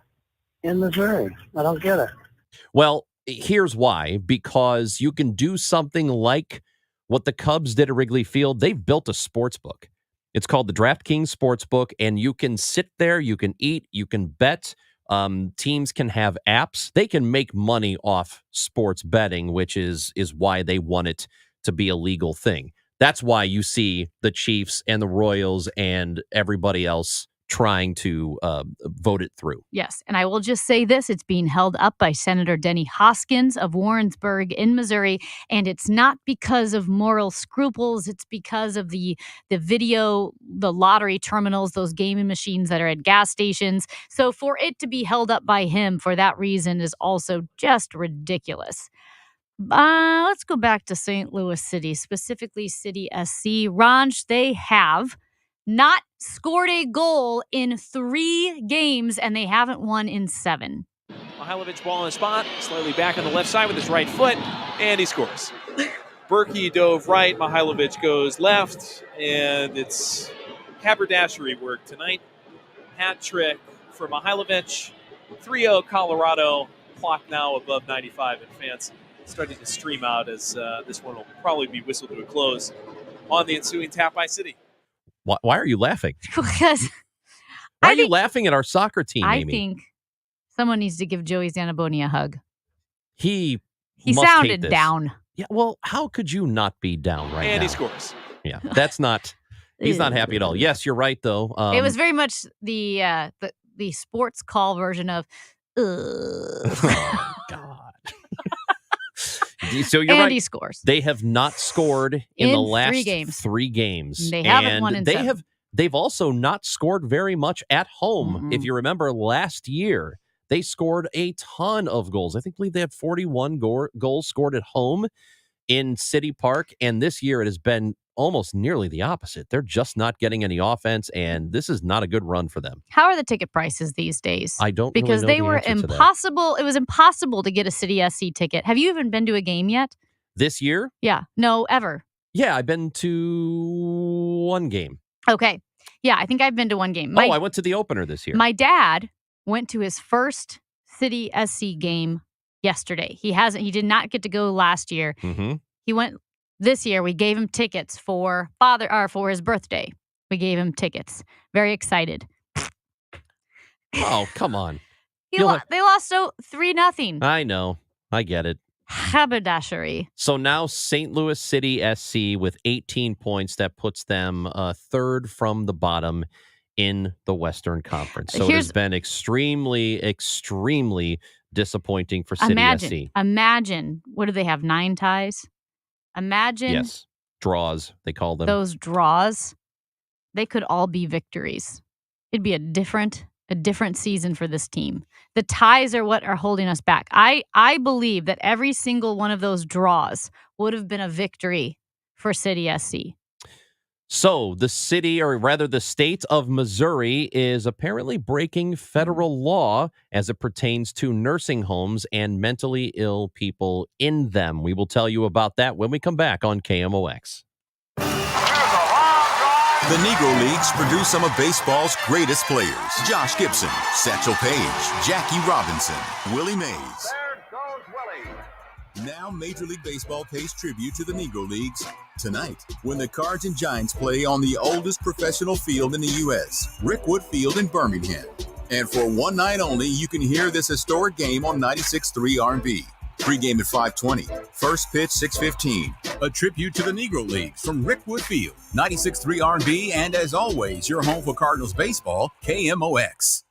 in Missouri? I don't get it. Well, here's why. Because you can do something like what the Cubs did at Wrigley Field. They've built a sports book. It's called the DraftKings Sportsbook, and you can sit there, you can eat, you can bet. Teams can have apps. They can make money off sports betting, which is why they want it to be a legal thing. That's why you see the Chiefs and the Royals and everybody else trying to vote it through. Yes, and I will just say this. It's being held up by Senator Denny Hoskins of Warrensburg in Missouri, and it's not because of moral scruples. It's because of the video, the lottery terminals, those gaming machines that are at gas stations. So for it to be held up by him for that reason is also just ridiculous. Let's go back to St. Louis City, specifically City SC. Ranj, they have not scored a goal in 3 games, and they haven't won in 7. Mihailovic ball on the spot, slightly back on the left side with his right foot, and he scores. Berkey dove right, Mihailovic goes left, and it's haberdashery work tonight. Hat trick for Mihailovic. 3-0 Colorado, clock now above 95, and fans starting to stream out as this one will probably be whistled to a close on the ensuing tap by City. Why are you laughing? Because Why are you laughing at our soccer team, I Amy? think someone needs to give Joey Zanaboni a hug. He must sounded hate this. down. Yeah, well, how could you not be down right now? And he scores. Yeah, that's not. He's not happy at all. Yes, you're right, though. It was very much the sports call version of, oh, God. So you're and right. he scores. They have not scored in the last 3 games. They and haven't won in 7. They've also not scored very much at home. If you remember last year, they scored a ton of goals. I believe they had 41 goals scored at home in City Park. And this year it has been almost nearly the opposite. They're just not getting any offense, and this is not a good run for them. How are the ticket prices these days? I don't because really know they the were answer to that. impossible. It was impossible to get a City SC ticket. Have you even been to a game yet? This year? Yeah. No, ever. Yeah, I've been to 1 game. Okay. Yeah, I think I've been to 1 game. I went to the opener this year. My dad went to his first City SC game yesterday. He did not get to go last year. Mm-hmm. He went this year. We gave him tickets for his birthday. We gave him tickets. Very excited. Oh, come on. They lost 3-0. I know. I get it. Haberdashery. So now St. Louis City SC with 18 points. That puts them 3rd from the bottom in the Western Conference. So it has been extremely, extremely disappointing for City SC. Imagine. What do they have? 9 ties? Imagine. Yes. Draws, they call them. Those draws. They could all be victories. It'd be a different season for this team. The ties are what are holding us back. I believe that every single one of those draws would have been a victory for City SC. So the city, or rather the state of Missouri, is apparently breaking federal law as it pertains to nursing homes and mentally ill people in them. We will tell you about that when we come back on KMOX. The Negro Leagues produce some of baseball's greatest players. Josh Gibson, Satchel Paige, Jackie Robinson, Willie Mays. Now Major League Baseball pays tribute to the Negro Leagues tonight when the Cards and Giants play on the oldest professional field in the U.S., Rickwood Field in Birmingham. And for one night only, you can hear this historic game on 96.3 R&B. Pre-game at 5:20. First pitch 6:15. A tribute to the Negro Leagues from Rickwood Field. 96.3 R&B, and as always, your home for Cardinals baseball, KMOX.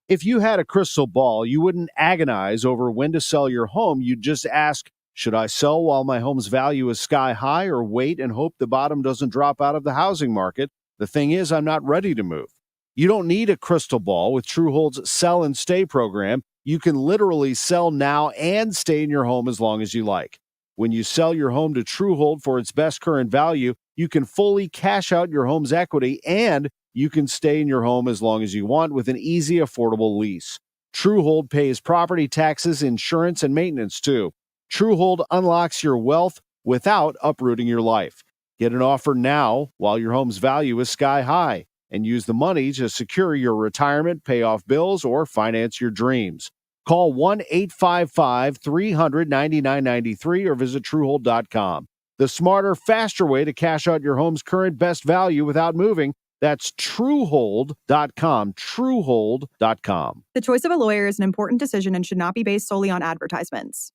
If you had a crystal ball, you wouldn't agonize over when to sell your home. You'd just ask, should I sell while my home's value is sky high, or wait and hope the bottom doesn't drop out of the housing market? The thing is, I'm not ready to move. You don't need a crystal ball with Truehold's Sell and Stay program. You can literally sell now and stay in your home as long as you like. When you sell your home to Truehold for its best current value, you can fully cash out your home's equity and you can stay in your home as long as you want with an easy, affordable lease. Truehold pays property taxes, insurance, and maintenance too. Truehold unlocks your wealth without uprooting your life. Get an offer now while your home's value is sky high and use the money to secure your retirement, pay off bills, or finance your dreams. Call 1-855-300-9993 or visit Truehold.com. The smarter, faster way to cash out your home's current best value without moving. That's Truehold.com. Truehold.com. The choice of a lawyer is an important decision and should not be based solely on advertisements.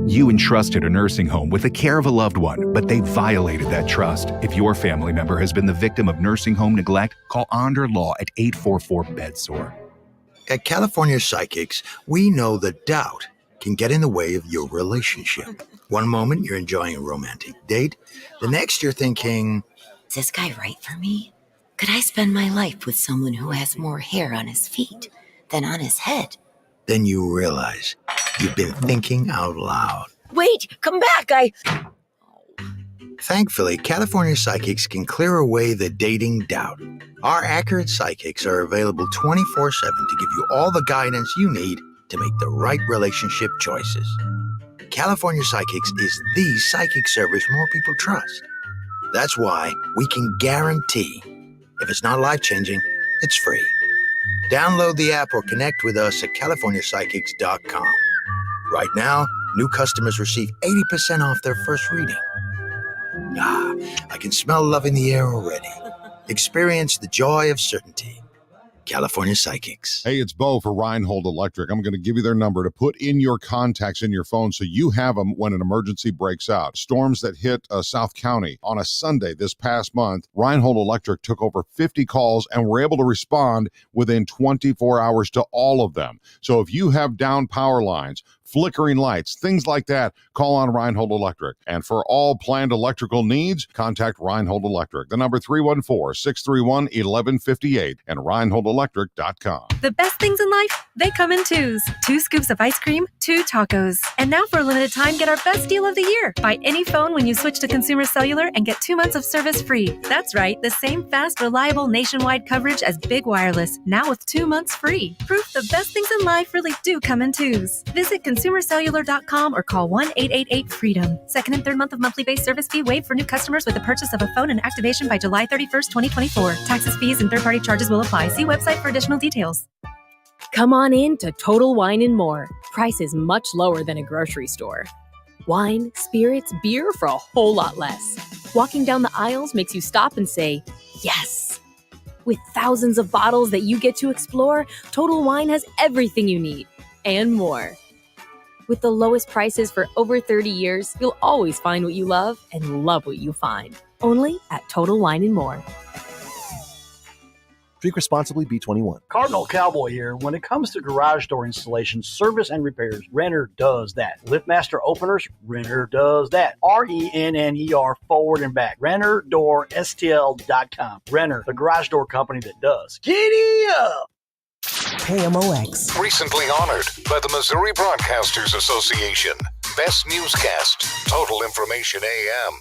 You entrusted a nursing home with the care of a loved one, but they violated that trust. If your family member has been the victim of nursing home neglect, call Onder Law at 844-BED-SORE. At California Psychics, we know that doubt can get in the way of your relationship. One moment you're enjoying a romantic date. The next you're thinking, is this guy right for me? Could I spend my life with someone who has more hair on his feet than on his head? Then you realize you've been thinking out loud. Wait, come back, Thankfully, California Psychics can clear away the dating doubt. Our accurate psychics are available 24/7 to give you all the guidance you need to make the right relationship choices. California Psychics is the psychic service more people trust. That's why we can guarantee if it's not life-changing, it's free. Download the app or connect with us at CaliforniaPsychics.com. Right now, new customers receive 80% off their first reading. Ah, I can smell love in the air already. Experience the joy of certainty. California Psychics. Hey, it's Bo for Reinhold Electric. I'm going to give you their number to put in your contacts in your phone so you have them when an emergency breaks out. Storms that hit South County on a Sunday this past month, Reinhold Electric took over 50 calls and were able to respond within 24 hours to all of them. So if you have down power lines, flickering lights, things like that, call on Reinhold Electric. And for all planned electrical needs, contact Reinhold Electric. The number 314-631-1158 and ReinholdElectric.com. The best things in life, they come in twos. 2 scoops of ice cream, 2 tacos. And now for a limited time, get our best deal of the year. Buy any phone when you switch to Consumer Cellular and get 2 months of service free. That's right, the same fast, reliable nationwide coverage as Big Wireless, now with 2 months free. Proof the best things in life really do come in twos. Visit ConsumerCellular.com or call 1-888-FREEDOM. Second and third month of monthly base service fee waived for new customers with the purchase of a phone and activation by July 31st, 2024. Taxes, fees, and third-party charges will apply. See website for additional details. Come on in to Total Wine & More. Prices much lower than a grocery store. Wine, spirits, beer for a whole lot less. Walking down the aisles makes you stop and say, yes. With thousands of bottles that you get to explore, Total Wine has everything you need and more. With the lowest prices for over 30 years, you'll always find what you love and love what you find. Only at Total Wine & More. Drink responsibly, B21. Cardinal Cowboy here. When it comes to garage door installation, service, and repairs, Renner does that. LiftMaster openers, Renner does that. RENNER forward and back. RennerDoorSTL.com. Renner, the garage door company that does. Giddy up! KMOX. Recently honored by the Missouri Broadcasters Association. Best newscast, Total Information AM.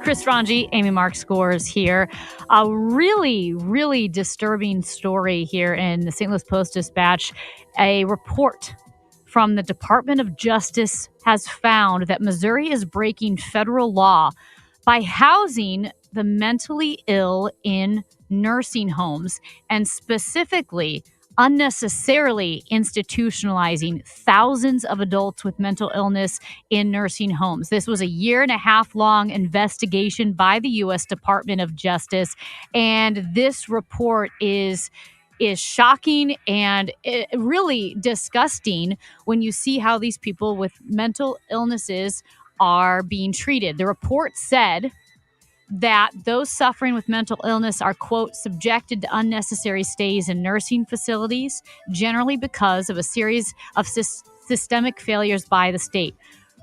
Chris Ranji, Amy Mark Scores here. A really, really disturbing story here in the St. Louis Post-Dispatch. A report from the Department of Justice has found that Missouri is breaking federal law by housing the mentally ill in nursing homes and specifically unnecessarily institutionalizing thousands of adults with mental illness in nursing homes. This was a 1.5-year-long investigation by the U.S. Department of Justice, and this report is shocking and really disgusting when you see how these people with mental illnesses are being treated. The report said that those suffering with mental illness are, quote, subjected to unnecessary stays in nursing facilities, generally because of a series of systemic failures by the state.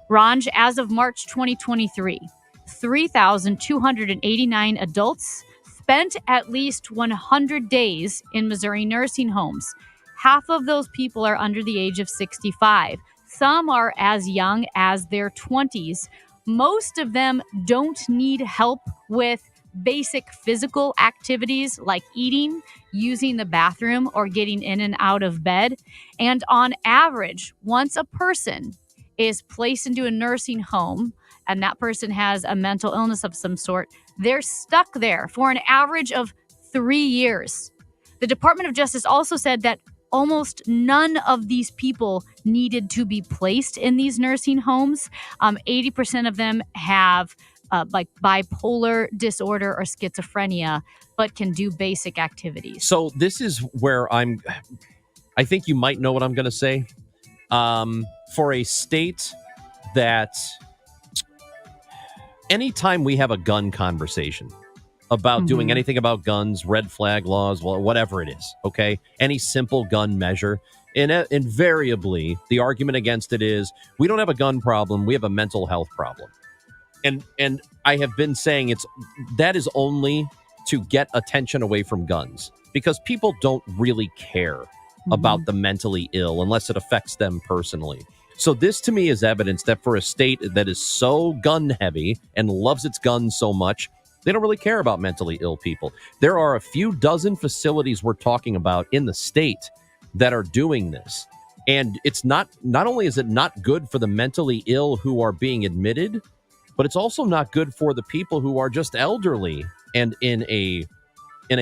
Ranj, as of March 2023, 3,289 adults spent at least 100 days in Missouri nursing homes. Half of those people are under the age of 65. Some are as young as their 20s. Most of them don't need help with basic physical activities like eating, using the bathroom, or getting in and out of bed. And on average, once a person is placed into a nursing home and that person has a mental illness of some sort, they're stuck there for an average of 3 years. The Department of Justice also said that almost none of these people needed to be placed in these nursing homes. 80% of them have like bipolar disorder or schizophrenia, but can do basic activities. So this is where I think you might know what I'm going to say. For a state that anytime we have a gun conversation about doing anything about guns, red flag laws, well, whatever it is, okay, any simple gun measure, invariably the argument against it is we don't have a gun problem, we have a mental health problem. And I have been saying that is only to get attention away from guns, because people don't really care about the mentally ill unless it affects them personally. So this to me is evidence that for a state that is so gun heavy and loves its guns so much, they don't really care about mentally ill people. There are a few dozen facilities we're talking about in the state that are doing this. And it's not only is it not good for the mentally ill who are being admitted, but it's also not good for the people who are just elderly and in a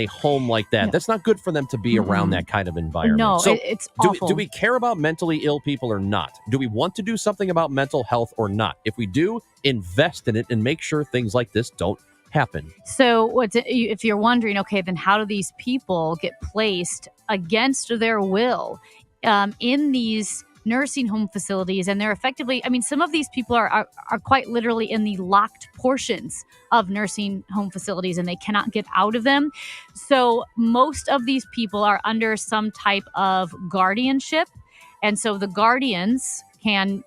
home like that. That's not good for them to be around that kind of environment. No, so it's awful. Do we care about mentally ill people or not? Do we want to do something about mental health or not? If we do, invest in it and make sure things like this don't happen. So if you're wondering, okay, then how do these people get placed against their will in these nursing home facilities? And they're effectively, I mean, some of these people are quite literally in the locked portions of nursing home facilities and they cannot get out of them. So most of these people are under some type of guardianship. And so the guardians can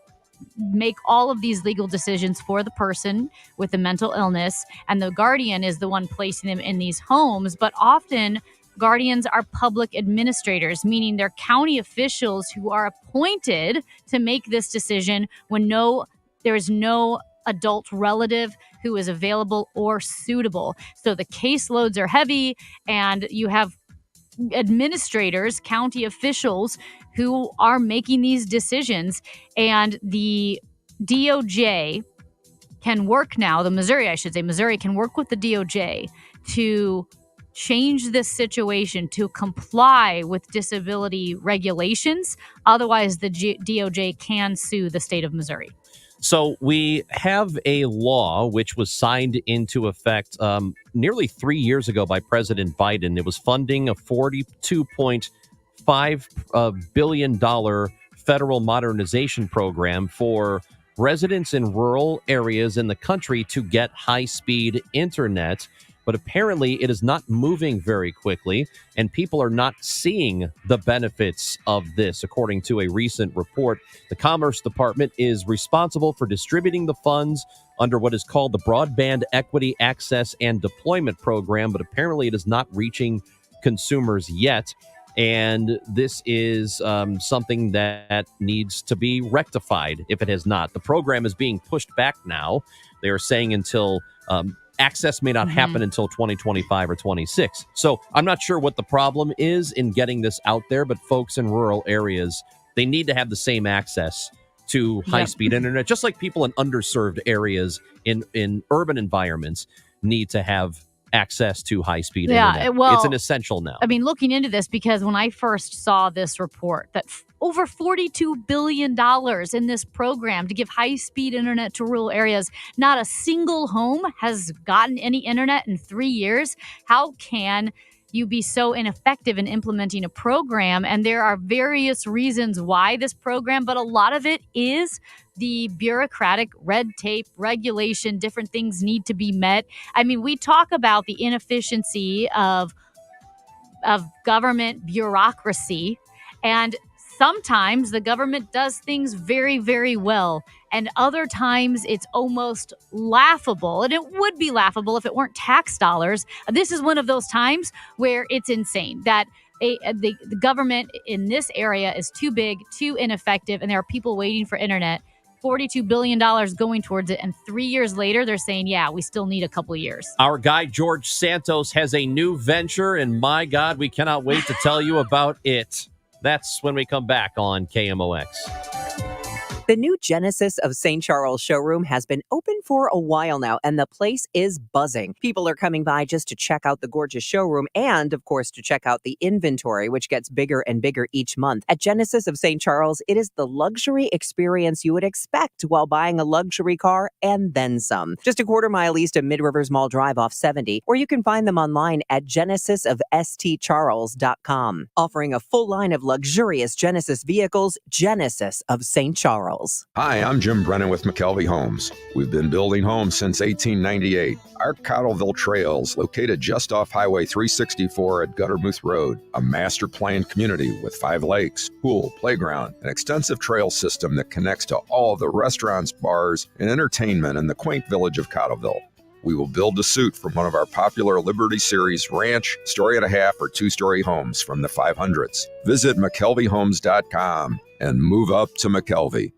make all of these legal decisions for the person with the mental illness, and the guardian is the one placing them in these homes. But often guardians are public administrators, meaning they're county officials who are appointed to make this decision when there is no adult relative who is available or suitable. So the caseloads are heavy, and you have administrators, county officials who are making these decisions, and the DOJ can work now, Missouri can work with the DOJ to change this situation to comply with disability regulations. Otherwise, the DOJ can sue the state of Missouri. So we have a law which was signed into effect nearly 3 years ago by President Biden. It was funding a $42.5 billion federal modernization program for residents in rural areas in the country to get high-speed internet. But apparently it is not moving very quickly, and people are not seeing the benefits of this, according to a recent report. The Commerce Department is responsible for distributing the funds under what is called the Broadband Equity Access and Deployment Program, but apparently it is not reaching consumers yet. And this is something that needs to be rectified if it has not. The program is being pushed back now. They are saying until access may not happen until 2025 or 26. So I'm not sure what the problem is in getting this out there, but folks in rural areas, they need to have the same access to high-speed internet, just like people in underserved areas in urban environments need to have access to high-speed internet. Well, it's an essential now. I mean, looking into this, because when I first saw this report that over $42 billion in this program to give high-speed internet to rural areas, not a single home has gotten any internet in 3 years. How can you be so ineffective in implementing a program? And there are various reasons why this program, but a lot of it is the bureaucratic red tape, regulation, different things need to be met. I mean, we talk about the inefficiency of government bureaucracy, and sometimes the government does things very, very well. And other times it's almost laughable. And it would be laughable if it weren't tax dollars. This is one of those times where it's insane that the government in this area is too big, too ineffective, and there are people waiting for internet. $42 billion going towards it. And 3 years later, they're saying, yeah, we still need a couple of years. Our guy, George Santos, has a new venture, and my God, we cannot wait to tell you about it. That's when we come back on KMOX. The new Genesis of St. Charles showroom has been open for a while now, and the place is buzzing. People are coming by just to check out the gorgeous showroom and, of course, to check out the inventory, which gets bigger and bigger each month. At Genesis of St. Charles, it is the luxury experience you would expect while buying a luxury car and then some. Just a quarter mile east of Mid-Rivers Mall Drive off 70, or you can find them online at genesisofstcharles.com. Offering a full line of luxurious Genesis vehicles, Genesis of St. Charles. Hi, I'm Jim Brennan with McKelvey Homes. We've been building homes since 1898. Our Cottleville Trails, located just off Highway 364 at Guttermouth Road, a master planned community with 5 lakes, pool, playground, an extensive trail system that connects to all of the restaurants, bars, and entertainment in the quaint village of Cottleville. We will build to suit from one of our popular Liberty Series ranch, story and a half, or 2-story homes from the 500s. Visit McKelveyHomes.com and move up to McKelvey.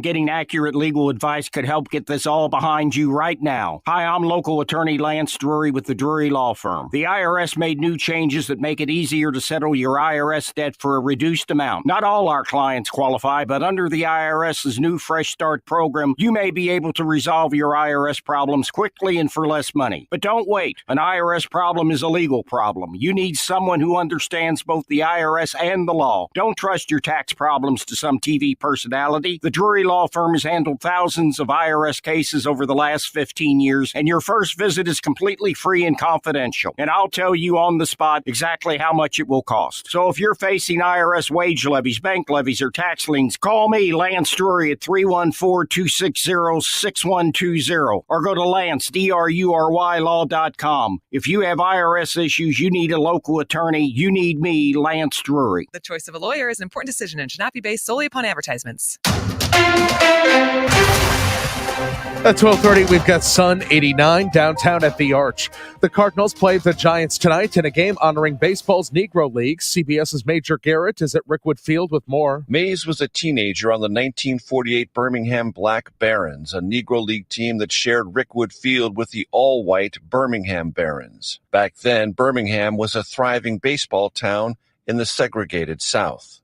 Getting accurate legal advice could help get this all behind you right now. Hi, I'm local attorney Lance Drury with the Drury Law Firm. The IRS made new changes that make it easier to settle your IRS debt for a reduced amount. Not all our clients qualify, but under the IRS's new Fresh Start program, you may be able to resolve your IRS problems quickly and for less money. But don't wait. An IRS problem is a legal problem. You need someone who understands both the IRS and the law. Don't trust your tax problems to some TV personality. The Drury Law Firm has handled thousands of IRS cases over the last 15 years, and your first visit is completely free and confidential. And I'll tell you on the spot exactly how much it will cost. So if you're facing IRS wage levies, bank levies, or tax liens, call me, Lance Drury, at 314-260-6120, or go to Lance, D-R-U-R-Y, law.com. If you have IRS issues, you need a local attorney. You need me, Lance Drury. The choice of a lawyer is an important decision and should not be based solely upon advertisements. At 12:30, we've got Sun 89 downtown at the Arch. The Cardinals played the Giants tonight in a game honoring baseball's Negro League. CBS's Major Garrett is at Rickwood Field with more. Mays was a teenager on the 1948 Birmingham Black Barons, a Negro League team that shared Rickwood Field with the all-white Birmingham Barons. Back then, Birmingham was a thriving baseball town in the segregated South.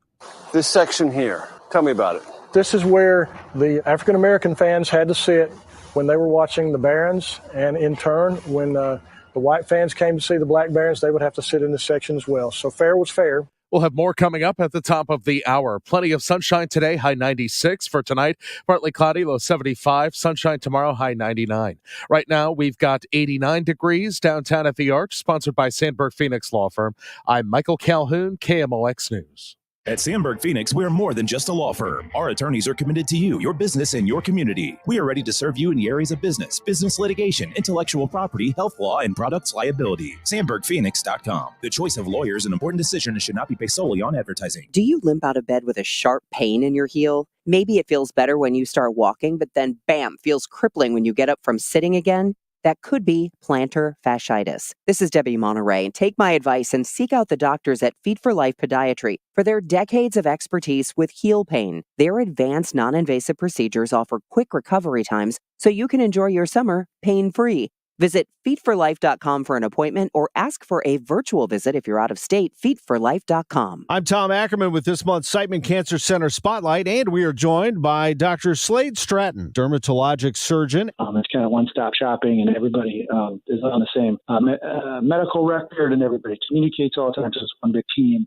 This section here, tell me about it. This is where the African-American fans had to sit when they were watching the Barons, and in turn, when the white fans came to see the Black Barons, they would have to sit in this section as well. So fair was fair. We'll have more coming up at the top of the hour. Plenty of sunshine today, high 96 for tonight. Partly cloudy, low 75. Sunshine tomorrow, high 99. Right now, we've got 89 degrees downtown at the Arch, sponsored by Sandberg Phoenix Law Firm. I'm Michael Calhoun, KMOX News. At Sandberg Phoenix, we're more than just a law firm. Our attorneys are committed to you, your business, and your community. We are ready to serve you in the areas of business litigation, intellectual property, health law, and products liability. SandbergPhoenix.com. The choice of lawyer is an important decision and should not be based solely on advertising. Do you limp out of bed with a sharp pain in your heel? Maybe it feels better when you start walking, but then bam, feels crippling when you get up from sitting again? That could be plantar fasciitis. This is Debbie Monterey. Take my advice and seek out the doctors at Feet for Life Podiatry for their decades of expertise with heel pain. Their advanced non-invasive procedures offer quick recovery times so you can enjoy your summer pain-free. Visit feetforlife.com for an appointment or ask for a virtual visit if you're out of state. Feetforlife.com. I'm Tom Ackerman with this month's Siteman Cancer Center Spotlight, and we are joined by Dr. Slade Stratton, dermatologic surgeon. It's kind of one-stop shopping, and everybody is on the same medical record, and everybody communicates all the time. So it's one big team.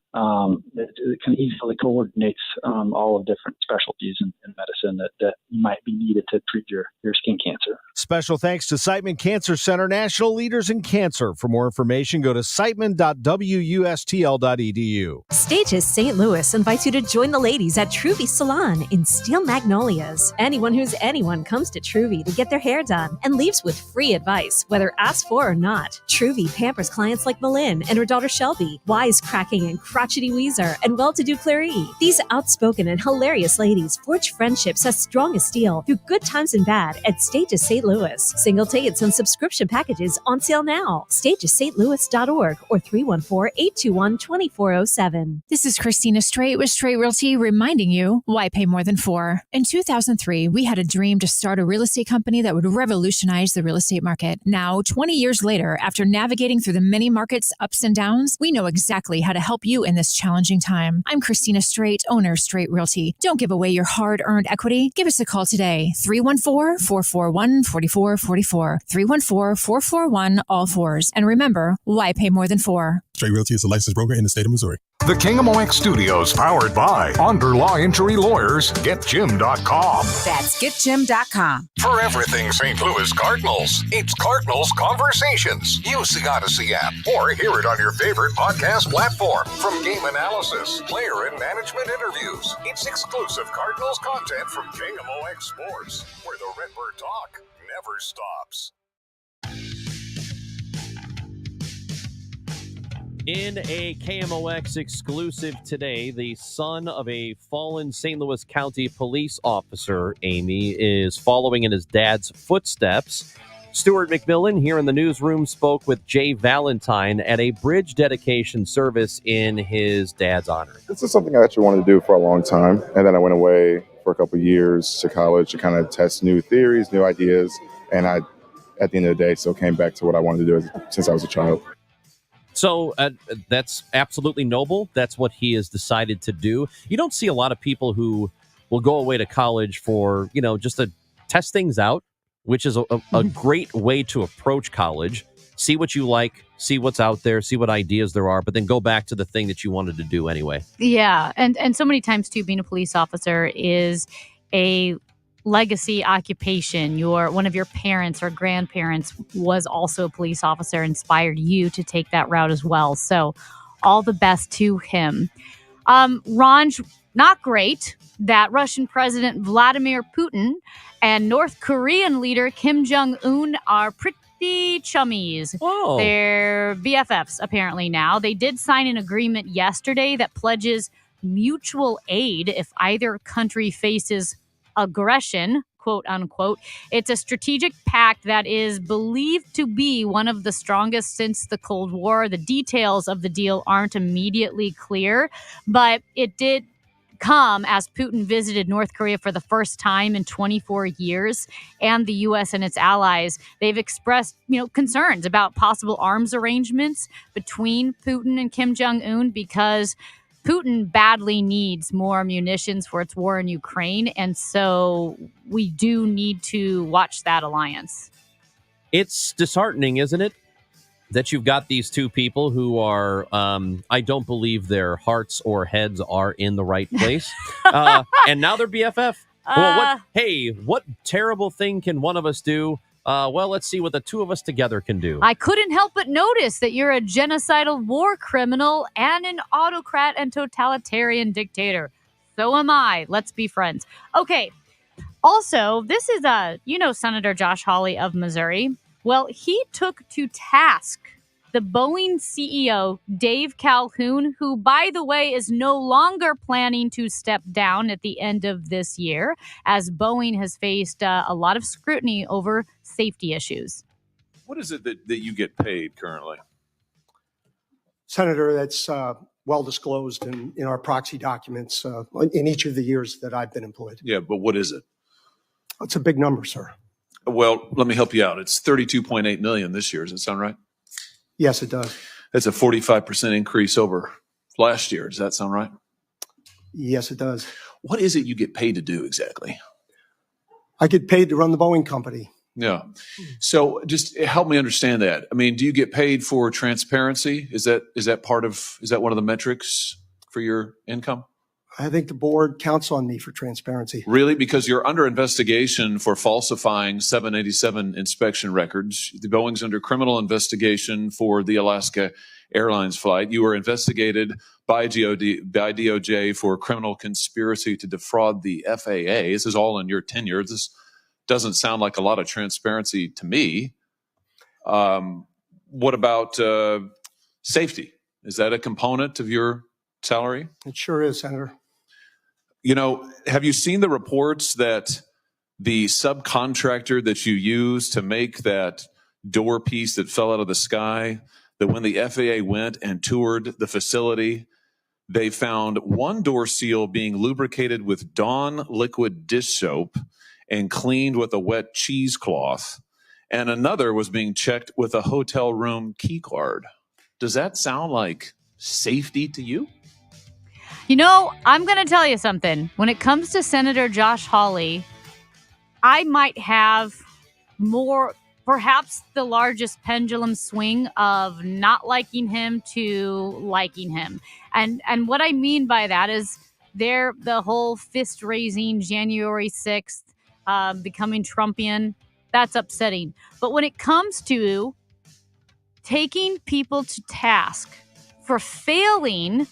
It can easily coordinates all of different specialties in medicine that might be needed to treat your skin cancer. Special thanks to Siteman Cancer Center, national leaders in cancer. For more information, go to siteman.wustl.edu. Stages St. Louis invites you to join the ladies at Truvy Salon in Steel Magnolias. Anyone who's anyone comes to Truvy to get their hair done and leaves with free advice, whether asked for or not. Truvy pampers clients like Malin and her daughter Shelby, wisecracking and crotchety Weezer, and well-to-do Clary. These outspoken and hilarious ladies forge friendships as strong as steel through good times and bad at Stages St. Louis. Single tickets and subscription packages on sale now. StagesStLouis.org or 314-821-2407. This is Christina Straight with Straight Realty reminding you why pay more than four. In 2003, we had a dream to start a real estate company that would revolutionize the real estate market. Now, 20 years later, after navigating through the many markets' ups and downs, we know exactly how to help you in this challenging time. I'm Christina Straight, owner of Straight Realty. Don't give away your hard-earned equity. Give us a call today, 314-441-4444, 314-441-all-4s. And remember, why pay more than four? Straight Realty is a licensed broker in the state of Missouri. The KMOX Studios, powered by Under Law Injury Lawyers, GetJim.com. That's GetJim.com. For everything St. Louis Cardinals, it's Cardinals Conversations. Use the Odyssey app or hear it on your favorite podcast platform. From game analysis, player and management interviews, it's exclusive Cardinals content from KMOX Sports, where the Redbird talk never stops. In a KMOX exclusive today, the son of a fallen St. Louis County police officer, Amy, is following in his dad's footsteps. Stuart McMillan here in the newsroom spoke with Jay Valentine at a bridge dedication service in his dad's honor. This is something I actually wanted to do for a long time, and then I went away for a couple of years to college to kind of test new theories, new ideas, and I, at the end of the day, still came back to what I wanted to do since I was a child. So that's absolutely noble. That's what he has decided to do. You don't see a lot of people who will go away to college for, just to test things out, which is a great way to approach college. See what you like, see what's out there, see what ideas there are, but then go back to the thing that you wanted to do anyway. Yeah. And so many times, too, being a police officer is a legacy occupation. One of your parents or grandparents was also a police officer, inspired you to take that route as well. So all the best to him. Ron, not great that Russian President Vladimir Putin and North Korean leader Kim Jong-un are pretty chummies. Oh. They're BFFs apparently now. They did sign an agreement yesterday that pledges mutual aid if either country faces aggression, quote unquote. It's a strategic pact that is believed to be one of the strongest since the Cold War. The details of the deal aren't immediately clear, but it did come as Putin visited North Korea for the first time in 24 years, and the U.S. and its allies, they've expressed, concerns about possible arms arrangements between Putin and Kim Jong-un because Putin badly needs more munitions for its war in Ukraine, and so we do need to watch that alliance. It's disheartening, isn't it, that you've got these two people who are, I don't believe their hearts or heads are in the right place, and now they're BFF. Well, what terrible thing can one of us do? Well, let's see what the two of us together can do. I couldn't help but notice that you're a genocidal war criminal and an autocrat and totalitarian dictator. So am I. Let's be friends. Okay. Also, this is Senator Josh Hawley of Missouri. Well, he took to task the Boeing CEO, Dave Calhoun, who, by the way, is no longer planning to step down at the end of this year, as Boeing has faced a lot of scrutiny over safety issues. What is it that you get paid currently? Senator, that's well disclosed in our proxy documents in each of the years that I've been employed. Yeah, but what is it? It's a big number, sir. Well, let me help you out. It's $32.8 million this year. Does that sound right? Yes, it does. That's a 45% increase over last year. Does that sound right? Yes, it does. What is it you get paid to do exactly? I get paid to run the Boeing company. Yeah. So just help me understand that. I mean, do you get paid for transparency? Is that one of the metrics for your income? I think the board counts on me for transparency. Really? Because you're under investigation for falsifying 787 inspection records. The Boeing's under criminal investigation for the Alaska Airlines flight. You were investigated by DOJ for criminal conspiracy to defraud the FAA. This is all in your tenure. This doesn't sound like a lot of transparency to me. What about safety? Is that a component of your salary? It sure is, Senator. You know, have you seen the reports that the subcontractor that you used to make that door piece that fell out of the sky, that when the FAA went and toured the facility, they found one door seal being lubricated with Dawn liquid dish soap and cleaned with a wet cheesecloth, and another was being checked with a hotel room key card. Does that sound like safety to you? You know, I'm going to tell you something. When it comes to Senator Josh Hawley, I might have perhaps the largest pendulum swing of not liking him to liking him. And what I mean by that is the whole fist-raising January 6th, becoming Trumpian, that's upsetting. But when it comes to taking people to task for failing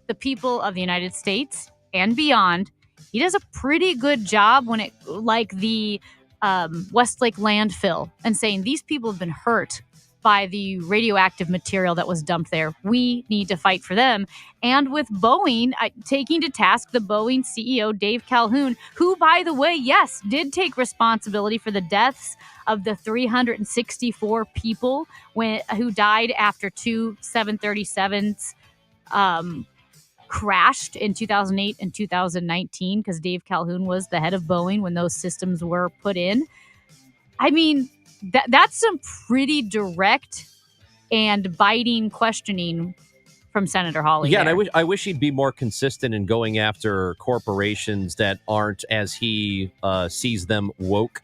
the people of the United States and beyond, he does a pretty good job when the Westlake landfill, and saying these people have been hurt by the radioactive material that was dumped there. We need to fight for them. And with Boeing, taking to task the Boeing CEO, Dave Calhoun, who, by the way, yes, did take responsibility for the deaths of the 364 people who died after two 737s crashed in 2008 and 2019, because Dave Calhoun was the head of Boeing when those systems were put in. I mean, that's some pretty direct and biting questioning from Senator Hawley. Yeah, there. and I wish he'd be more consistent in going after corporations that aren't, as he sees them, woke,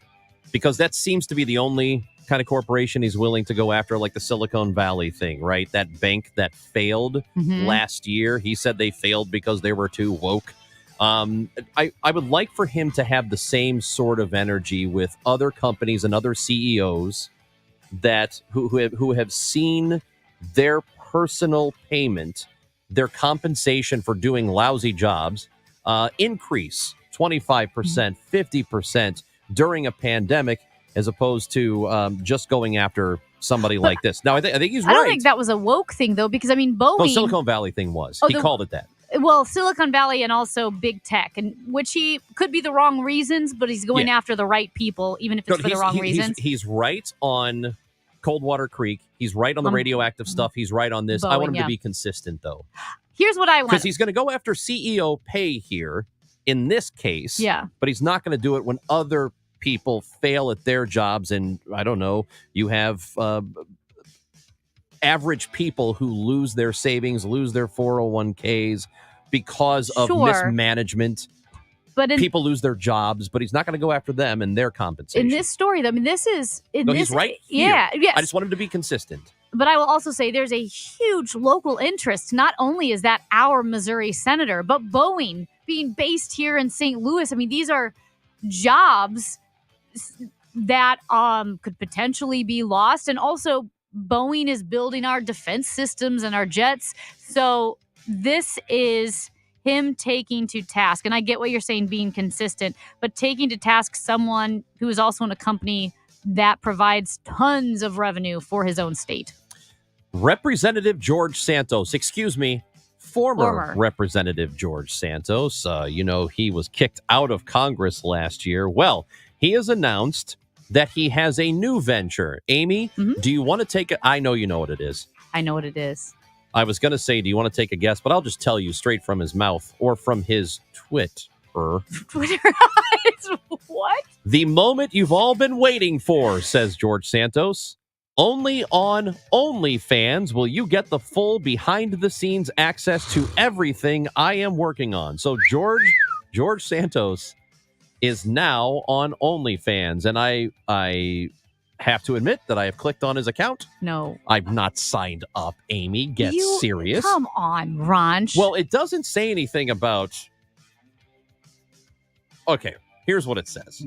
because that seems to be the only kind of corporation he's willing to go after, like the Silicon Valley thing, right? That bank that failed last year, he said they failed because they were too woke. I would like for him to have the same sort of energy with other companies and other CEOs that who have seen their personal payment, their compensation for doing lousy jobs, increase 25%, 50% during a pandemic, as opposed to just going after somebody like this. Now, I think he's right. I don't think that was a woke thing, though, because, I mean, Boeing... Well, Silicon Valley thing was. He called it that. Well, Silicon Valley and also big tech, and which he could be the wrong reasons, but he's going after the right people, even if it's for the wrong reasons. He's right on Coldwater Creek. He's right on the radioactive stuff. He's right on this. Boeing, I want him to be consistent, though. Here's what I want. Because he's going to go after CEO pay here in this case. Yeah. But he's not going to do it when other people fail at their jobs. And I don't know, you have average people who lose their savings, lose their 401ks because of mismanagement. But people lose their jobs, but he's not going to go after them and their compensation. In this story, I mean, this is... he's right here. Yeah, yes. I just want him to be consistent. But I will also say there's a huge local interest. Not only is that our Missouri senator, but Boeing being based here in St. Louis. I mean, these are jobs that could potentially be lost. And also, Boeing is building our defense systems and our jets. So this is him taking to task. And I get what you're saying, being consistent, but taking to task someone who is also in a company that provides tons of revenue for his own state. Representative George Santos, former Representative George Santos, he was kicked out of Congress last year. Well, he has announced that he has a new venture. Amy, do you want to take it? I know you know what it is. I know what it is. I was going to say, do you want to take a guess? But I'll just tell you straight from his mouth or from his Twitter. What? The moment you've all been waiting for, says George Santos. Only on OnlyFans will you get the full behind-the-scenes access to everything I am working on. So George Santos is now on OnlyFans, and I have to admit that I have clicked on his account. No. I've not signed up, Amy. Get serious. Come on, Ron. Well, it doesn't say anything about Okay, here's what it says.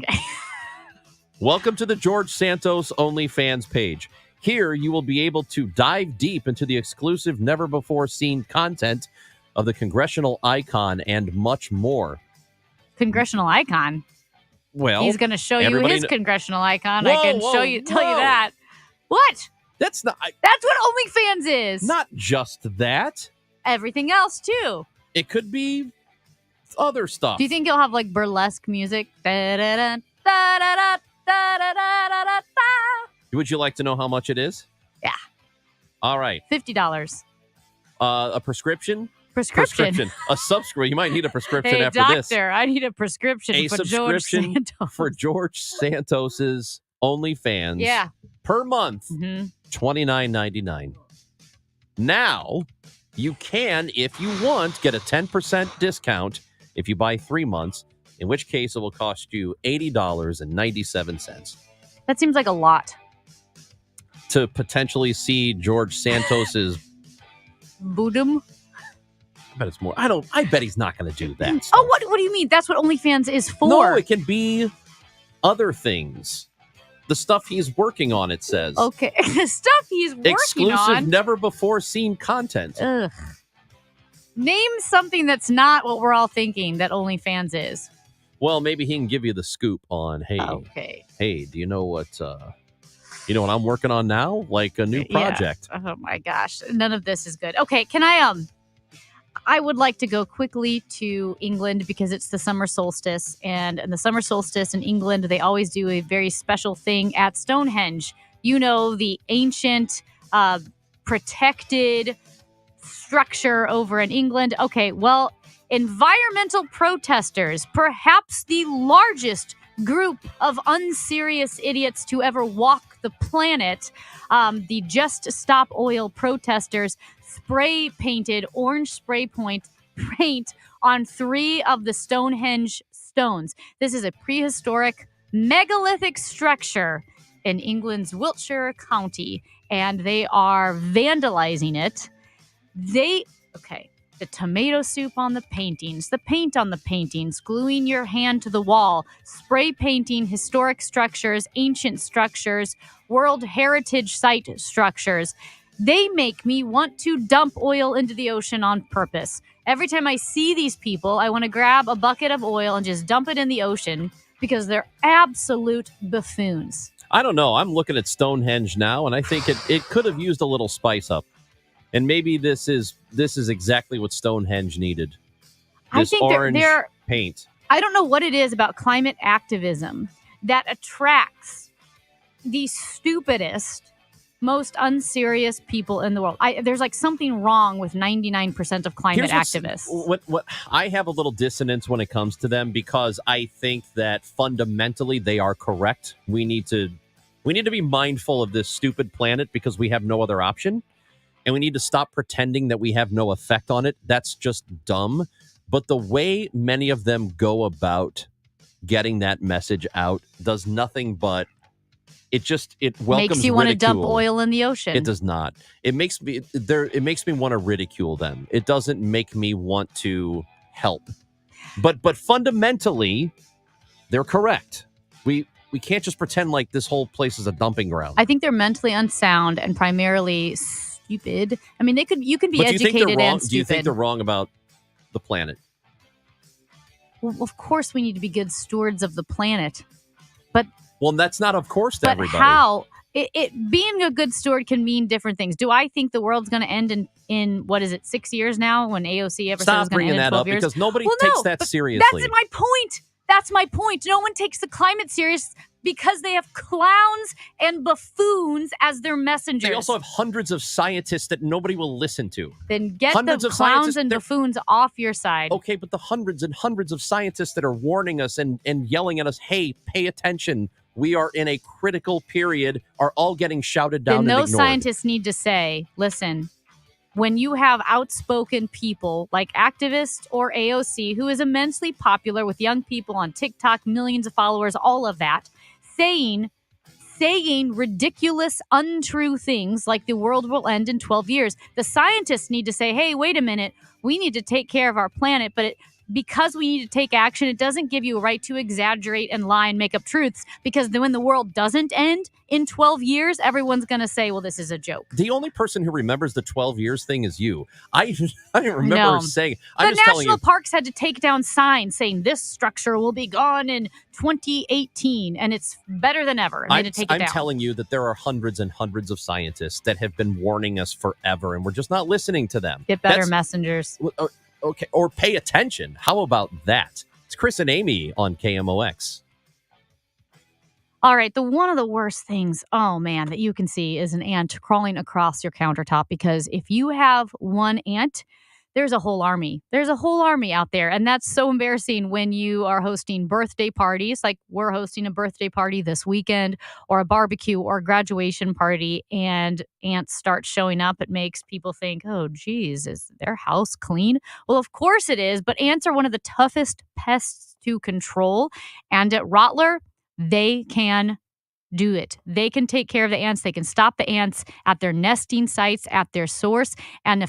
Welcome to the George Santos OnlyFans page. Here, you will be able to dive deep into the exclusive, never-before-seen content of the congressional icon and much more. Congressional icon? Well, he's going to show you his congressional icon. I can tell you that. What? That's not. That's what OnlyFans is. Not just that. Everything else, too. It could be other stuff. Do you think you'll have like burlesque music? Da-da-da, da-da-da, da-da-da-da-da. Would you like to know how much it is? Yeah. All right. $50. A prescription? Prescription. A subscription. You might need a prescription hey, after doctor, this. I need a prescription A for subscription George Santos. for George Santos's OnlyFans. Yeah. Per month, Mm-hmm. $29.99. Now, you can, if you want, get a 10% discount if you buy 3 months, in which case it will cost you $80.97. That seems like a lot. To potentially see George Santos's Boodum? I bet it's more. I bet he's not going to do that. Oh, what do you mean? That's what OnlyFans is for. No, it can be other things. The stuff he's working on, it says. Okay. Stuff he's working Exclusive, on. never before seen content. Ugh. Name something that's not what we're all thinking that OnlyFans is. Well, maybe he can give you the scoop on, Okay. Hey, do you know what I'm working on now? Like a new project. Yeah. Oh my gosh. None of this is good. Okay, can I would like to go quickly to England because it's the summer solstice. And in the summer solstice in England, they always do a very special thing at Stonehenge. You know, the ancient, protected structure over in England. Okay, well, environmental protesters, perhaps the largest group of unserious idiots to ever walk the planet, the Just Stop Oil protesters spray painted orange spray paint on 3 of the Stonehenge stones. This is a prehistoric megalithic structure in England's Wiltshire County, and they are vandalizing it. The tomato soup on the paintings, the paint on the paintings, gluing your hand to the wall, spray painting historic structures, ancient structures, World Heritage Site structures. They make me want to dump oil into the ocean on purpose. Every time I see these people, I want to grab a bucket of oil and just dump it in the ocean because they're absolute buffoons. I don't know. I'm looking at Stonehenge now, and I think it could have used a little spice up. And maybe this is exactly what Stonehenge needed. This I think orange they're paint. I don't know what it is about climate activism that attracts the stupidest, most unserious people in the world. There's like something wrong with 99% of climate activists. What I have a little dissonance when it comes to them because I think that fundamentally they are correct. We need to be mindful of this stupid planet because we have no other option. And we need to stop pretending that we have no effect on it. That's just dumb. But the way many of them go about getting that message out does nothing but it welcomes makes you want to dump ridicule. Oil in the ocean. It does not. It makes me want to ridicule them. It doesn't make me want to help. But fundamentally, they're correct. We can't just pretend like this whole place is a dumping ground. I think they're mentally unsound and primarily stupid. I mean, you can be but educated and stupid. Do you think they're wrong about the planet? Well, of course we need to be good stewards of the planet. But that's not of course to everybody. But how? Being a good steward can mean different things. Do I think the world's going to end in what is it, 6 years now when AOC ever said it was going to end in 12 years? Because nobody takes that seriously. That's my point. That's my point. No one takes the climate serious because they have clowns and buffoons as their messengers. They also have hundreds of scientists that nobody will listen to. Then get the clowns and buffoons off your side. Okay, but the hundreds and hundreds of scientists that are warning us and yelling at us, hey, pay attention. We are in a critical period, are all getting shouted down and ignored. Then those scientists need to say, listen, when you have outspoken people like activists or AOC, who is immensely popular with young people on TikTok, millions of followers, all of that, saying ridiculous, untrue things like the world will end in 12 years, the scientists need to say, hey, wait a minute, we need to take care of our planet, but because we need to take action, it doesn't give you a right to exaggerate and lie and make up truths, because then when the world doesn't end in 12 years, everyone's going to say, well, this is a joke. The only person who remembers the 12 years thing is you. I remember No. saying, The I'm just telling national you. parks had to take down signs saying this structure will be gone in 2018, and it's better than ever. And they had to take it I'm down. telling you that there are hundreds and hundreds of scientists that have been warning us forever, and we're just not listening to them. Get better messengers. Okay, or pay attention. How about that? It's Chris and Amy on KMOX. All right, one of the worst things, oh man, that you can see is an ant crawling across your countertop, because if you have one ant, there's a whole army. There's a whole army out there, and that's so embarrassing when you are hosting birthday parties, like we're hosting a birthday party this weekend, or a barbecue or a graduation party, and ants start showing up. It makes people think, oh, geez, is their house clean? Well, of course it is, but ants are one of the toughest pests to control, and at Rottler, they can do it. They can take care of the ants. They can stop the ants at their nesting sites, at their source, and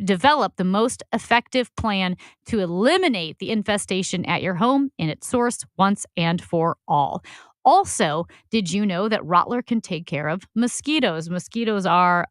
develop the most effective plan to eliminate the infestation at your home in its source once and for all. Also, did you know that Rottler can take care of mosquitoes? Mosquitoes are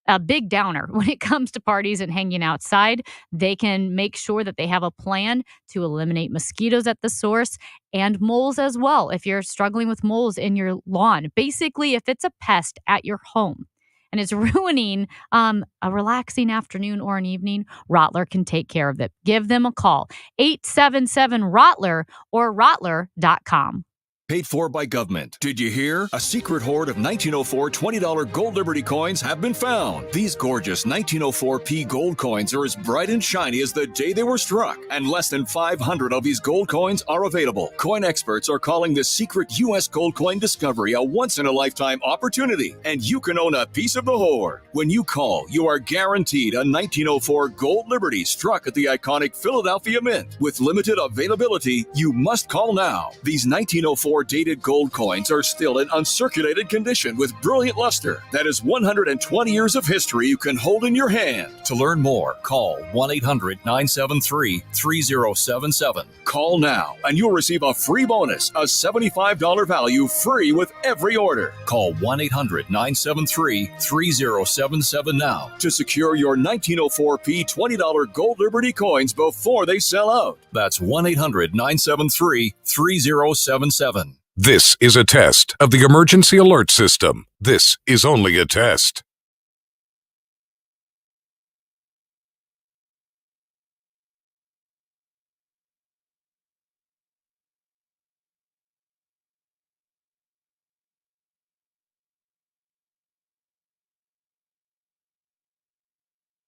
a big downer when it comes to parties and hanging outside. They can make sure that they have a plan to eliminate mosquitoes at the source, and moles as well if you're struggling with moles in your lawn. Basically, if it's a pest at your home and it's ruining a relaxing afternoon or an evening, Rottler can take care of it. Give them a call, 877-ROTTLER or rottler.com. Paid for by government. Did you hear? A secret hoard of 1904 $20 Gold Liberty coins have been found. These gorgeous 1904p gold coins are as bright and shiny as the day they were struck, and less than 500 of these gold coins are available. Coin experts are calling this secret U.S. gold coin discovery a once-in-a-lifetime opportunity, and you can own a piece of the hoard. When you call, you are guaranteed a 1904 Gold Liberty struck at the iconic Philadelphia Mint. With limited availability, you must call now. These 1904 dated gold coins are still in uncirculated condition with brilliant luster. That is 120 years of history you can hold in your hand. To learn more, call 1-800-973-3077. Call now and you'll receive a free bonus, a $75 value free with every order. Call 1-800-973-3077 now to secure your 1904p $20 Gold Liberty coins before they sell out. That's 1-800-973-3077. This is a test of the emergency alert system. This is only a test.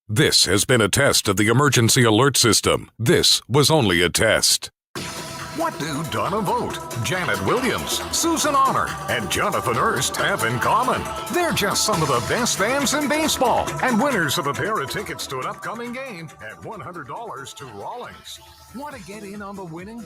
This has been a test of the emergency alert system. This was only a test. What do Donna Vogt, Janet Williams, Susan Honor, and Jonathan Erst have in common? They're just some of the best fans in baseball and winners of a pair of tickets to an upcoming game and $100 to Rawlings. Want to get in on the winning?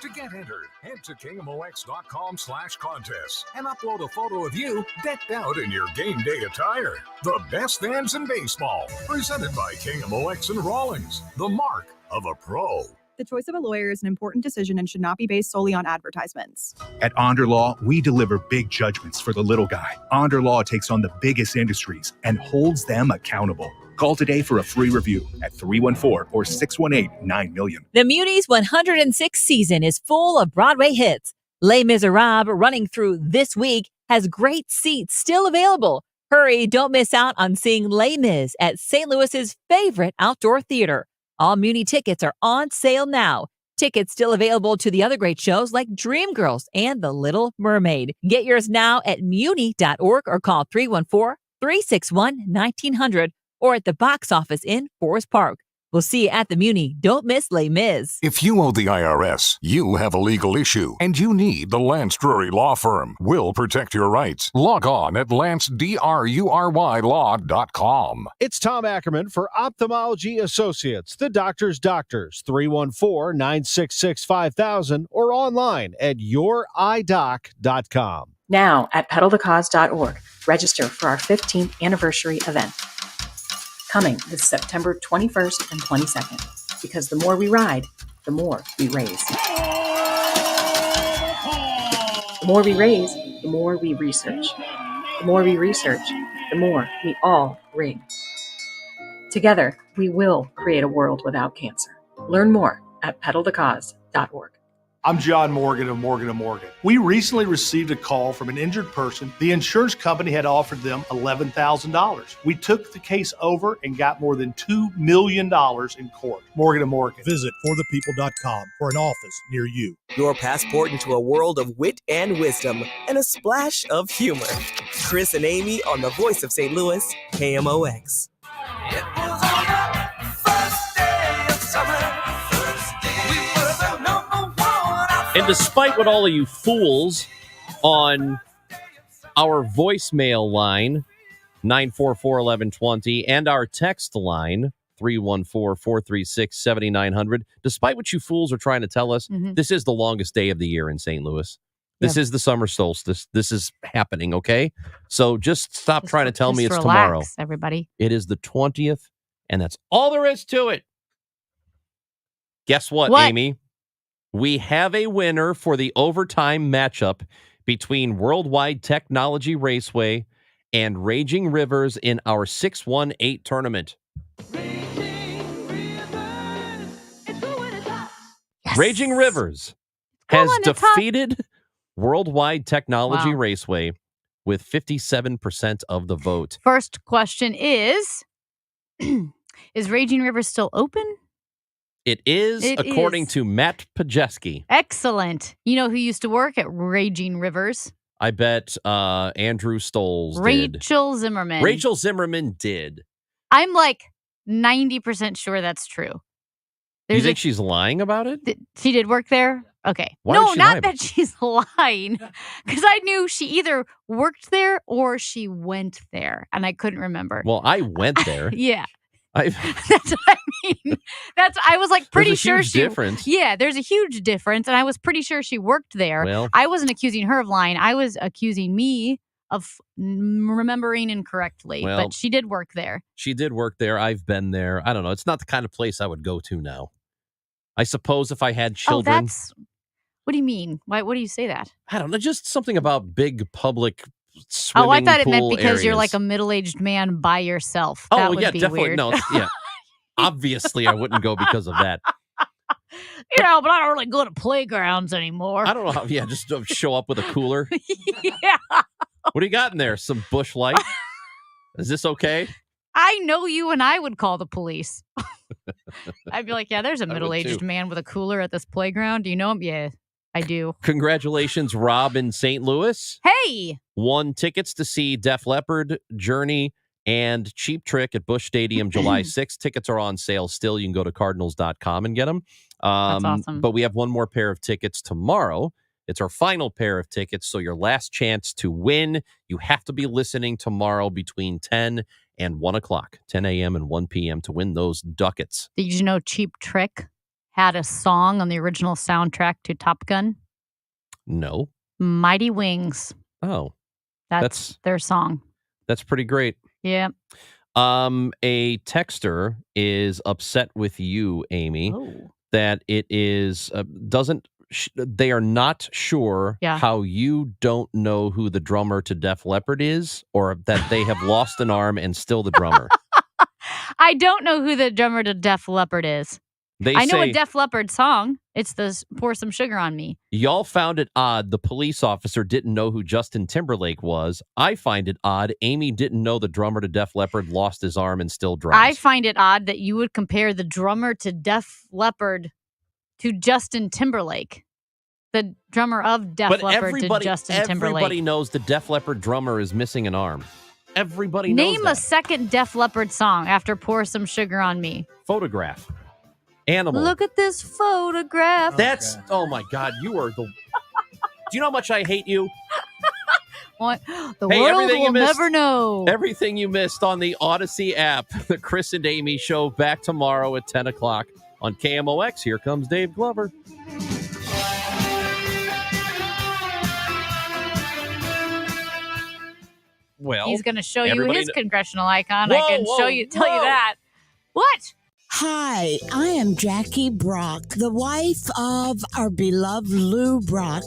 To get entered, head to KMOX.com/contests and upload a photo of you decked out in your game day attire. The best fans in baseball, presented by KMOX and Rawlings, the mark of a pro. The choice of a lawyer is an important decision and should not be based solely on advertisements. At Onder Law, we deliver big judgments for the little guy. Onder Law takes on the biggest industries and holds them accountable. Call today for a free review at 314 or 618-9000000. The Muni's 106th season is full of Broadway hits. Les Miserables, running through this week, has great seats still available. Hurry, don't miss out on seeing Les Mis at St. Louis's favorite outdoor theater. All Muni tickets are on sale now. Tickets still available to the other great shows like Dreamgirls and The Little Mermaid. Get yours now at muni.org or call 314-361-1900 or at the box office in Forest Park. We'll see you at the Muni. Don't miss Les Mis. If you owe the IRS, you have a legal issue, and you need the Lance Drury Law Firm. We'll protect your rights. Log on at lancedrurylaw.com. It's Tom Ackerman for Ophthalmology Associates, the doctor's doctors, 314-966-5000 or online at youridoc.com. Now at pedalthecause.org, register for our 15th anniversary event. Coming this September 21st and 22nd. Because the more we ride, the more we raise. The more we raise, the more we research. The more we research, the more we all ring. Together, we will create a world without cancer. Learn more at pedalthecause.org. I'm John Morgan of Morgan & Morgan. We recently received a call from an injured person. The insurance company had offered them $11,000. We took the case over and got more than $2 million in court. Morgan & Morgan. Visit forthepeople.com for an office near you. Your passport into a world of wit and wisdom and a splash of humor. Chris and Amy on the Voice of St. Louis, KMOX. And despite what all of you fools on our voicemail line, 944-1120, and our text line, 314-436-7900, despite what you fools are trying to tell us, this is the longest day of the year in St. Louis. This is the summer solstice. This is happening, okay? So just stop trying to tell me it's relax, tomorrow. Everybody. It is the 20th, and that's all there is to it. Guess what, Amy? We have a winner for the overtime matchup between Worldwide Technology Raceway and Raging Rivers in our 618 tournament. Raging Rivers has defeated Worldwide Technology Raceway with 57% of the vote. First question is Raging Rivers still open? It is, according to Matt Pajeski. Excellent. You know who used to work at Raging Rivers? I bet Andrew Stoles did. Rachel Zimmerman. Rachel Zimmerman did. I'm like 90% sure that's true. You think she's lying about it? She did work there? Okay. Why no, would she not lie that she's lying. Because I knew she either worked there or she went there. And I couldn't remember. Well, I went there. Yeah. That's what I mean. I was like pretty sure There's a huge difference. Yeah, there's a huge difference. And I was pretty sure she worked there. Well, I wasn't accusing her of lying. I was accusing me of remembering incorrectly. Well, but she did work there. She did work there. I've been there. I don't know. It's not the kind of place I would go to now. I suppose if I had children. What do you mean? What do you say that? I don't know. Just something about big public swimming I thought it meant pool because you're areas. like a middle-aged man by yourself. That would yeah, be definitely. weird. No, yeah. Obviously, I wouldn't go because of that. But I don't really go to playgrounds anymore. I don't know how. Yeah, just show up with a cooler. Yeah. What do you got in there? Some Busch Light? Is this okay? I know you and I would call the police. I'd be like, yeah, there's a I would middle-aged too. man with a cooler at this playground. Do you know him? Yeah, I do. Congratulations, Rob in St. Louis. Hey! Won tickets to see Def Leppard, Journey, and Cheap Trick at Busch Stadium July 6th. Tickets are on sale still. You can go to cardinals.com and get them. That's awesome. But we have one more pair of tickets tomorrow. It's our final pair of tickets, so your last chance to win. You have to be listening tomorrow between 10 and 1 o'clock, 10 a.m. and 1 p.m. to win those ducats. Did you know Cheap Trick had a song on the original soundtrack to Top Gun? No. Mighty Wings. Oh. That's their song. That's pretty great. Yeah. A texter is upset with you, Amy, that it is they are not sure how you don't know who the drummer to Def Leppard is, or that they have lost an arm and still the drummer. I don't know who the drummer to Def Leppard is. I know a Def Leppard song. It's the Pour Some Sugar on Me. Y'all found it odd the police officer didn't know who Justin Timberlake was. I find it odd Amy didn't know the drummer to Def Leppard lost his arm and still drums. I find it odd that you would compare the drummer to Def Leppard to Justin Timberlake. The drummer of Def Leppard to Justin Timberlake. Everybody knows the Def Leppard drummer is missing an arm. Everybody knows Name that. a second Def Leppard song after Pour Some Sugar on Me. Photograph. Animal. Look at this photograph. That's, oh my God, you are the... Do you know how much I hate you? What? The world will never know. Everything you missed on the Odyssey app. The Chris and Amy Show back tomorrow at 10 o'clock on KMOX. Here comes Dave Glover. Well, he's going to show you everybody his congressional icon. I can tell you that. What? Hi, I am Jackie Brock, the wife of our beloved Lou Brock,